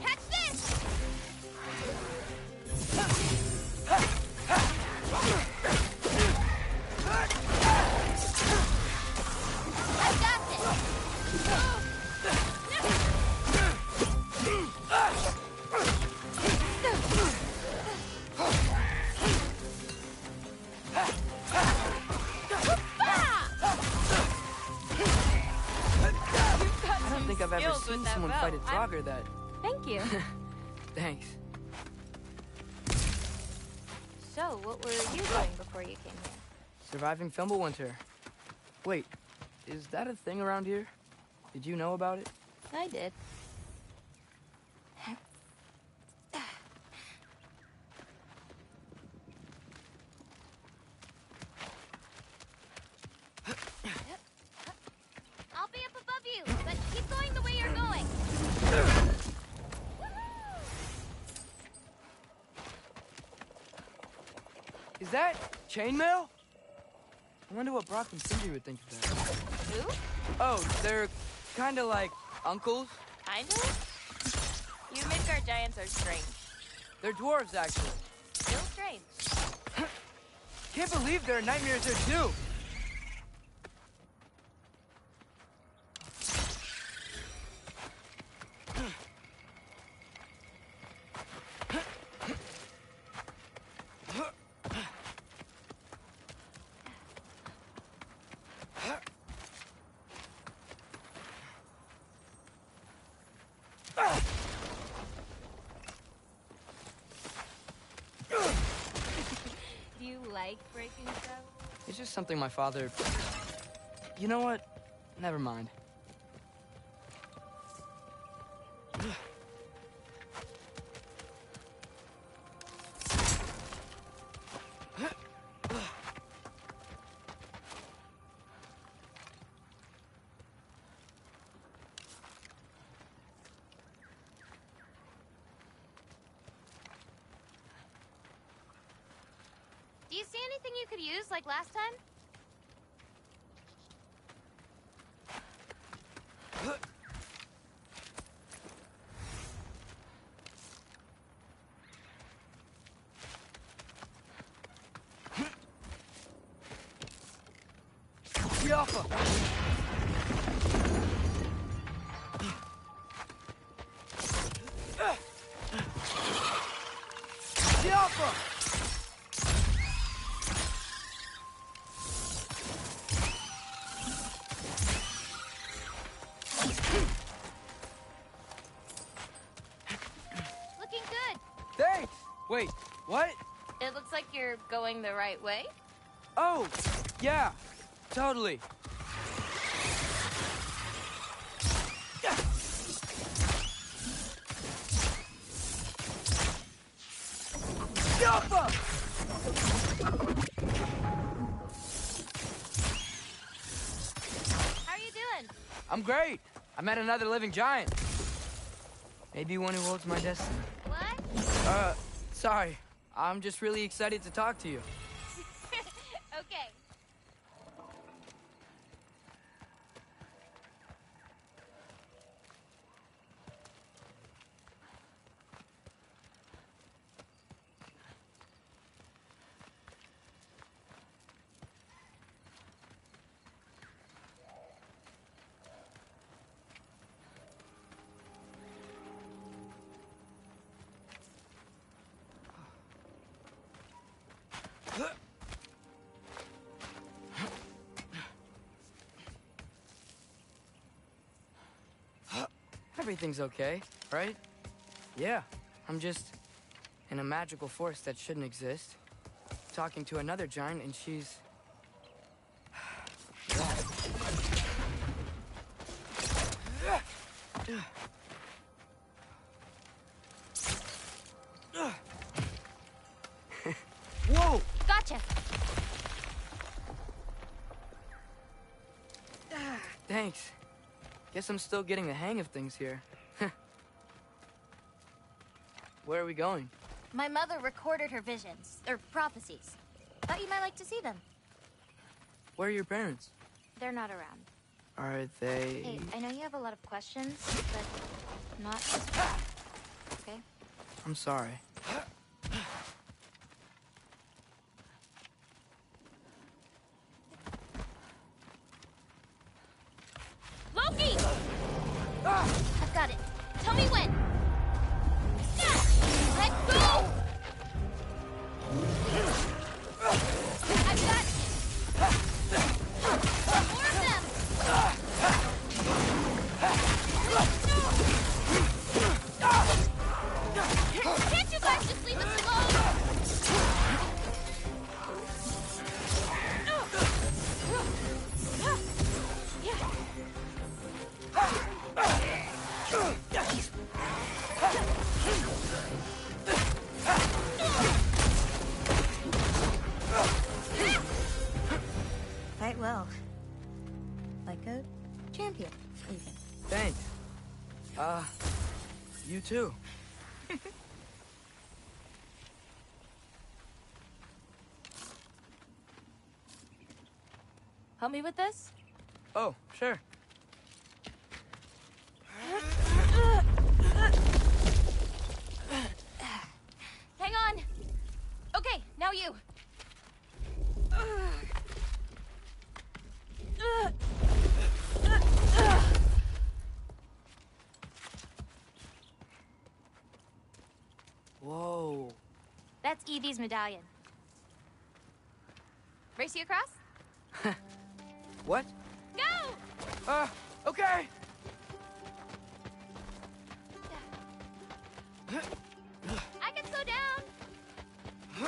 Catch this! I got this! I don't think I've ever seen someone fight a jogger that... Thank you. Thanks. So, what were you doing before you came here? Surviving Fimbulwinter. Wait, is that a thing around here? Did you know about it? I did. I'll be up above you, but keep going the way you're going. Is that chainmail? I wonder what Brock and Cindy would think of that. Who? Oh, they're kind of like uncles. Kinda? You Midgard giants are strange. They're dwarves, actually. strange. Can't believe there are nightmares there too. Do you like breaking stuff? It's just something my father... You know what? Never mind. Do you see anything you could use like last time? Alpha! Alpha! Looking good. Thanks! Wait, what? It looks like you're going the right way. Oh, yeah, totally. Alpha! How are you doing? I'm great. I met another living giant. Maybe one who holds my destiny. What? Sorry. I'm just really excited to talk to you. Okay. Everything's okay, right? Yeah, I'm just in a magical force that shouldn't exist. Talking to another giant and she's... Whoa! Gotcha. Thanks. Guess I'm still getting the hang of things here. Where are we going? My mother recorded her visions, or prophecies. Thought you might like to see them. Where are your parents? They're not around. Are they... Hey, I know you have a lot of questions, but not this one. Okay? I'm sorry. Loki! I've got it. Tell me when. Let go! I've got more of them! Can't you guys just leave us alone? Fight well. Like a champion, even. Thanks. You too. Help me with this? Oh, sure. Hang on. Okay, Whoa. That's Evie's medallion. Race you across? What? Go! Okay. I can slow down. Woo!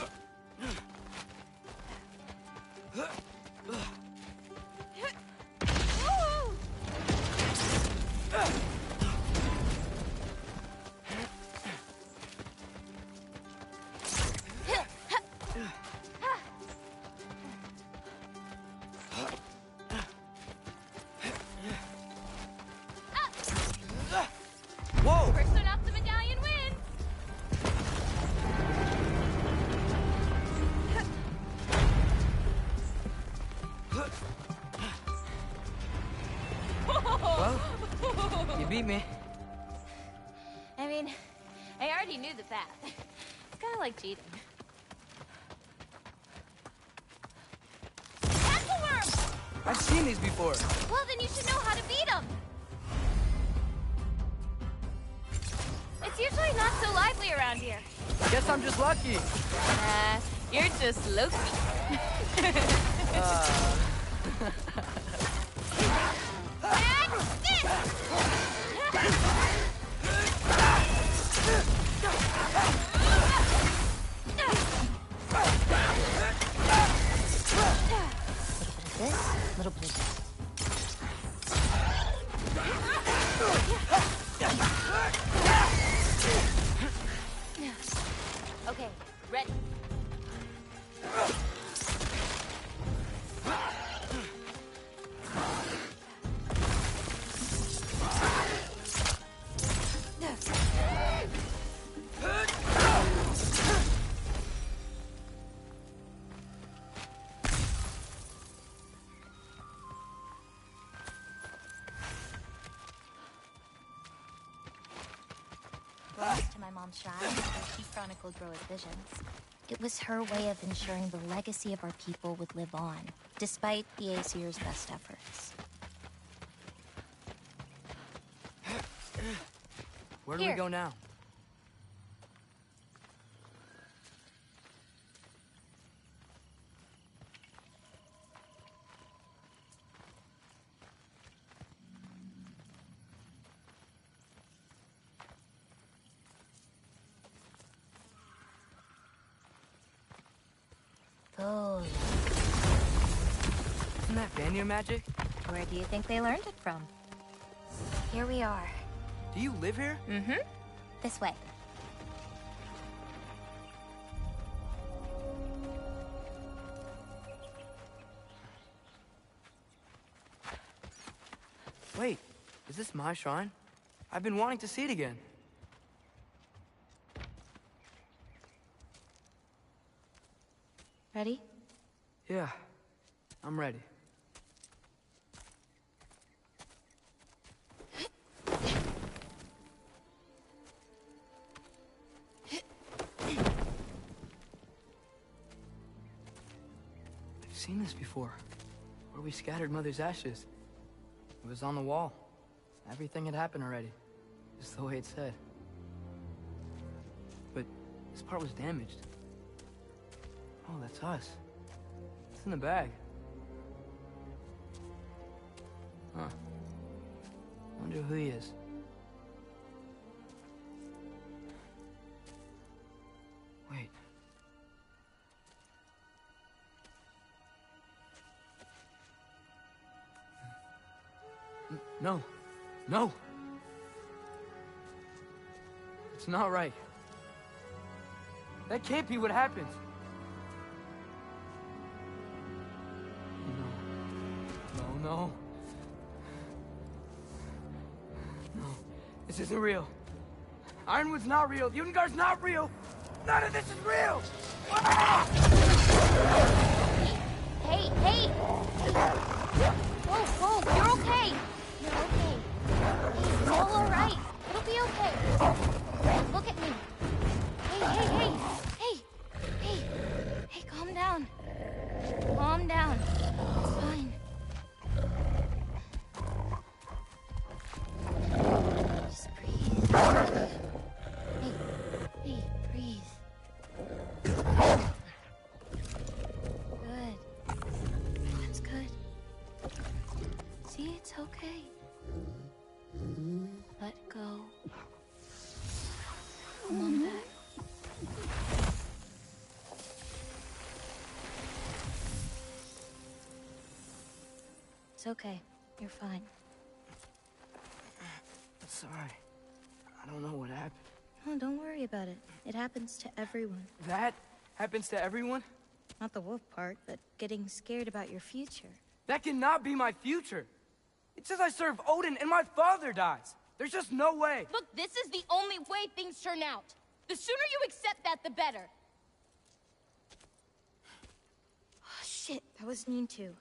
Whoa! First one off the medallion wins. Well, you beat me. I mean, I already knew the path. It's kind of like cheating. That's a worm! I've seen these before. Well, then you should know how to beat them. It's usually not so lively around here. Guess I'm just lucky. You're just Loki. Little bit. Okay, ready. Close to my mom's shrine, where she chronicled Groa's visions. It was her way of ensuring the legacy of our people would live on, despite the Aesir's best efforts. Where do we go now? Oh, Isn't that Vanir magic? where do you think they learned it from? Here we are. Do you live here? Mm-hmm. This way. Wait, is this my shrine? I've been wanting to see it again. Ready? Yeah, I'm ready. I've seen this before, where we scattered Mother's ashes. It was on the wall. Everything had happened already, just the way it said. But this part was damaged. Oh, that's us. It's in the bag. Huh. Wonder who he is. Wait. No. No! It's not right. That can't be what happened. No. No. This isn't real. Ironwood's not real. Ungar's not real. None of this is real! Ah! Hey! Whoa, you're okay. You're okay. It's all right. It'll be okay. Look at me. Hey, calm down. Calm down. It's fine. Just breathe. Hey, breathe. It's okay. You're fine. Sorry. I don't know what happened. Oh, don't worry about it. It happens to everyone. That happens to everyone? Not the wolf part, but getting scared about your future. That cannot be my future. It says I serve Odin and my father dies. There's just no way. Look, this is the only way things turn out. The sooner you accept that, the better. Oh, shit. That was mean too.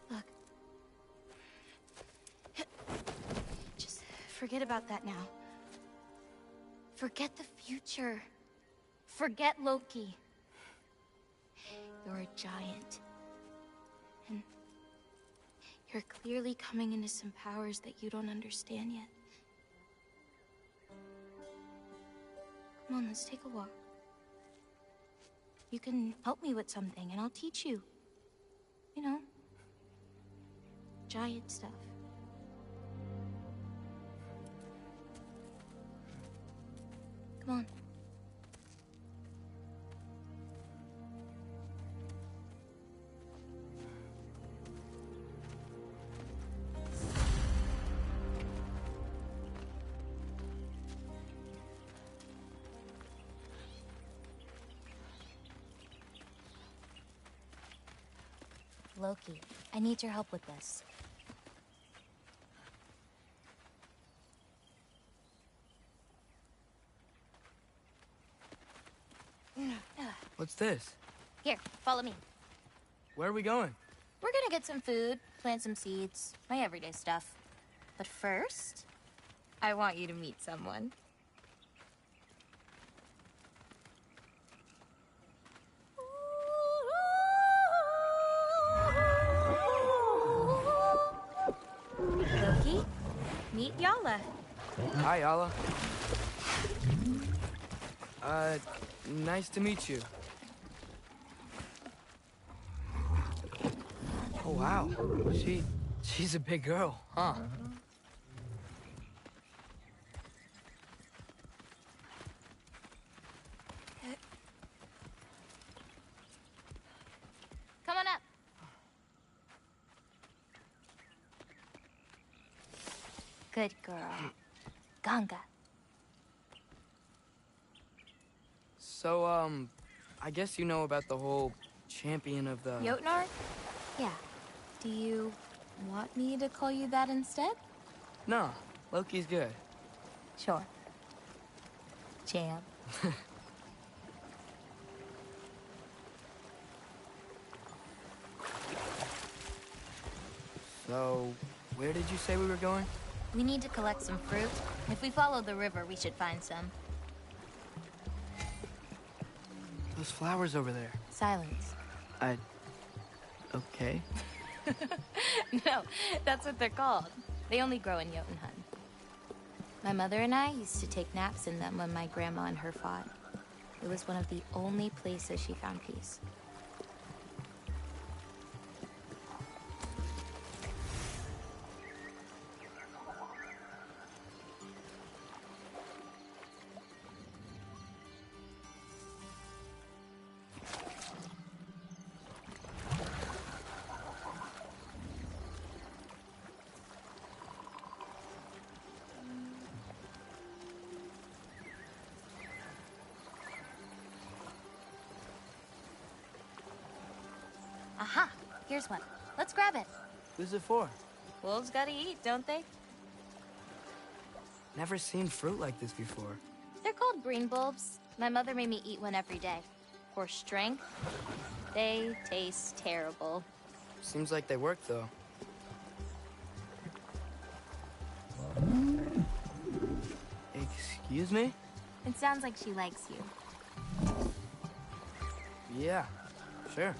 Look. Just forget about that now. Forget the future. Forget Loki. You're a giant. And you're clearly coming into some powers that you don't understand yet. Come on, let's take a walk. You can help me with something, and I'll teach you. You know, giant stuff. Come on. Loki, I need your help with this. What's this? Here, follow me. Where are we going? We're gonna get some food, plant some seeds, my everyday stuff. But first, I want you to meet someone. Loki, meet Yala. Hi, Yala. Nice to meet you. Oh, wow. She's a big girl, huh? Come on up. Good girl. Ganga. So, I guess you know about the whole champion of the... Jotnar? Yeah. Do you want me to call you that instead? No, Loki's good. Sure. Champ. So, where did you say we were going? We need to collect some fruit. If we follow the river, we should find some. Those flowers over there. Silence. Okay. No, that's what they're called. They only grow in Jotunheim. My mother and I used to take naps in them when my grandma and her fought. It was one of the only places she found peace. Aha! Here's one. Let's grab it. Who's it for? Wolves gotta eat, don't they? Never seen fruit like this before. They're called green bulbs. My mother made me eat one every day. For strength, they taste terrible. Seems like they work, though. Excuse me? It sounds like she likes you. Yeah, sure.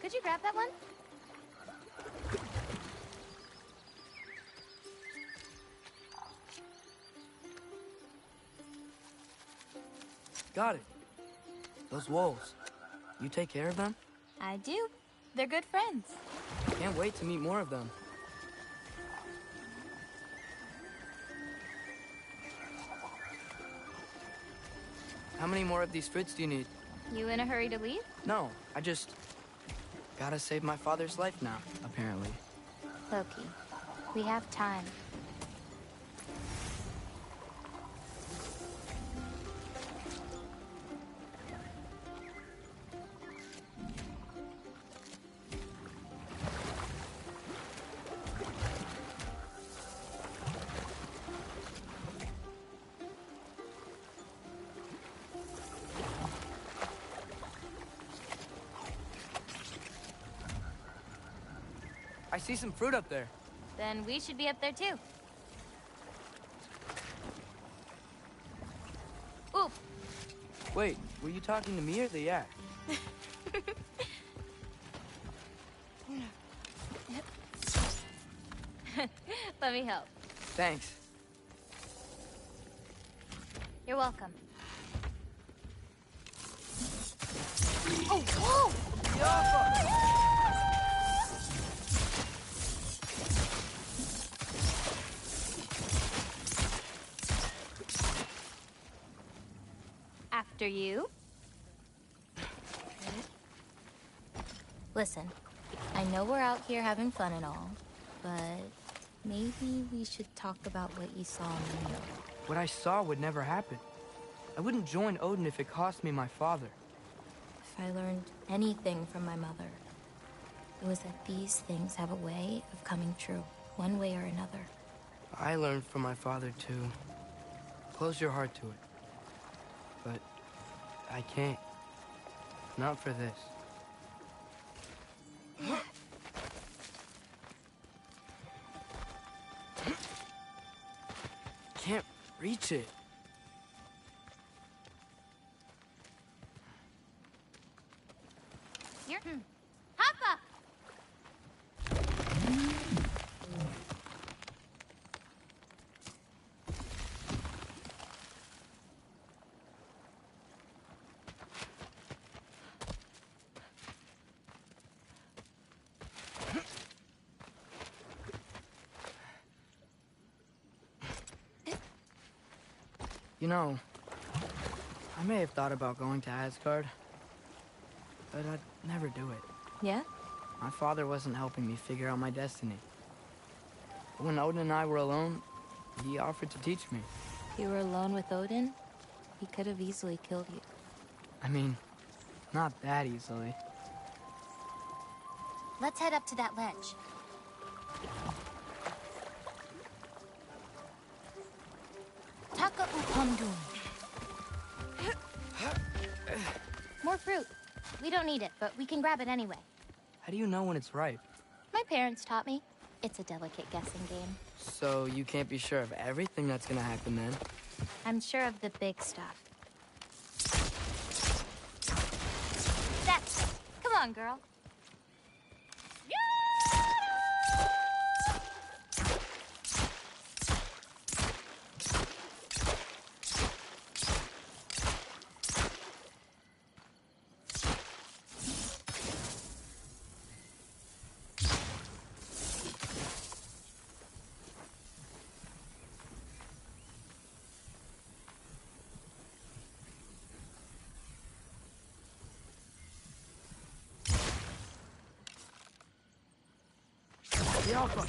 Could you grab that one? Got it. Those wolves. You take care of them? I do. They're good friends. Can't wait to meet more of them. How many more of these fruits do you need? You in a hurry to leave? No, I just... gotta save my father's life now, apparently. Loki, we have time. I see some fruit up there. Then we should be up there too. Ooh. Wait, were you talking to me or the yak? Let me help. Thanks. You're welcome. Oh, whoa! After you. Listen, I know we're out here having fun and all, but maybe we should talk about what you saw in the mirror. What I saw would never happen. I wouldn't join Odin if it cost me my father. If I learned anything from my mother, it was that these things have a way of coming true, one way or another. I learned from my father too. Close your heart to it. But I can't. Not for this. Can't reach it. Here. Hoppa! You know, I may have thought about going to Asgard, but I'd never do it. Yeah? My father wasn't helping me figure out my destiny. When Odin and I were alone, he offered to teach me. You were alone with Odin? He could have easily killed you. I mean, not that easily. Let's head up to that ledge. Taka upamdum. More fruit. We don't need it, but we can grab it anyway. How do you know when it's ripe? My parents taught me. It's a delicate guessing game. So you can't be sure of everything that's gonna happen then? I'm sure of the big stuff. That's it. Come on, girl. The Alpha!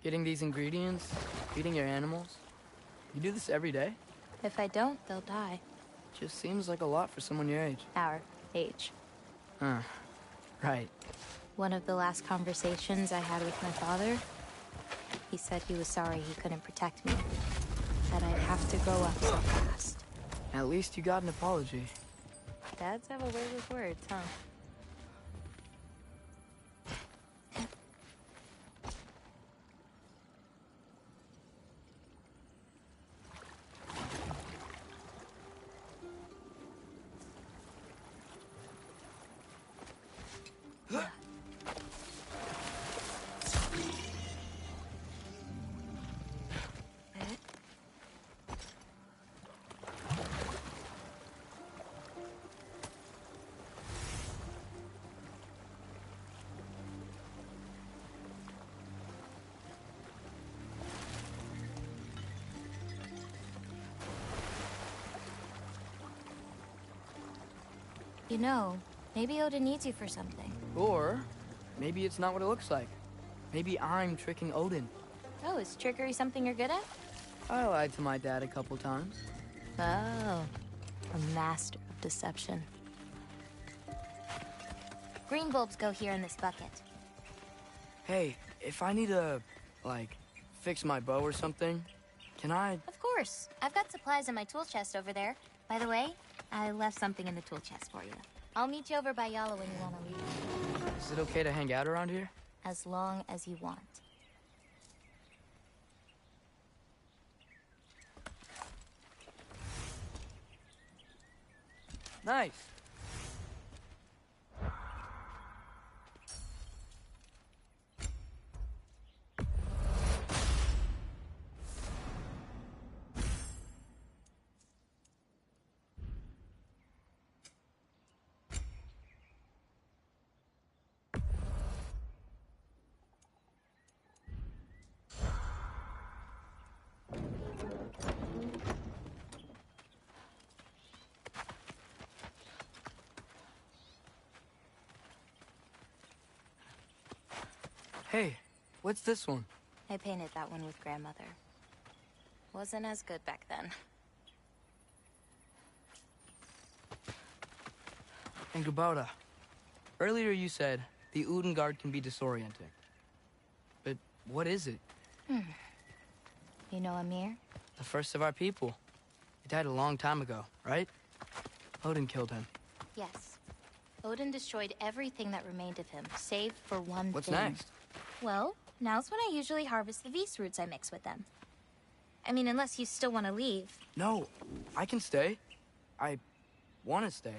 Getting these ingredients, feeding your animals. You do this every day? If I don't, they'll die. Just seems like a lot for someone your age. Our age. Huh. Right. One of the last conversations I had with my father, he said he was sorry he couldn't protect me. That I'd have to grow up so fast. At least you got an apology. Dads have a way with words, huh? You know, maybe Odin needs you for something. Or maybe it's not what it looks like. Maybe I'm tricking Odin. Oh, is trickery something you're good at? I lied to my dad a couple times. Oh, a master of deception. Green bulbs go here in this bucket. Hey, if I need to, like, fix my bow or something, can I? Of course. I've got supplies in my tool chest over there. By the way, I left something in the tool chest for you. I'll meet you over by Yala when you want to leave. Is it okay to hang out around here? As long as you want. Nice. Hey, what's this one? I painted that one with grandmother. Wasn't as good back then. And Gabota, earlier you said the Udengard can be disorienting. But what is it? You know Amir? The first of our people. He died a long time ago, right? Odin killed him. Yes. Odin destroyed everything that remained of him, save for one thing. What's next? Well, now's when I usually harvest the Vis roots I mix with them. I mean, unless you still want to leave. No, I can stay. I want to stay.